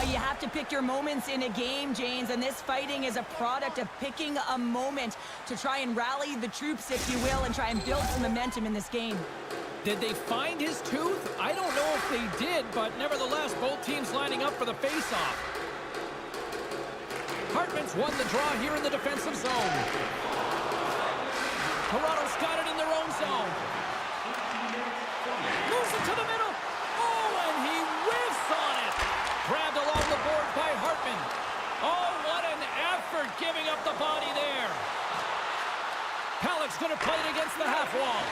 You have to pick your moments in a game, James, and this fighting is a product of picking a moment to try and rally the troops, if you will, and try and build some momentum in this game. Did they find his tooth? I don't know if they did, but nevertheless, both teams lining up for the face-off. Hartman's won the draw here in the defensive zone. Toronto's got it in their own zone. Moves it to the middle. Oh, and he whiffs on it. Grabbed along the board by Hartman. Oh, what an effort giving up the body there. Halleck's going to play it against the half wall.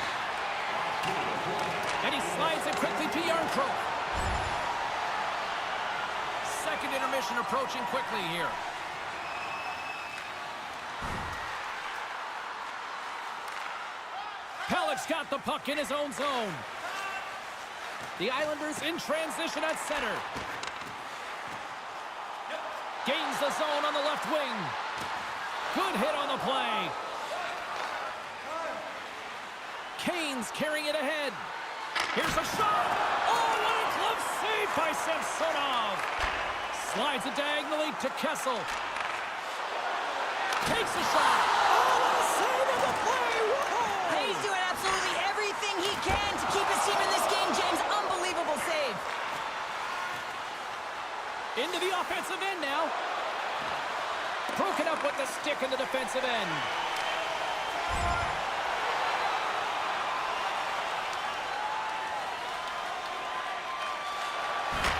And he slides it quickly to Yarncroke. Second intermission approaching quickly here. Pellick's got the puck in his own zone. The Islanders in transition at center. Gains the zone on the left wing. Good hit on the play. Kane's carrying it ahead. Here's a shot. Oh, what a glove save by Samsonov. Slides it diagonally to Kessel. Takes a shot. Oh, what a save on the play. Whoa. He's doing absolutely everything he can to keep his team in this game, James. Unbelievable save. Into the offensive end now. Broken up with the stick in the defensive end.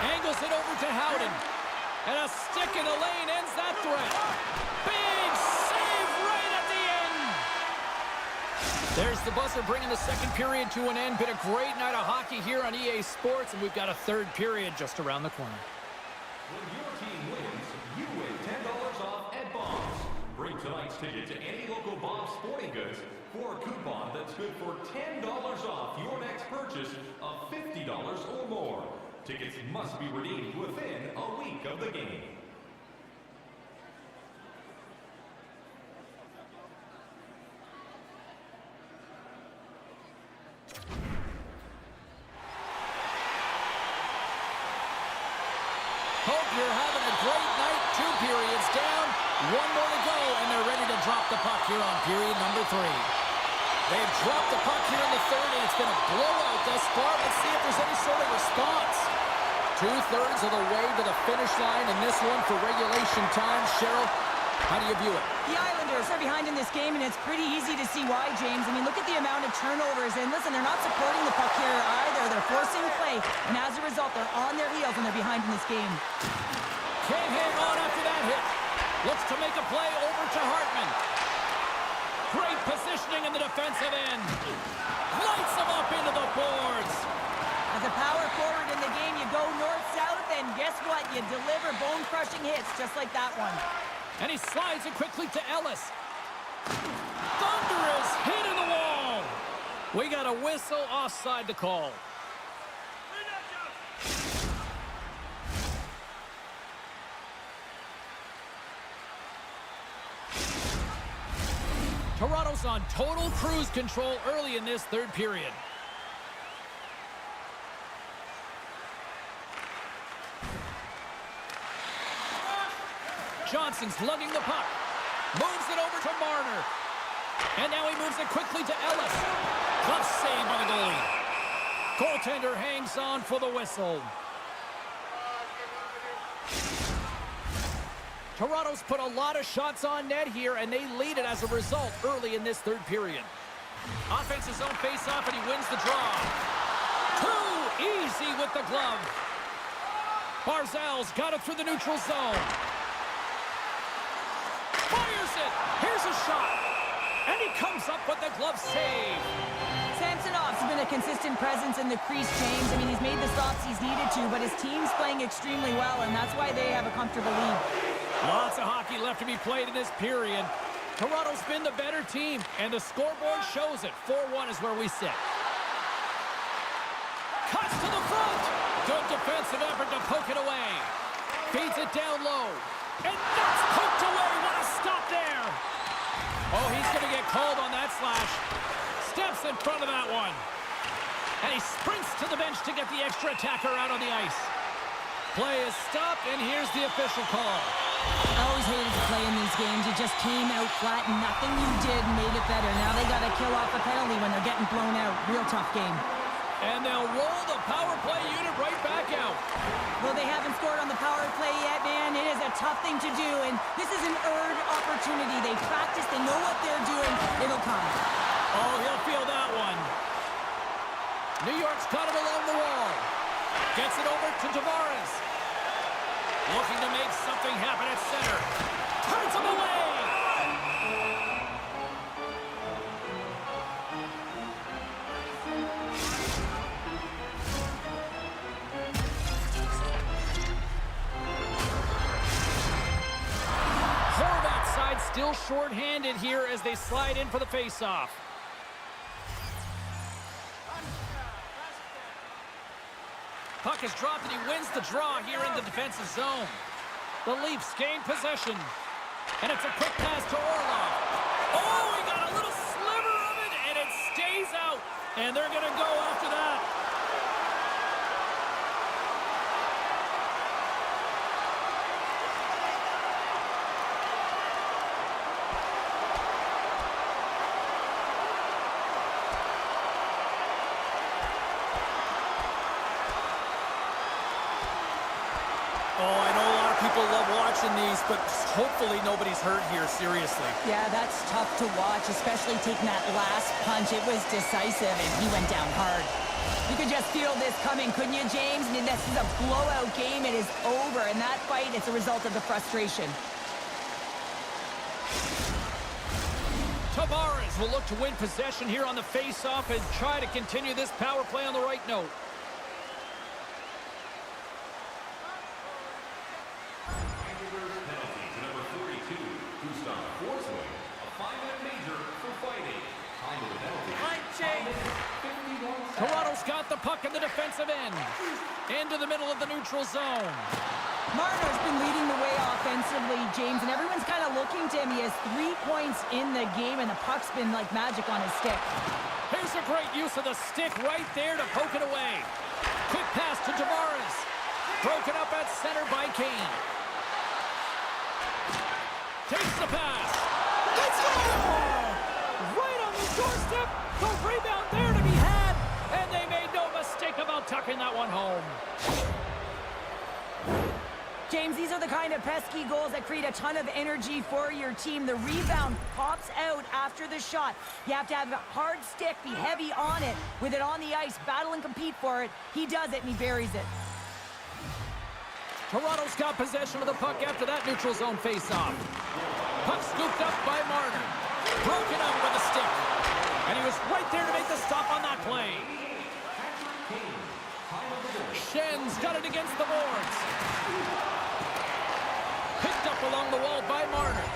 Angles it over to Howden. And a stick in the lane ends that threat. Big save right at the end. There's the buzzer bringing the second period to an end. Been a great night of hockey here on EA Sports, and we've got a third period just around the corner. When your team wins, you win $10 off at Bob's. Bring tonight's ticket to any local Bob's Sporting Goods for a coupon that's good for $10 off your next purchase of $50 or more. Tickets must be redeemed within a week of the game. Hope you're having a great night. 2 periods down, 1 more to go, and they're ready to drop the puck here on period number 3. They've dropped the puck here in the third, and it's been a blowout thus far. Let's see if there's any sort of response. 2/3 of the way to the finish line in this one for regulation time. Cheryl, how do you view it? The Islanders are behind in this game, and it's pretty easy to see why, James. I mean, look at the amount of turnovers. And listen, they're not supporting the puck here either. They're forcing play, and as a result, they're on their heels, and they're behind in this game. Can't hang on after that hit. Looks to make a play over to Hartman. Great positioning in the defensive end. Lights him up into the boards. As a power forward in the game, you go north-south, and guess what? You deliver bone-crushing hits just like that one. And he slides it quickly to Ellis. Thunderous hit in the wall. We got a whistle offside to call. Toronto's on total cruise control early in this third period. Johnson's lugging the puck. Moves it over to Marner. And now he moves it quickly to Ellis. Glove save by the goalie. Goaltender hangs on for the whistle. Toronto's put a lot of shots on net here, and they lead it as a result early in this third period. Offense's zone face-off, and he wins the draw. Too easy with the glove. Barzal's got it through the neutral zone. Fires it. Here's a shot. And he comes up with the glove save. Samsonov's been a consistent presence in the crease, James. I mean, he's made the stops he's needed to, but his team's playing extremely well, and that's why they have a comfortable lead. Lots of hockey left to be played in this period. Toronto's been the better team, and the scoreboard shows it. 4-1 is where we sit. Cuts to the front. Good defensive effort to poke it away. Feeds it down low. And that's poked away. What a stop there. Oh, he's going to get called on that slash. Steps in front of that one. And he sprints to the bench to get the extra attacker out on the ice. Play is stopped, and here's the official call. I always hated to play in these games. You just came out flat, and nothing you did made it better. Now they got to kill off a penalty when they're getting blown out. Real tough game. And they'll roll the power play unit right back out. Well, they haven't scored on the power play yet, man. It is a tough thing to do, and this is an earned opportunity. They practice, they know what they're doing. It'll come. Oh, he'll feel that one. New York's got it along the wall. Gets it over to Tavares. Looking to make something happen at center. Turns him away. Horvat's side still short-handed here as they slide in for the face-off. Puck is dropped and he wins the draw here in the defensive zone. The Leafs gain possession. And it's a quick pass to Orlov. Oh, he got a little sliver of it, and it stays out. And they're going to go after that. Oh, I know a lot of people love watching these, but hopefully nobody's hurt here, seriously. Yeah, that's tough to watch, especially taking that last punch. It was decisive, and he went down hard. You could just feel this coming, couldn't you, James? I mean, this is a blowout game. It is over, and that fight, it's a result of the frustration. Tavares will look to win possession here on the face-off and try to continue this power play on the right note. Toronto's got the puck in the defensive end. Into the middle of the neutral zone. Marner's been leading the way offensively, James, and everyone's kind of looking to him. He has 3 points in the game, and the puck's been like magic on his stick. Here's a great use of the stick right there to poke it away. Quick pass to Tavares. Broken up at center by Kane. Takes the pass. Let's go! Right on the doorstep. The rebound there to be had. And they made no mistake about tucking that one home. James, these are the kind of pesky goals that create a ton of energy for your team. The rebound pops out after the shot. You have to have a hard stick, be heavy on it. With it on the ice, battle and compete for it. He does it, and he buries it. Toronto's got possession of the puck after that neutral zone face-off. Puck scooped up by Marner. Broken up with a stick. And he was right there to make the stop on that play. Schen's got it against the boards. Picked up along the wall by Marner.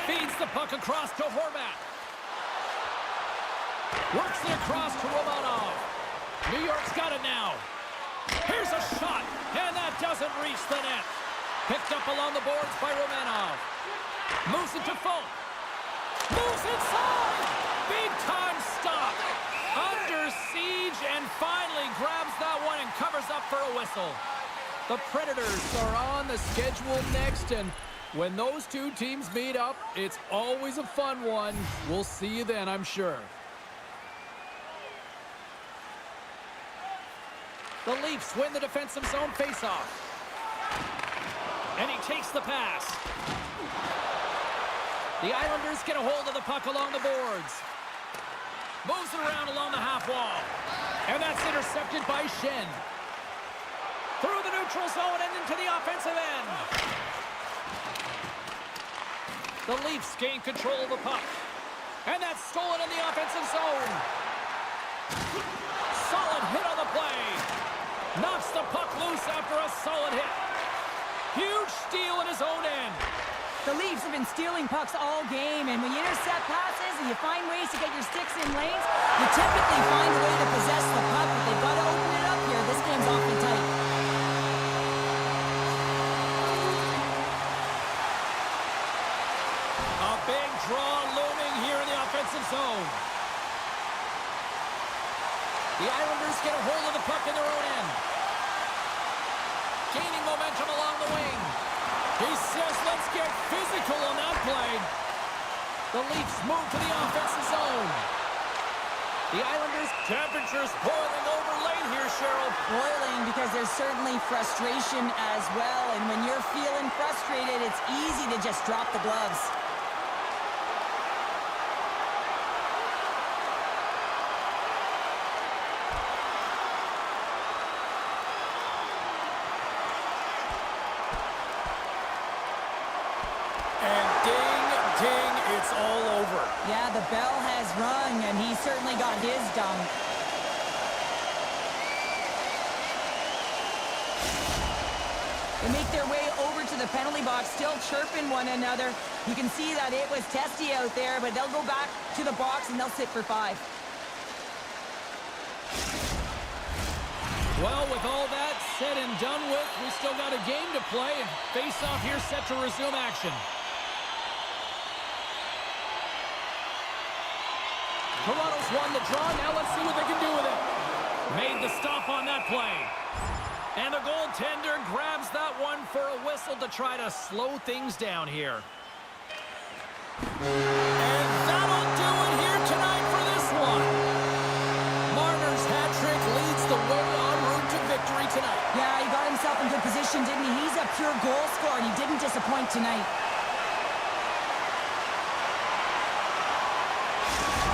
Feeds the puck across to Horvat. Works it across to Romanov. New York's got it now. Here's a shot, and that doesn't reach the net. Picked up along the boards by Romanov. Moves it to Folk. Moves inside. Big time stop. Under siege and finally grabs that one and covers up for a whistle. The Predators are on the schedule next, and when those two teams meet up, it's always a fun one. We'll see you then, I'm sure. The Leafs win the defensive zone faceoff. And he takes the pass. The Islanders get a hold of the puck along the boards. Moves it around along the half wall. And that's intercepted by Schenn. Through the neutral zone and into the offensive end. The Leafs gain control of the puck. And that's stolen in the offensive zone. Solid hit on the play. Knocks the puck loose after a solid hit. Huge steal in his own end. The Leafs have been stealing pucks all game, and when you intercept passes and you find ways to get your sticks in lanes, you typically find a way to possess the puck, but they've got to open it up here. This game's awfully tight. A big draw looming here in the offensive zone. The Islanders get a hold of the puck in their own end. Gaining momentum along the wing. He says, let's get physical on that play. The Leafs move to the offensive zone. The Islanders' temperature's boiling over late here, Cheryl. Boiling because there's certainly frustration as well, and when you're feeling frustrated, it's easy to just drop the gloves. It's all over. Yeah, the bell has rung, and he certainly got his dunk. They make their way over to the penalty box, still chirping one another. You can see that it was testy out there, but they'll go back to the box and they'll sit for 5. Well, with all that said and done with, we still got a game to play, and face-off here set to resume action. Toronto's won the draw. Now let's see what they can do with it. Made the stop on that play. And the goaltender grabs that one for a whistle to try to slow things down here. And that'll do it here tonight for this one. Marner's hat trick leads the way en route to victory tonight. Yeah, he got himself in good position, didn't he? He's a pure goal scorer, and he didn't disappoint tonight.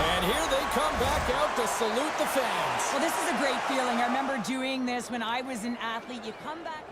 And here they come back out to salute the fans. Well, this is a great feeling. I remember doing this when I was an athlete. You come back...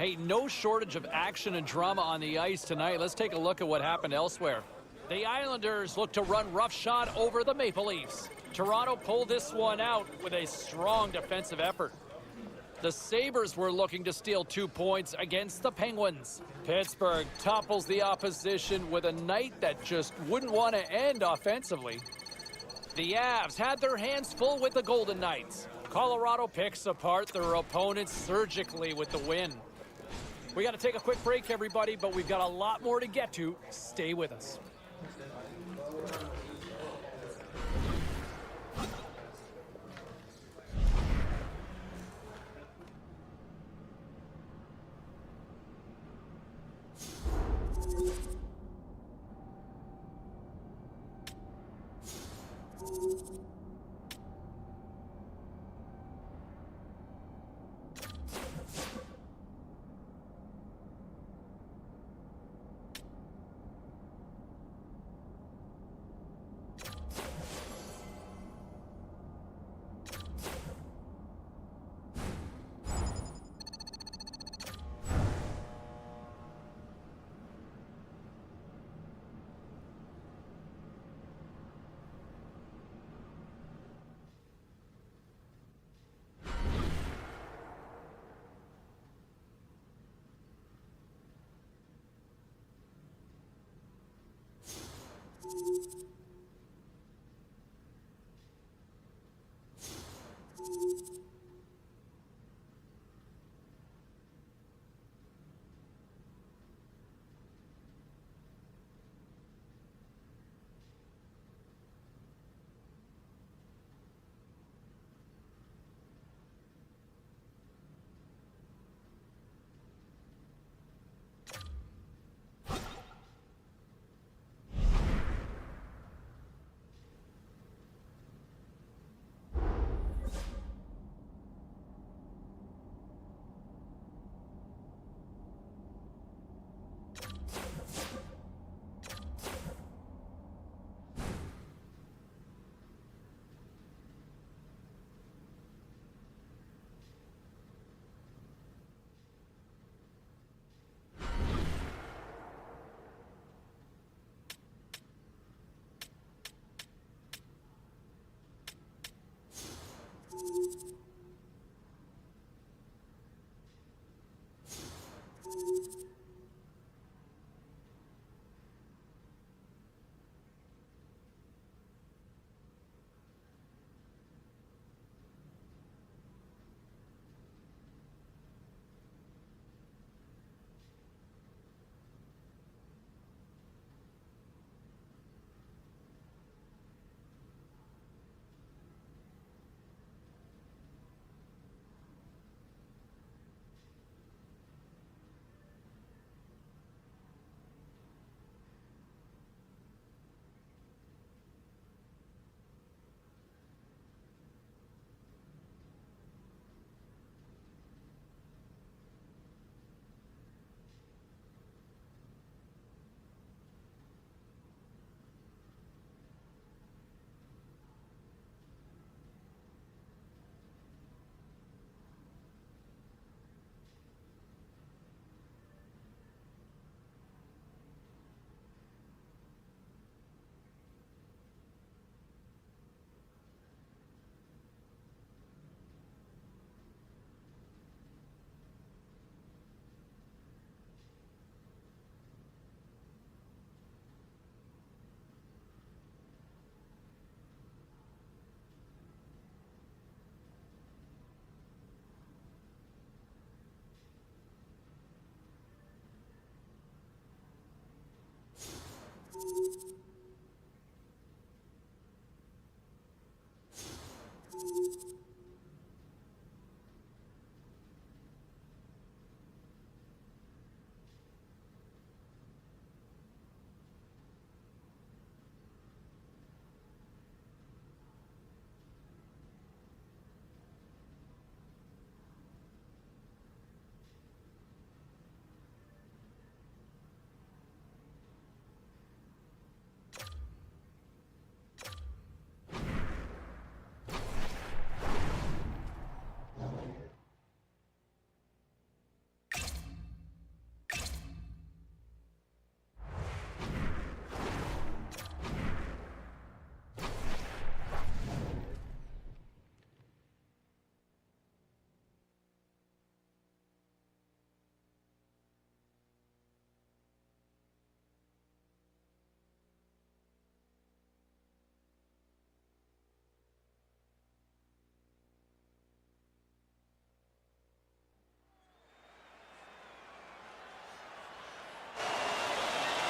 Hey, no shortage of action and drama on the ice tonight. Let's take a look at what happened elsewhere. The Islanders look to run roughshod over the Maple Leafs. Toronto pulled this one out with a strong defensive effort. The Sabres were looking to steal 2 points against the Penguins. Pittsburgh topples the opposition with a night that just wouldn't want to end offensively. The Avs had their hands full with the Golden Knights. Colorado picks apart their opponents surgically with the win. We got to take a quick break, everybody, but we've got a lot more to get to. Stay with us.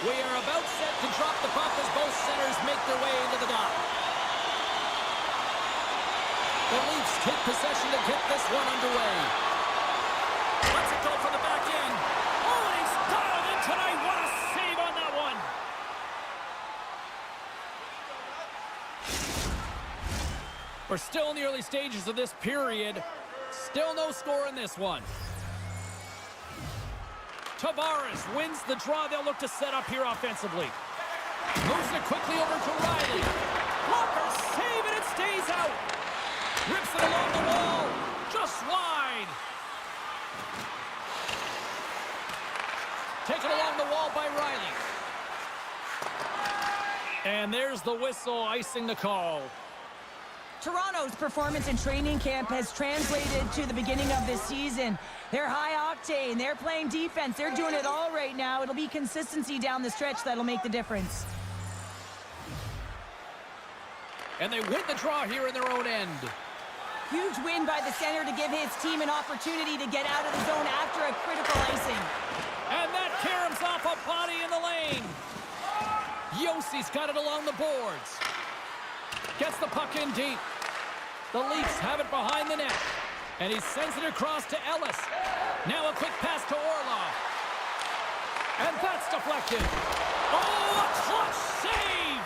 We are about set to drop the puck as both centers make their way into the dock. The Leafs take possession to get this one underway. Let's it go from the back end. Oh, and he's dialed in tonight. What a save on that one. We're still in the early stages of this period. Still no score in this one. Tavares wins the draw. They'll look to set up here offensively. Moves it quickly over to Riley. Walker save and it stays out. Rips it along the wall. Just wide. Taken along the wall by Riley. And there's the whistle icing the call. Toronto's performance in training camp has translated to the beginning of this season. They're high octane. They're playing defense. They're doing it all right now. It'll be consistency down the stretch that'll make the difference. And they win the draw here in their own end. Huge win by the center to give his team an opportunity to get out of the zone after a critical icing. And that caroms off a body in the lane. Yossi's got it along the boards. Gets the puck in deep. The Leafs have it behind the net. And he sends it across to Ellis. Now a quick pass to Orlov. And that's deflected. Oh, a clutch save!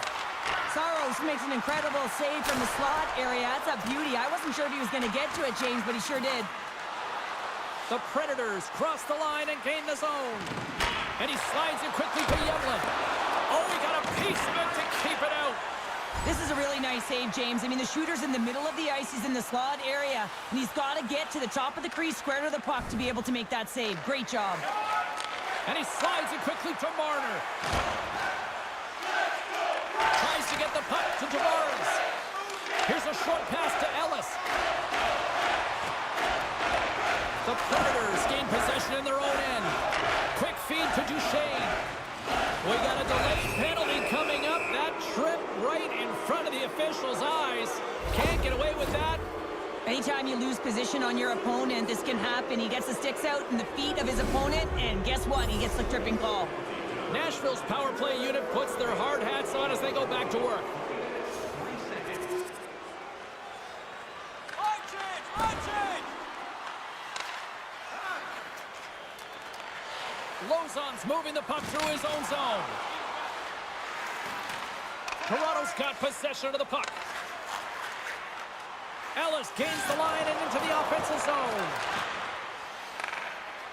Saros makes an incredible save from the slot area. That's a beauty. I wasn't sure if he was going to get to it, James, but he sure did. The Predators cross the line and gain the zone. And he slides it quickly to Yevlin. Oh, he got a piece of it to keep it out. This is a really nice save, James. I mean, the shooter's in the middle of the ice. He's in the slot area, and he's got to get to the top of the crease, square to the puck, to be able to make that save. Great job. And he slides it quickly to Marner. Tries to get the puck to Tavares. Here's a short pass to Ellis. The Predators gain possession in their own end. Quick feed to Duchesne. We got a delayed penalty coming up. That trip right in front of the official's eyes. Can't get away with that. Anytime you lose position on your opponent, this can happen. He gets the sticks out in the feet of his opponent, and guess what? He gets the tripping call. Nashville's power play unit puts their hard hats on as they go back to work. Lozon's moving the puck through his own zone. Toronto's got possession of the puck. Ellis gains the line and into the offensive zone.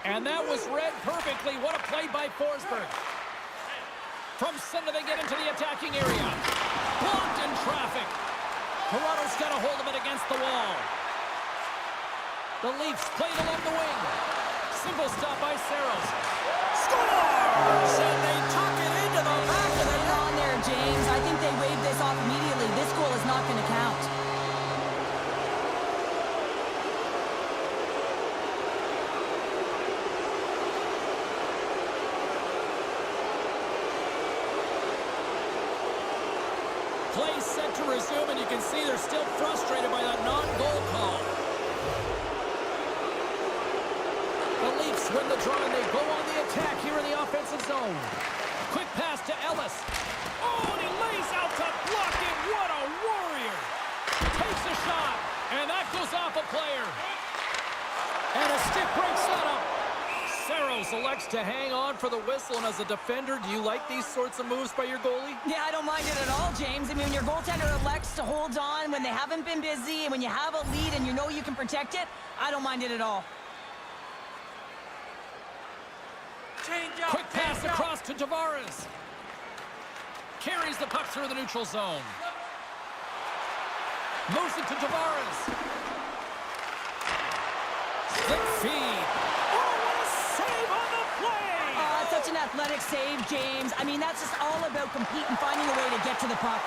And that was read perfectly. What a play by Forsberg. From center they get into the attacking area. Blocked in traffic. Toronto's got a hold of it against the wall. The Leafs played along the wing. Simple stop by Saros. Scores! And they tuck it into the back of the net. On there, James. I think they waved this off immediately. This goal is not going to count. Play set to resume, and you can see they're still frustrated by that non-goal call. The Leafs win the draw, and they go on the attack here in the offensive zone. Quick pass to Ellis. Oh, and he lays out to block it. What a warrior. Takes a shot, and that goes off a player. And a stick breaks that up. Saros elects to hang on for the whistle, and as a defender, do you like these sorts of moves by your goalie? Yeah, I don't mind it at all, James. I mean, when your goaltender elects to hold on when they haven't been busy, and when you have a lead and you know you can protect it, I don't mind it at all. Quick pass across to Tavares. Carries the puck through the neutral zone. Moves it to Tavares. Slip feed. Oh, what a save on the play! Oh, such an athletic save, James. I mean, that's just all about competing, finding a way to get to the puck.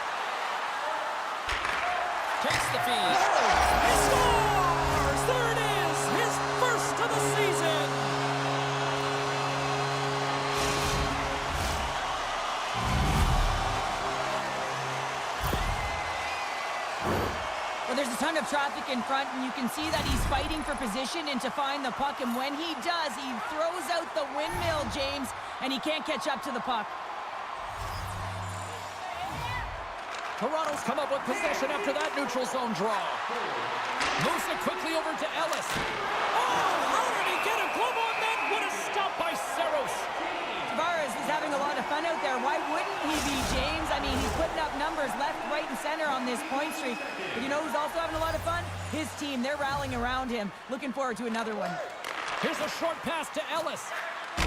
Takes the feed. He scores! There it is! His first of the season! Well, there's a ton of traffic in front, and you can see that he's fighting for position and to find the puck. And when he does, he throws out the windmill, James, and he can't catch up to the puck. Toronto's come up with possession after that neutral zone draw. Moves it quickly over to Ellis. Oh, how did he get a glove on that? What a stop by Saros. Tavares is having a lot of fun out there. Why wouldn't he be, James? I mean, he's putting up numbers left, right, and center on this point streak. But you know who's also having a lot of fun? His team. They're rallying around him. Looking forward to another one. Here's a short pass to Ellis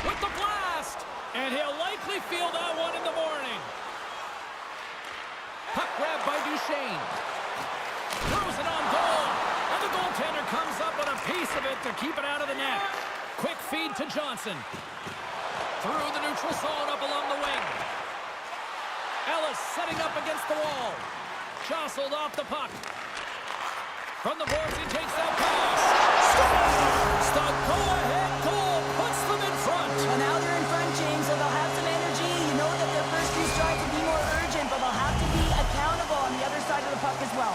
with the blast. And he'll likely feel that one in the morning. Puck grab by Duchesne. Throws it on goal. And the goaltender comes up with a piece of it to keep it out of the net. Quick feed to Johnson. Through the neutral zone up along the wing. Ellis setting up against the wall. Jostled off the puck. From the boards, he takes that pass. Scores! The go-ahead goal puts them in front. Well, now they're in front, James, so they'll have some energy. You know that their first few strides will be more urgent, but they'll have to be accountable on the other side of the puck as well.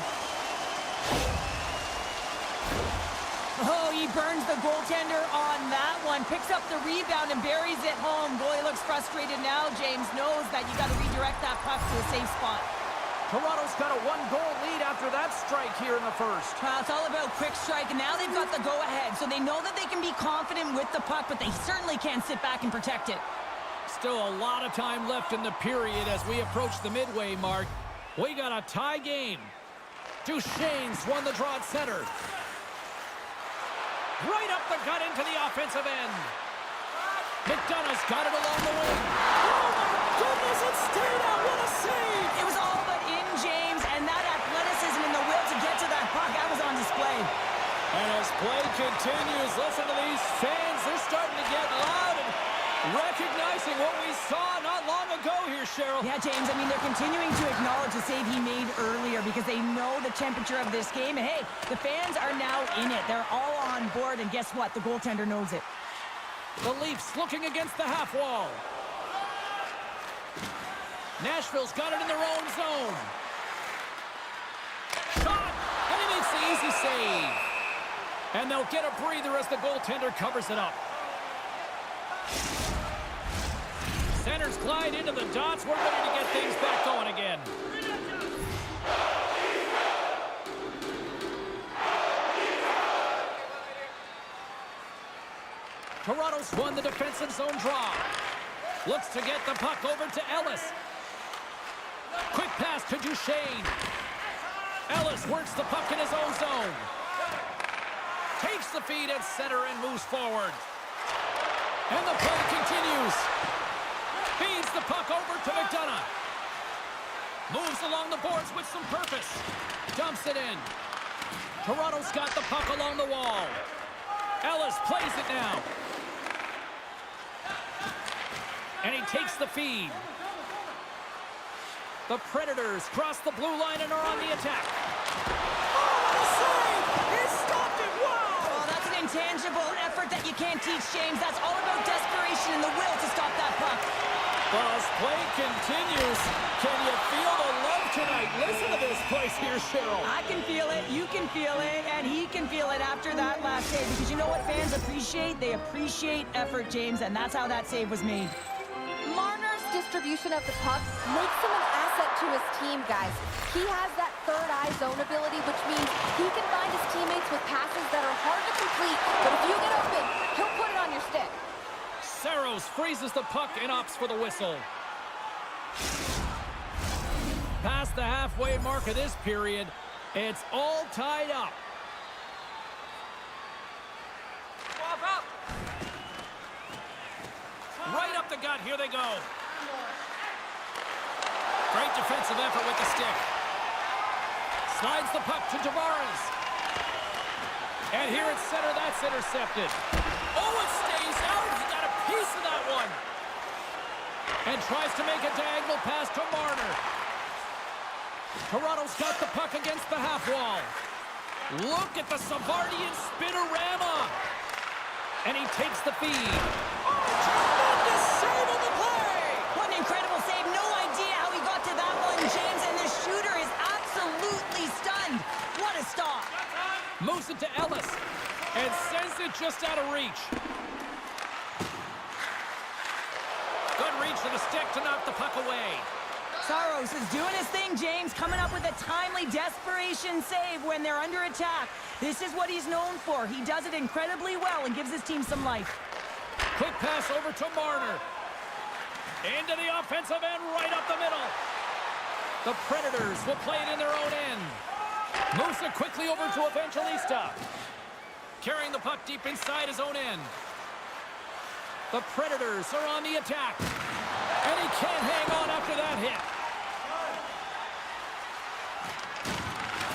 Oh, he burns the goaltender on that one. Picks up the rebound and buries it home. Goalie looks frustrated now. James knows that you got to redirect that puck to a safe spot. Toronto's got a one-goal lead after that strike here in the first. Well, it's all about quick strike, and now they've got the go-ahead, so they know that they can be confident with the puck, but they certainly can't sit back and protect it. Still a lot of time left in the period as we approach the midway mark. We got a tie game. Duchesne's won the draw at center. Right up the gut into the offensive end. McDonough's got it along the wing. Oh, my goodness, it stayed out. What a save. It was all but in, James, and that athleticism and the will to get to that puck, that was on display. And as play continues, listen to these fans. They're starting to get loud and recognizing what we saw not long ago here, Cheryl. Yeah, James, I mean, they're continuing to acknowledge the save he made earlier because they know the temperature of this game. And, hey, the fans are now in it. They're all on board, and guess what? The goaltender knows it. The Leafs looking against the half wall. Nashville's got it in their own zone. Shot! And he makes the easy save. And they'll get a breather as the goaltender covers it up. Centers glide into the dots. We're ready to get things back going again. Toronto's won the defensive zone draw. Looks to get the puck over to Ellis. Quick pass to Duchesne. Ellis works the puck in his own zone. Takes the feed at center and moves forward. And the play continues. Feeds the puck over to McDonough. Moves along the boards with some purpose. Dumps it in. Toronto's got the puck along the wall. Ellis plays it now. And he takes the feed. The Predators cross the blue line and are on the attack. Oh, what a save! He stopped it! Wow! Oh, that's an intangible effort that you can't teach, James. That's all about desperation and the will to stop that puck. As play continues, can you feel the love tonight? Listen to this place here, Cheryl. I can feel it, you can feel it, and he can feel it after that last save. Because you know what fans appreciate? They appreciate effort, James, and that's how that save was made. Marner's distribution of the puck makes him an asset to his team, guys. He has that third eye zone ability, which means he can find his teammates with passes that are hard to complete, but if you get open, he'll put it on your stick. Saros freezes the puck and opts for the whistle. Past the halfway mark of this period, it's all tied up. Right up the gut, here they go. Great defensive effort with the stick. Slides the puck to Tavares. And here at center, that's intercepted. Oh, it stays out. He got a piece of that one. And tries to make a diagonal pass to Marner. Toronto's got the puck against the half wall. Look at the Savardian spinorama. And he takes the feed. Oh, tremendous save on the play. What an incredible save. No idea how he got to that one, James, and the shooter is absolutely stunned. What a stop. Moves it to Ellis and sends it just out of reach. Good reach to the stick to knock the puck away. Saros is doing his thing, James, coming up with a timely desperation save when they're under attack. This is what he's known for. He does it incredibly well and gives his team some life. Quick pass over to Marner. Into the offensive end, right up the middle. The Predators will play it in their own end. Moves it quickly over to Evangelista. Carrying the puck deep inside his own end. The Predators are on the attack. And he can't hang on after that hit.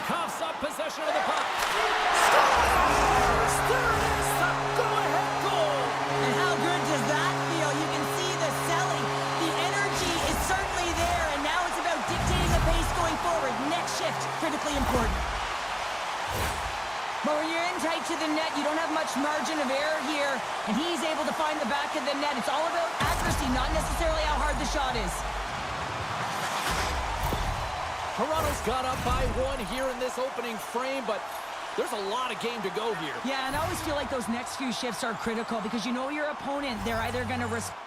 Coughs up possession of the puck. Scores! There it is, the go-ahead goal! And how good does that feel? You can see the selling. The energy is certainly there, and now it's about dictating the pace going forward. Next shift, critically important. But when you're in tight to the net, you don't have much margin of error here, and he's able to find the back of the net. It's all about accuracy, not necessarily how hard the shot is. Toronto's got up by 1 here in this opening frame, but there's a lot of game to go here. Yeah, and I always feel like those next few shifts are critical because you know your opponent, they're either going to respond.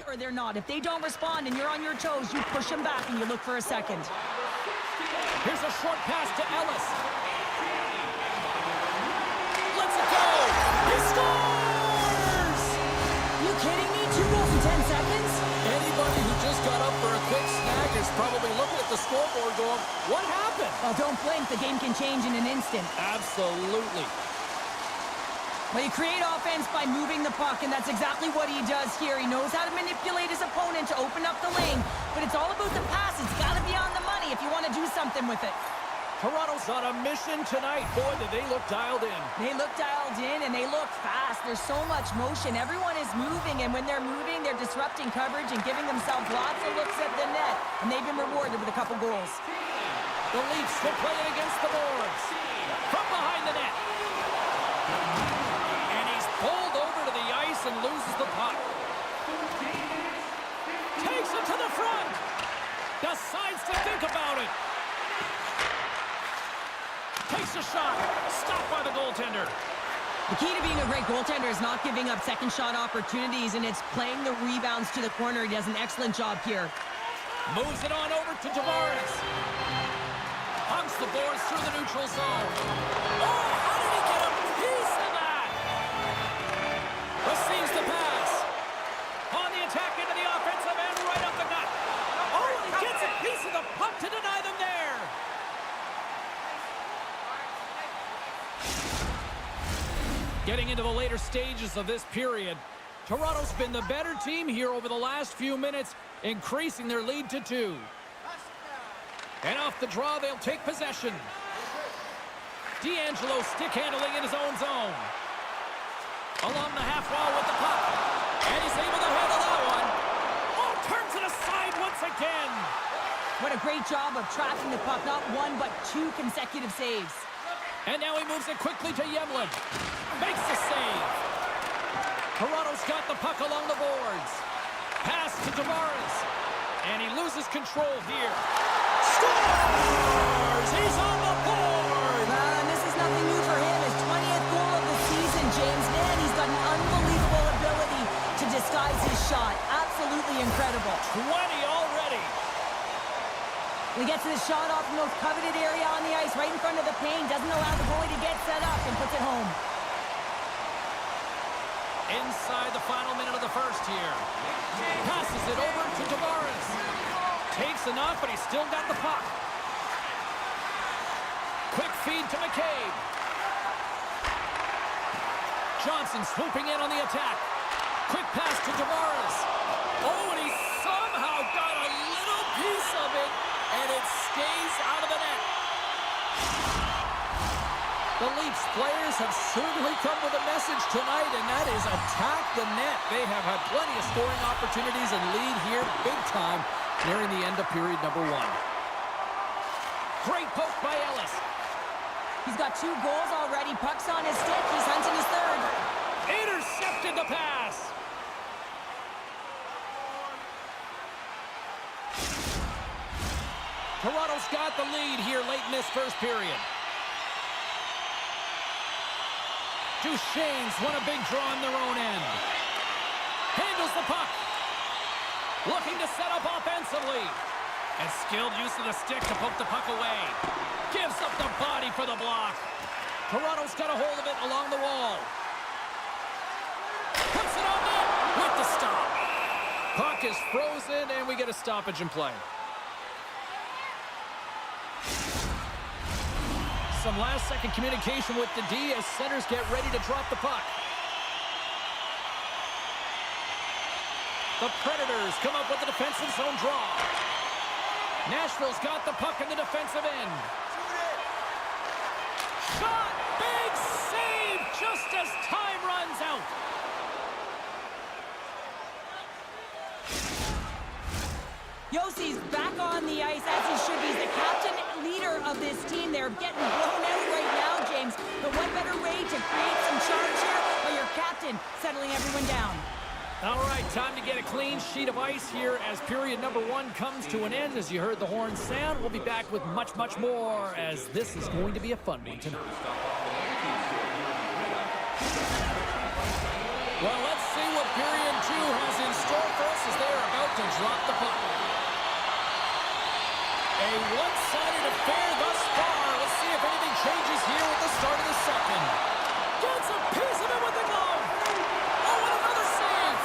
Or they're not. If they don't respond and you're on your toes, you push them back and you look for a second. Here's a short pass to Ellis. Let's it go! He scores! You kidding me? 2 goals in 10 seconds? Anybody who just got up for a quick snack is probably looking at the scoreboard going, what happened? Well, don't blink. The game can change in an instant. Absolutely. Well, you create offense by moving the puck, and that's exactly what he does here. He knows how to manipulate his opponent to open up the lane, but it's all about the pass. It's got to be on the money if you want to do something with it. Toronto's on a mission tonight. Boy, did they look dialed in. They look dialed in, and they look fast. There's so much motion. Everyone is moving, and when they're moving, they're disrupting coverage and giving themselves lots of looks at the net, and they've been rewarded with a couple goals. The Leafs will play it against the boards. From behind the net. Pulled over to the ice and loses the puck. Takes it to the front. Decides to think about it. Takes a shot. Stopped by the goaltender. The key to being a great goaltender is not giving up second shot opportunities, and it's playing the rebounds to the corner. He does an excellent job here. Moves it on over to Tavares. Hunks the boards through the neutral zone. Oh, how did he get a piece of that? Receives the pass. On the attack into the offensive end, right up the gut. Oh, and he gets a piece of the puck to deny them there. Getting into the later stages of this period, Toronto's been the better team here over the last few minutes, increasing their lead to 2. And off the draw, they'll take possession. D'Angelo stick handling in his own zone. Along the half wall with the puck. And he's able to handle that one. Oh, turns it aside once again. What a great job of tracking the puck. Not 1, but 2 consecutive saves. And now he moves it quickly to Yemlin. Makes the save. Toronto's got the puck along the boards. Pass to Tavares. And he loses control here. Scores! He's on the board! And this is nothing new for him. His 20th goal of the season, James. Man, he's got an unbelievable ability to disguise his shot. Absolutely incredible. 20 already. He gets his shot off the most coveted area on the ice, right in front of the paint. Doesn't allow the goalie to get set up and puts it home. Inside the final minute of the first here. Passes it over to Tavares. Takes enough, but he's still got the puck. Quick feed to McCabe. Johnson swooping in on the attack. Quick pass to Tavares. Oh, and he somehow got a little piece of it, and it stays out of the net. The Leafs players have certainly come with a message tonight, and that is attack the net. They have had plenty of scoring opportunities and lead here big time nearing the end of period number 1. Great poke by Ellis. He's got 2 goals already. Puck's on his stick. He's hunting his third. Intercepted the pass. Toronto's got the lead here late in this first period. Duchesne's won a big draw on their own end. Handles the puck. Looking to set up offensively. And skilled use of the stick to poke the puck away. Gives up the body for the block. Toronto's got a hold of it along the wall. Puts it on net with the stop. Puck is frozen, and we get a stoppage in play. Some last-second communication with the D as centers get ready to drop the puck. The Predators come up with a defensive zone draw. Nashville's got the puck in the defensive end. Shot! Big save just as time runs out. Yossi's back on the ice as he should be. He's the captain leader of this team. They're getting blown out right now, James. But what better way to create some charge here by your captain settling everyone down? All right, time to get a clean sheet of ice here as period number 1 comes to an end. As you heard the horn sound, we'll be back with much, much more as this is going to be a fun one tonight. Well, let's see what period 2 has in store for us as they're about to drop the puck. A one-sided affair thus far. Let's see if anything changes here with the start of the second. Gets a piece of it with the glove. Oh, and another save.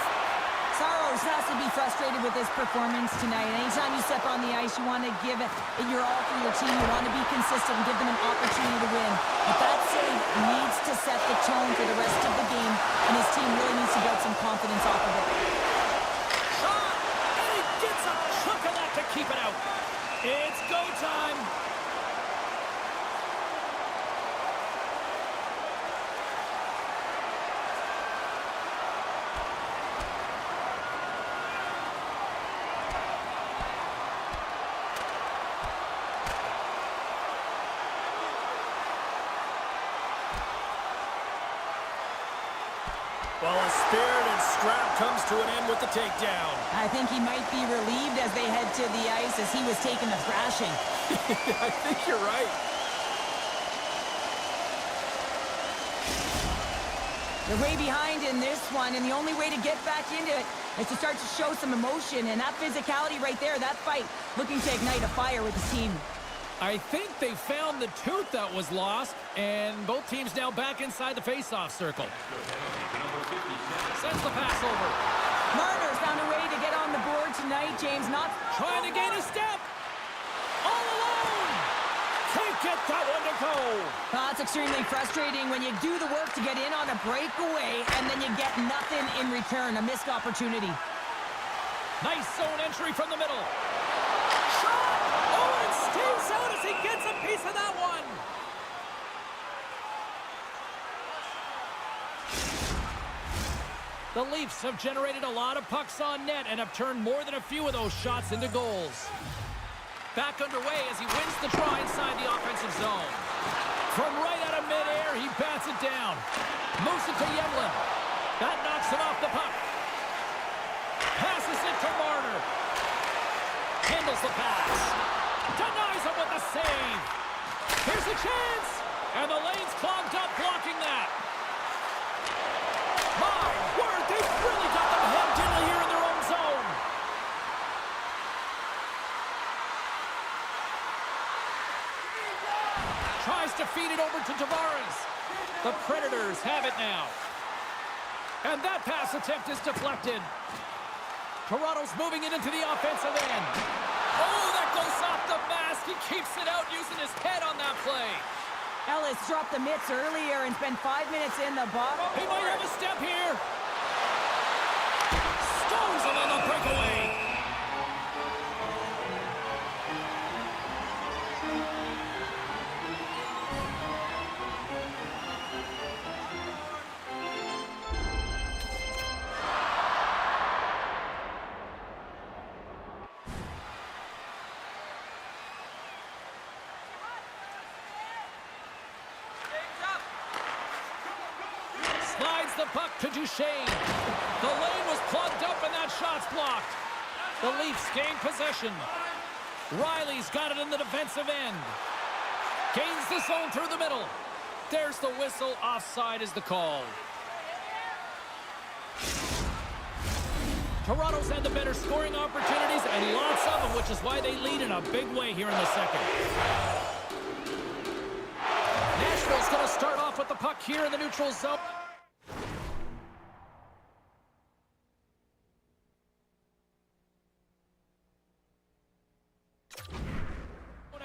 Saros has to be frustrated with his performance tonight. Anytime you step on the ice, you want to give it your all for your team. You want to be consistent and give them an opportunity to win. But that save needs to set the tone for the rest of the game, and his team really needs to build some confidence off of it. Shot! And he gets a chunk of that to keep it out. It's go time. Well, a spirited scrap comes to an end with the takedown. I think he might be relieved as they head to the ice as he was taking the thrashing. I think you're right. They're way behind in this one, and the only way to get back into it is to start to show some emotion. And that physicality right there, that fight, looking to ignite a fire with his team. I think they found the tooth that was lost, and both teams now back inside the face-off circle. Sends the pass over. Marner's found a way to get on the board tonight, James. Not trying to gain a step. All alone. Can't get that one to go. It's extremely frustrating when you do the work to get in on a breakaway, and then you get nothing in return, a missed opportunity. Nice zone entry from the middle. Shot! Oh, and stays out as he gets a piece of that one. The Leafs have generated a lot of pucks on net and have turned more than a few of those shots into goals. Back underway as he wins the draw inside the offensive zone. From right out bats it down. Moves it to Yemlin. That knocks him off the puck. Passes it to Marner. Handles the pass. Denies him with the save. Here's a chance. And the lane's clogged up blocking that. My word, they've really got them hemmed in here in their own zone. Tries to feed it over to Tavares. The Predators have it now. And that pass attempt is deflected. Toronto's moving it into the offensive end. Oh, that goes off the mask. He keeps it out using his head on that play. Ellis dropped the mitts earlier and spent 5 minutes in the box. He might have a step here. Stones him on the breakaway. Slides the puck to Duchesne. The lane was plugged up and that shot's blocked. The Leafs gain possession. Riley's got it in the defensive end. Gains the zone through the middle. There's the whistle. Offside is the call. Toronto's had the better scoring opportunities and lots of them, which is why they lead in a big way here in the second. Nashville's going to start off with the puck here in the neutral zone.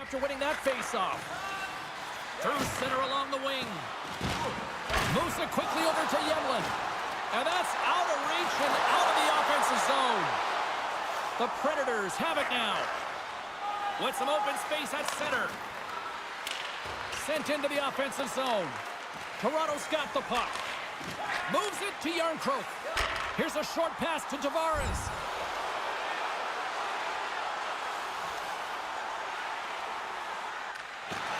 After winning that face-off. Through center along the wing. Moves it quickly over to Yemlin. And that's out of reach and out of the offensive zone. The Predators have it now. With some open space at center. Sent into the offensive zone. Toronto's got the puck. Moves it to Yarncroke. Here's a short pass to Tavares.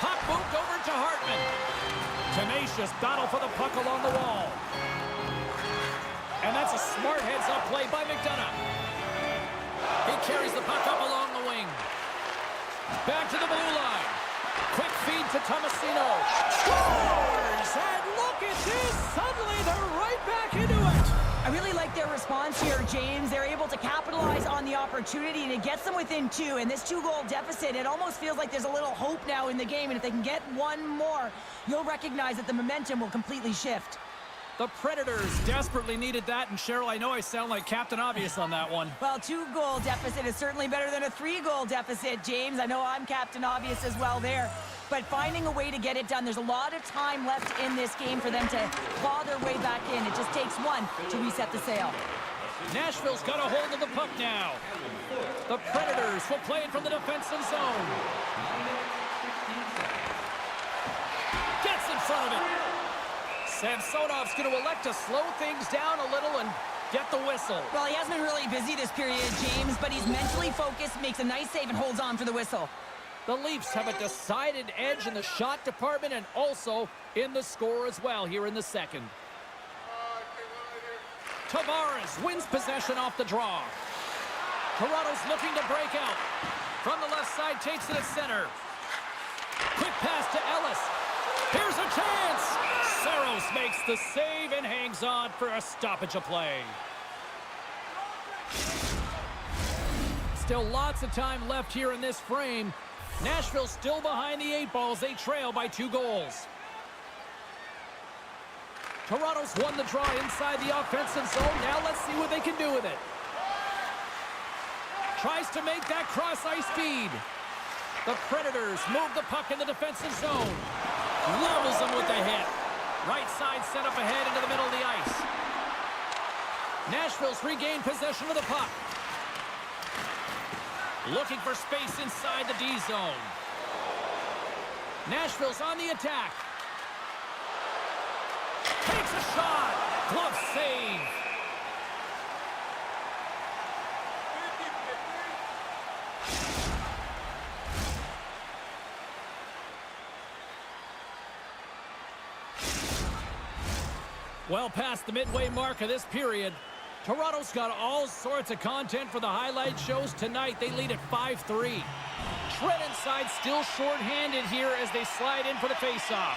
Puck moved over to Hartman. Tenacious battle for the puck along the wall. And that's a smart heads-up play by McDonough. He carries the puck up along the wing. Back to the blue line. Quick feed to Tomasino. Scores! And look at this! Suddenly they're right back into it! I really like their response here, James. They're able to capitalize on the opportunity, and it gets them within two. And this two-goal deficit, it almost feels like there's a little hope now in the game. And if they can get one more, you'll recognize that the momentum will completely shift. The Predators desperately needed that, and Cheryl, I know I sound like Captain Obvious on that one. Well, two-goal deficit is certainly better than a three-goal deficit, James. I know I'm Captain Obvious as well there. But finding a way to get it done, there's a lot of time left in this game for them to claw their way back in. It just takes one to reset the sail. Nashville's got a hold of the puck now. The Predators will play it from the defensive zone. Gets in front of it. Samsonov's going to elect to slow things down a little and get the whistle. Well, he hasn't been really busy this period, James, but he's mentally focused, makes a nice save, and holds on for the whistle. The Leafs have a decided edge in the shot department and also in the score as well here in the second. Tavares wins possession off the draw. Toronto's looking to break out. From the left side, takes it at center. Quick pass to Ellis. Here's a chance. Saros makes the save and hangs on for a stoppage of play. Still lots of time left here in this frame. Nashville still behind the 8 balls. They trail by 2 goals. Toronto's won the draw inside the offensive zone. Now let's see what they can do with it. Tries to make that cross-ice feed. The Predators move the puck in the defensive zone. Levels them with the hit. Right side set up ahead into the middle of the ice. Nashville's regained possession of the puck. Looking for space inside the D zone. Nashville's on the attack. Takes a shot. Glove save. Well past the midway mark of this period, Toronto's got all sorts of content for the highlight shows tonight. They lead at 5-3. Trent inside, still short-handed here as they slide in for the face-off.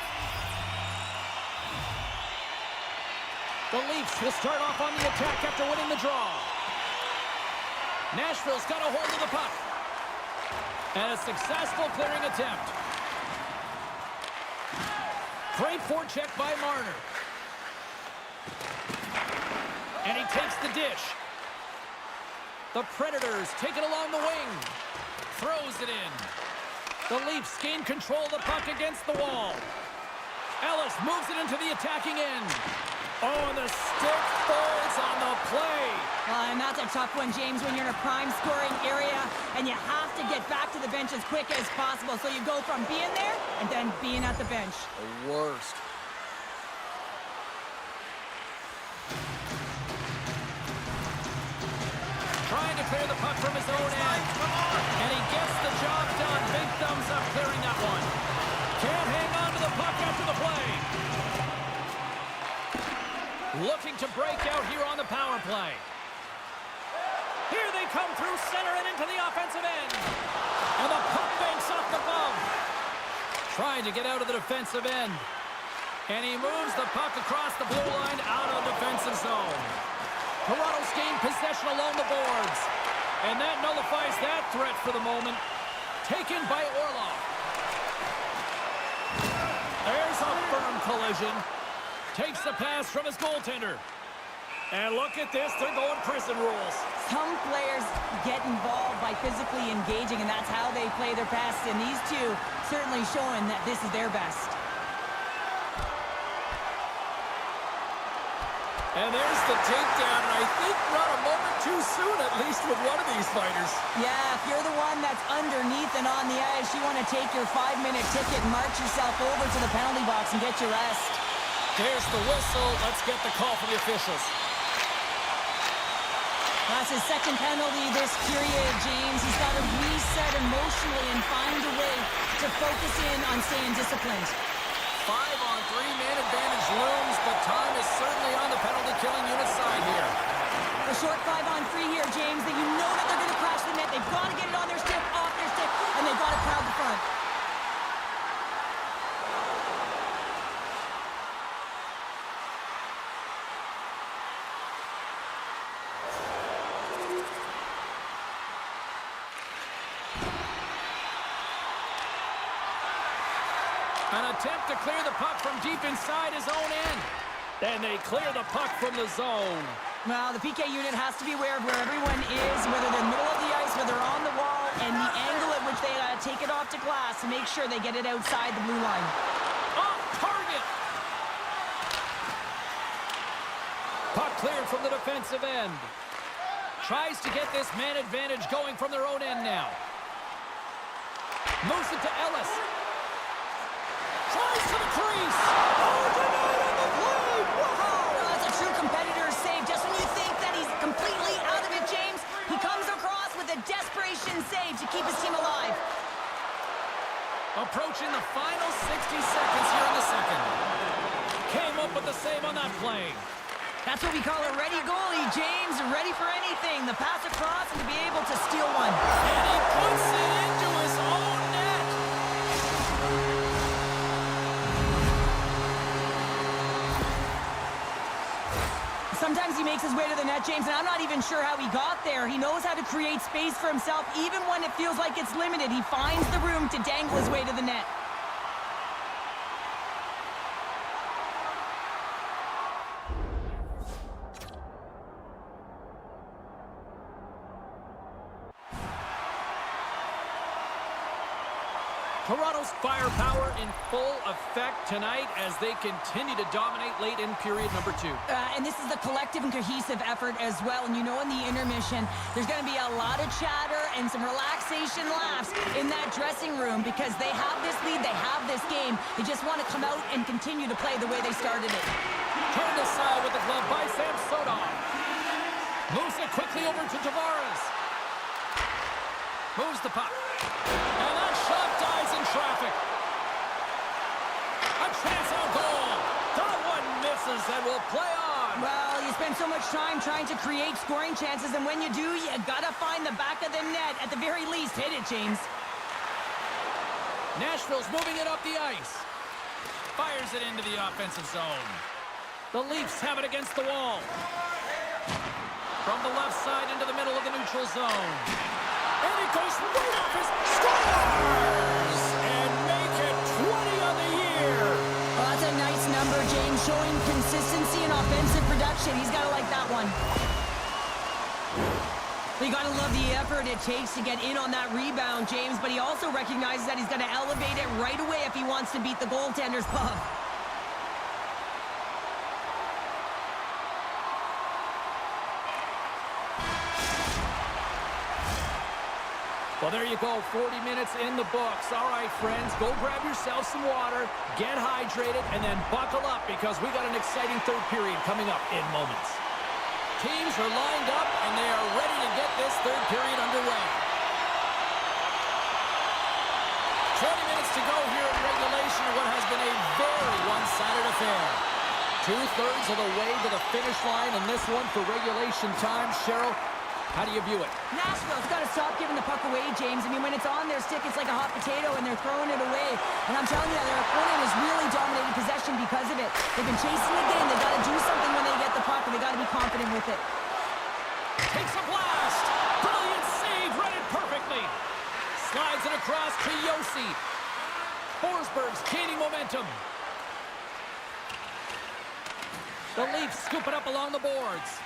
The Leafs will start off on the attack after winning the draw. Nashville's got a hold of the puck. And a successful clearing attempt. Great forecheck by Marner. And he takes the dish. The Predators take it along the wing. Throws it in. The Leafs gain control of the puck against the wall. Ellis moves it into the attacking end. Oh, and the stick folds on the play. And that's a tough one, James, when you're in a prime scoring area and you have to get back to the bench as quick as possible. So you go from being there and then being at the bench. The worst. Trying to clear the puck from his own end. And he gets the job done. Big thumbs up clearing that one. Can't hang on to the puck after the play. Looking to break out here on the power play. Here they come through center and into the offensive end. And the puck banks off the glove. Trying to get out of the defensive end. And he moves the puck across the blue line out of defensive zone. Toronto's gained possession along the boards. And that nullifies that threat for the moment. Taken by Orlov. There's a firm collision. Takes the pass from his goaltender. And look at this, they're going prison rules. Some players get involved by physically engaging, and that's how they play their best. And these two certainly showing that this is their best. And there's the takedown, and I think not a moment too soon, at least with one of these fighters. Yeah, if you're the one that's underneath and on the ice, you want to take your 5-minute ticket and march yourself over to the penalty box and get your rest. There's the whistle. Let's get the call from the officials. That's his second penalty this period, James. He's got to reset emotionally and find a way to focus in on staying disciplined. 5-on-3 man advantage looms, but time is certainly on the penalty-killing unit side here. A short 5-on-3 here, James, that you know that they're going to crash the net. They've got to get it on their stick, off their stick, and they've got to crowd the front. An attempt to clear the puck from deep inside his own end. And they clear the puck from the zone. Well, the PK unit has to be aware of where everyone is, whether they're in the middle of the ice, whether they're on the wall, and the angle at which they take it off to glass to make sure they get it outside the blue line. Off target. Puck cleared from the defensive end. Tries to get this man advantage going from their own end now. Moves it to Ellis. Tries to the crease. Oh, denied on the play. Wow. Well, that's a true competitor's save. Just when you think that he's completely out of it, James, he comes across with a desperation save to keep his team alive. Approaching the final 60 seconds here in the second. Came up with the save on that play. That's what we call a ready goalie, James. Ready for anything. The pass across and to be able to steal one. And he puts it into his own net. Sometimes he makes his way to the net, James, and I'm not even sure how he got there. He knows how to create space for himself, even when it feels like it's limited. He finds the room to dangle his way to the net. Toronto's firepower in full effect tonight as they continue to dominate late in period number 2. And this is a collective and cohesive effort as well. And you know in the intermission, there's going to be a lot of chatter and some relaxation laughs in that dressing room because they have this lead, they have this game. They just want to come out and continue to play the way they started it. Turned aside with the glove by Samsonov. Moves it quickly over to Tavares. Moves the puck. And that shot dies in traffic. A chance on goal. That one misses and will will play on. Well, you spend so much time trying to create scoring chances, and when you do, you gotta find the back of the net. At the very least, hit it, James. Nashville's moving it up the ice. Fires it into the offensive zone. The Leafs have it against the wall. From the left side into the middle of the neutral zone. And it goes right off his... Scores! And make it 20 on the year. Well, that's a nice number, James, showing consistency and offensive production. He's got to like that one. You got to love the effort it takes to get in on that rebound, James, but he also recognizes that he's got to elevate it right away if he wants to beat the goaltender's pub. Well, there you go, 40 minutes in the books. All right, friends, go grab yourself some water, get hydrated, and then buckle up because we got an exciting third period coming up in moments. Teams are lined up, and they are ready to get this third period underway. 20 minutes to go here in regulation of what has been a very one-sided affair. 2/3 of the way to the finish line in this one for regulation time. Cheryl, how do you view it? Nashville's got to stop giving the puck away, James. I mean, when it's on their stick, it's like a hot potato, and they're throwing it away. And I'm telling you, their opponent has really dominated possession because of it. They've been chasing the game. They've got to do something when they get the puck, and they've got to be confident with it. Takes a blast. Brilliant save. Read it perfectly. Slides it across to Yossi. Forsberg's gaining momentum. The Leafs scoop it up along the boards.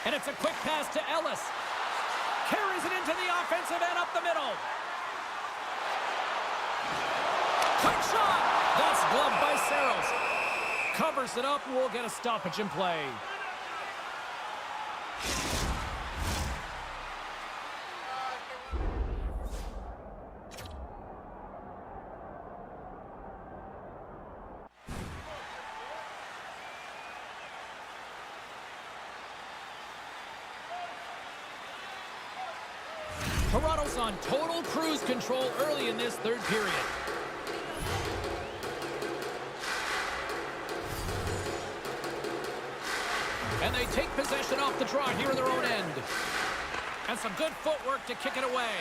And it's a quick pass to Ellis. Carries it into the offensive end up the middle. Quick shot! That's gloved by Saros. Covers it up and we'll get a stoppage in play. Toronto's on total cruise control early in this third period. And they take possession off the draw here in their own end. And some good footwork to kick it away.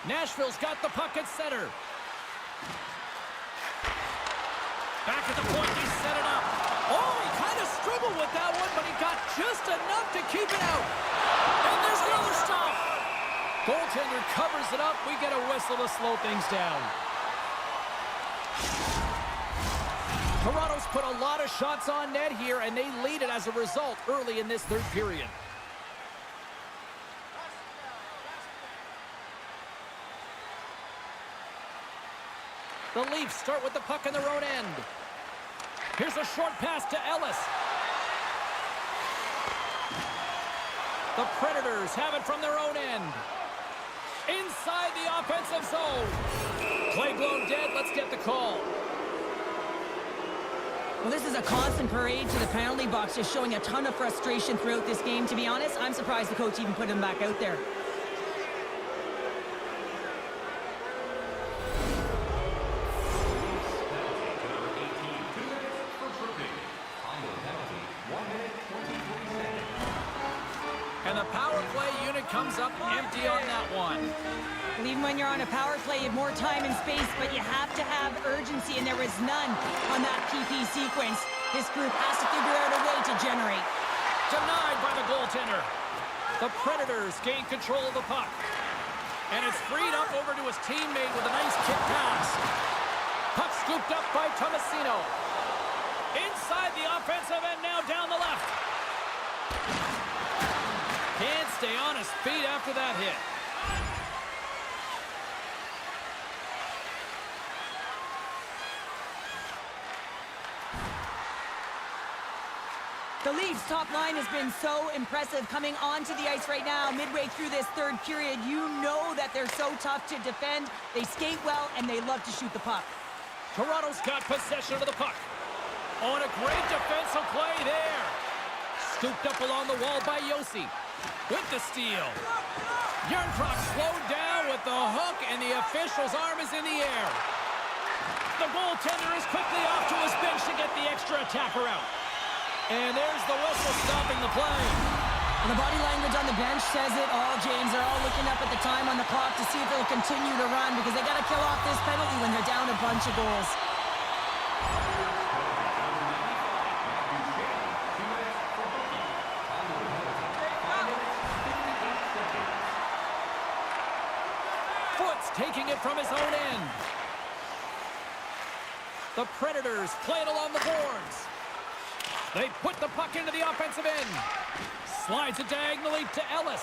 Nashville's got the puck at center. Back at the point, he set it up. Oh, he kind of struggled with that one, but he got just enough to keep it out. And there's another stop. Goaltender covers it up. We get a whistle to slow things down. Toronto's put a lot of shots on net here, and they lead it as a result early in this third period. The Leafs start with the puck in their own end. Here's a short pass to Ellis. The Predators have it from their own end. Inside the offensive zone. Play blown dead. Let's get the call. Well, this is a constant parade to the penalty box, just showing a ton of frustration throughout this game. To be honest, I'm surprised the coach even put him back out there. And the power play unit comes up empty on that one. Well, even when you're on a power play, you have more time and space, but you have to have urgency, and there was none on that PP sequence. This group has to figure out a way to generate. Denied by the goaltender. The Predators gain control of the puck. And it's freed up over to his teammate with a nice kick pass. Puck scooped up by Tomasino. Inside the offensive end, now down the left. Can't stay on his feet after that hit. The Leafs' top line has been so impressive coming onto the ice right now. Midway through this third period, you know that they're so tough to defend. They skate well, and they love to shoot the puck. Toronto's got possession of the puck. Oh, and a great defensive play there. Scooped up along the wall by Yossi. With the steal. Järnkrok slowed down with the hook, and the official's arm is in the air. The goaltender is quickly off to his bench to get the extra attacker out. And there's the whistle stopping the play. And the body language on the bench says it all, James. They're all looking up at the time on the clock to see if they'll continue to run because they got to kill off this penalty when they're down a bunch of goals. Foots taking it from his own end. The Predators play it along the boards. They put the puck into the offensive end. Slides it diagonally to Ellis.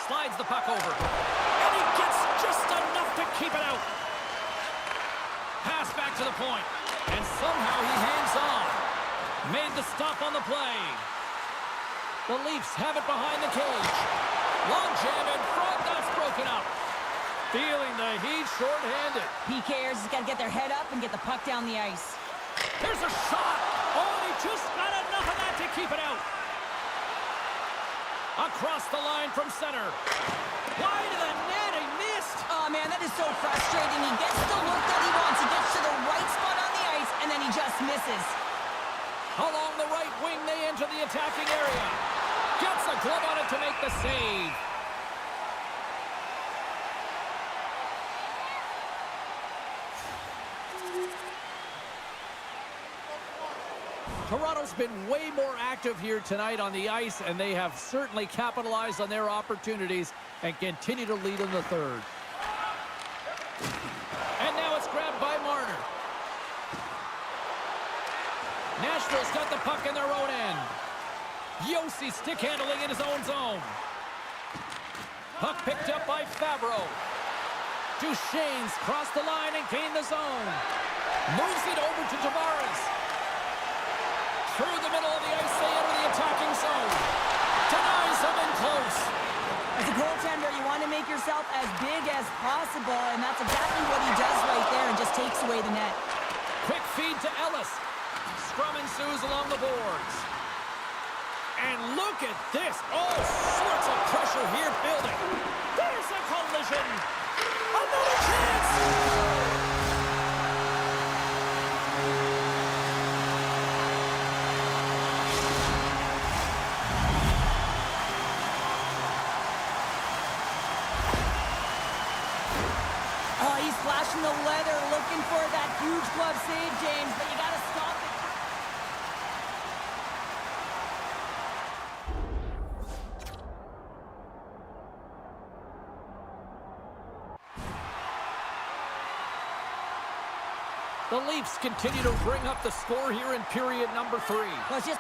Slides the puck over. And he gets just enough to keep it out. Pass back to the point. And somehow he hangs on. Made the stop on the play. The Leafs have it behind the cage. Long jam in front. That's broken up. Feeling the heat short-handed. PKers has got to get their head up and get the puck down the ice. There's a shot. Oh, he just got enough of that to keep it out. Across the line from center. Wide of the net, he missed. Oh, man, that is so frustrating. He gets the look that he wants. He gets to the right spot on the ice, and then he just misses. Along the right wing, they enter the attacking area. Gets a glove on it to make the save. Toronto's been way more active here tonight on the ice, and they have certainly capitalized on their opportunities and continue to lead in the third. And now it's grabbed by Marner. Nashville's got the puck in their own end. Yossi stick handling in his own zone. Puck picked up by Favreau. Duchesne's crossed the line and gained the zone. Moves it over to Tavares. Through the middle of the ice, they enter the attacking zone. Denies them in close. As a goaltender, you want to make yourself as big as possible, and that's exactly what he does right there and just takes away the net. Quick feed to Ellis. Scrum ensues along the boards. And look at this. All sorts of pressure here building. There's a collision. Another chance. He's flashing the leather, looking for that huge glove save, James, but you got to stop it. The Leafs continue to bring up the score here in period number 3. Well, it's just...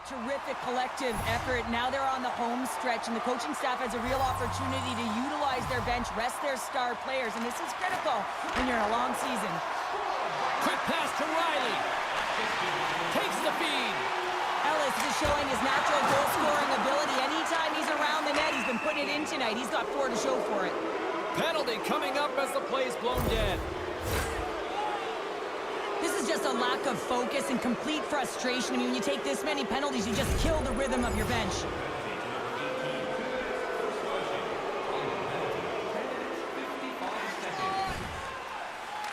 terrific collective effort. Now they're on the home stretch, and the coaching staff has a real opportunity to utilize their bench, rest their star players, and this is critical when you're in a long season. Quick pass to Riley. Takes the feed. Ellis is showing his natural goal-scoring ability. Anytime he's around the net, he's been putting it in tonight. He's got 4 to show for it. Penalty coming up as the play's blown dead. This is just a lack of focus and complete frustration. I mean, when you take this many penalties, you just kill the rhythm of your bench.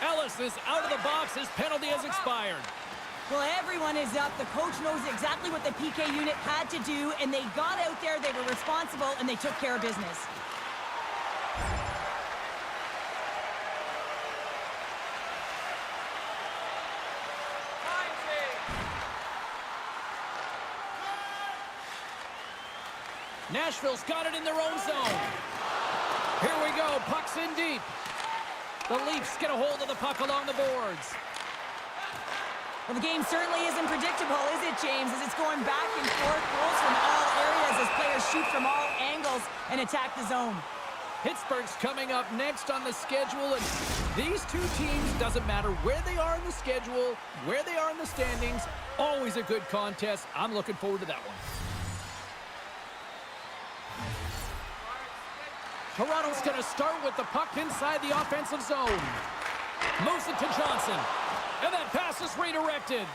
Ellis is out of the box. His penalty has expired. Well, everyone is up. The coach knows exactly what the PK unit had to do, and they got out there, they were responsible, and they took care of business. Nashville's got it in their own zone. Here we go. Puck's in deep. The Leafs get a hold of the puck along the boards. Well, the game certainly isn't predictable, is it, James? As it's going back and forth, goals from all areas as players shoot from all angles and attack the zone. Pittsburgh's coming up next on the schedule, and these two teams, doesn't matter where they are in the schedule, where they are in the standings, always a good contest. I'm looking forward to that one. Toronto's going to start with the puck inside the offensive zone. Moves it to Johnson, and that pass is redirected.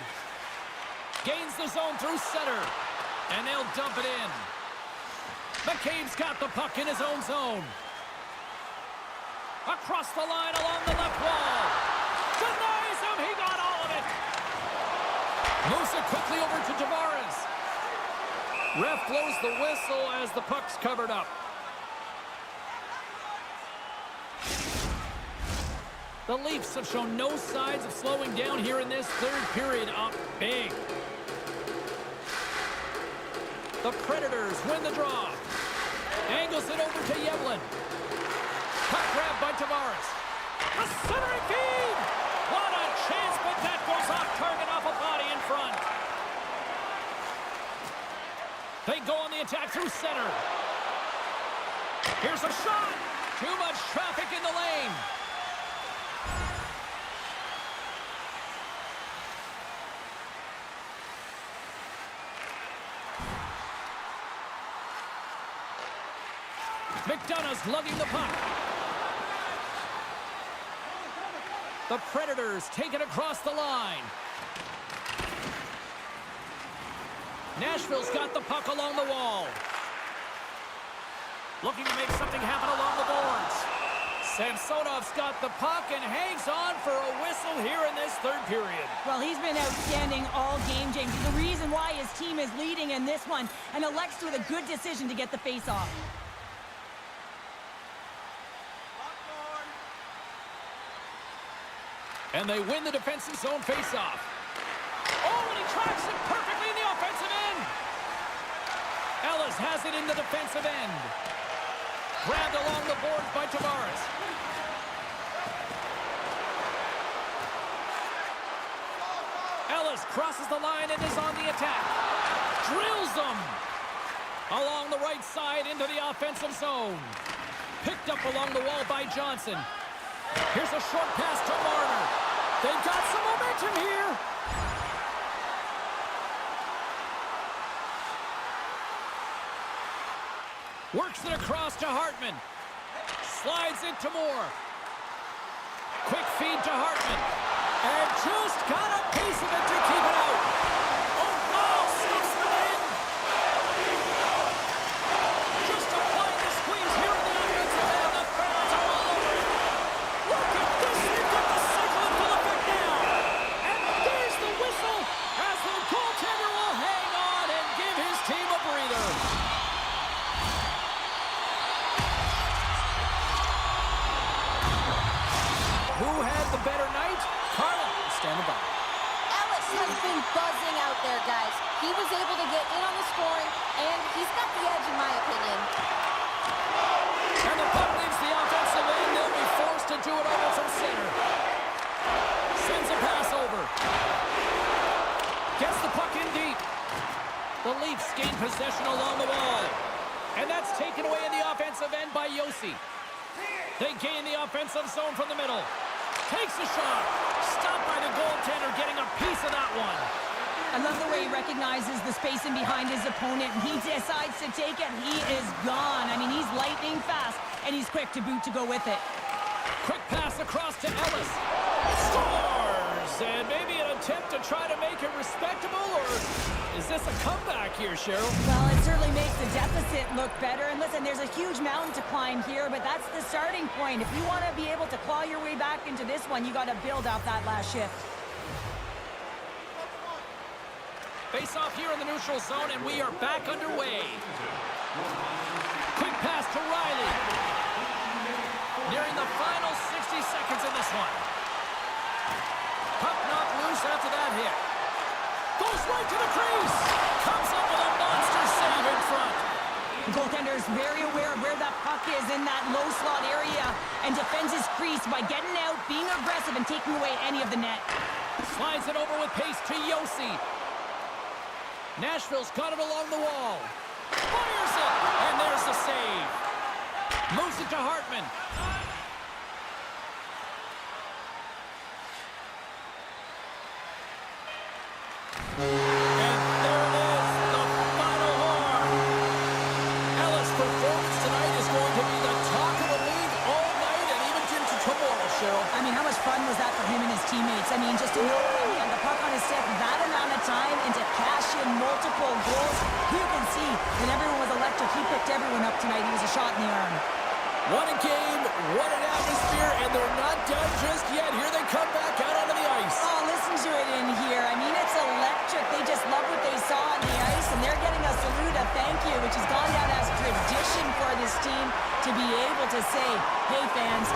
Gains the zone through center, and they'll dump it in. McCabe's got the puck in his own zone. Across the line along the left wall. Denies him. He got all of it. Moves it quickly over to Tavares. Ref blows the whistle as the puck's covered up. The Leafs have shown no signs of slowing down here in this third period. Up big. The Predators win the draw. Angles it over to Yevlin. Puck grab by Tavares. A centering feed! What a chance, but that goes off target off a body in front. They go on the attack through center. Here's a shot. Too much traffic in the lane. McDonough's lugging the puck. The Predators take it across the line. Nashville's got the puck along the wall. Looking to make something happen along the boards. Samsonov's got the puck and hangs on for a whistle here in this third period. Well, he's been outstanding all game, James. He's the reason why his team is leading in this one, and elects with a good decision to get the face-off. And they win the defensive zone face-off. Oh, and he tracks it perfectly in the offensive end. Ellis has it in the defensive end. Grabbed along the boards by Tavares. Ellis crosses the line and is on the attack. Drills them along the right side into the offensive zone. Picked up along the wall by Johnson. Here's a short pass to Marner. They've got some momentum here. Works it across to Hartman. Slides it to Moore. Quick feed to Hartman. And just got a piece of it to keep it out. Oh, wow, sneaks it in. Just applying the squeeze here in the offensive end. The fans are all over it. Look at this. They've got the cycle in full effect now. And there's the whistle as the goaltender will hang on and give his team a breather. Who had the better night? Carlin, standing by. Ellis has been buzzing out there, guys. He was able to get in on the scoring, and he's got the edge, in my opinion. And the puck leaves the offensive end. They'll be forced to do it over from center. Sends a pass over. Gets the puck in deep. The Leafs gain possession along the wall. And that's taken away in the offensive end by Yossi. They gain the offensive zone from the middle. Takes a shot. Stopped by the goaltender, getting a piece of that one. I love the way he recognizes the space in behind his opponent, and he decides to take it. He is gone. I mean, he's lightning fast, and he's quick to boot to go with it. Quick pass across to Ellis. Scores! And maybe an attempt to try to make it respectable, or is this a comeback here, Cheryl? Well, it certainly makes the deficit look better. And listen, there's a huge mountain to climb here, but that's the starting point. If you want to be able to claw your way back into this one, you got to build off that last shift. Face off here in the neutral zone, and we are back underway. Quick pass to Riley. Nearing the final 60 seconds in this one. Puck knocked loose after that hit. Goes right to the crease. Comes up with a monster save in front. The goaltender is very aware of where that puck is in that low slot area and defends his crease by getting out, being aggressive, and taking away any of the net. Slides it over with pace to Yossi. Nashville's got it along the wall. Fires it, and there's the save. Moves it to Hartman. And there it is, the final horn. Ellis' performance tonight is going to be the talk of the league all night and even into tomorrow, Cheryl. I mean, how much fun was that for him and his teammates? I mean, just to know that he had the puck on his stick that amount of time and to cash in multiple goals. You can see when everyone was electric, he picked everyone up tonight. He was a shot in the arm. What a game, what an atmosphere, and they're not done just yet. Here they come back out onto the ice. Oh, listen to it in here. I mean, it's electric. They just love what they saw on the ice, and they're getting a salute, a thank you, which has gone down as tradition for this team to be able to say, hey, fans,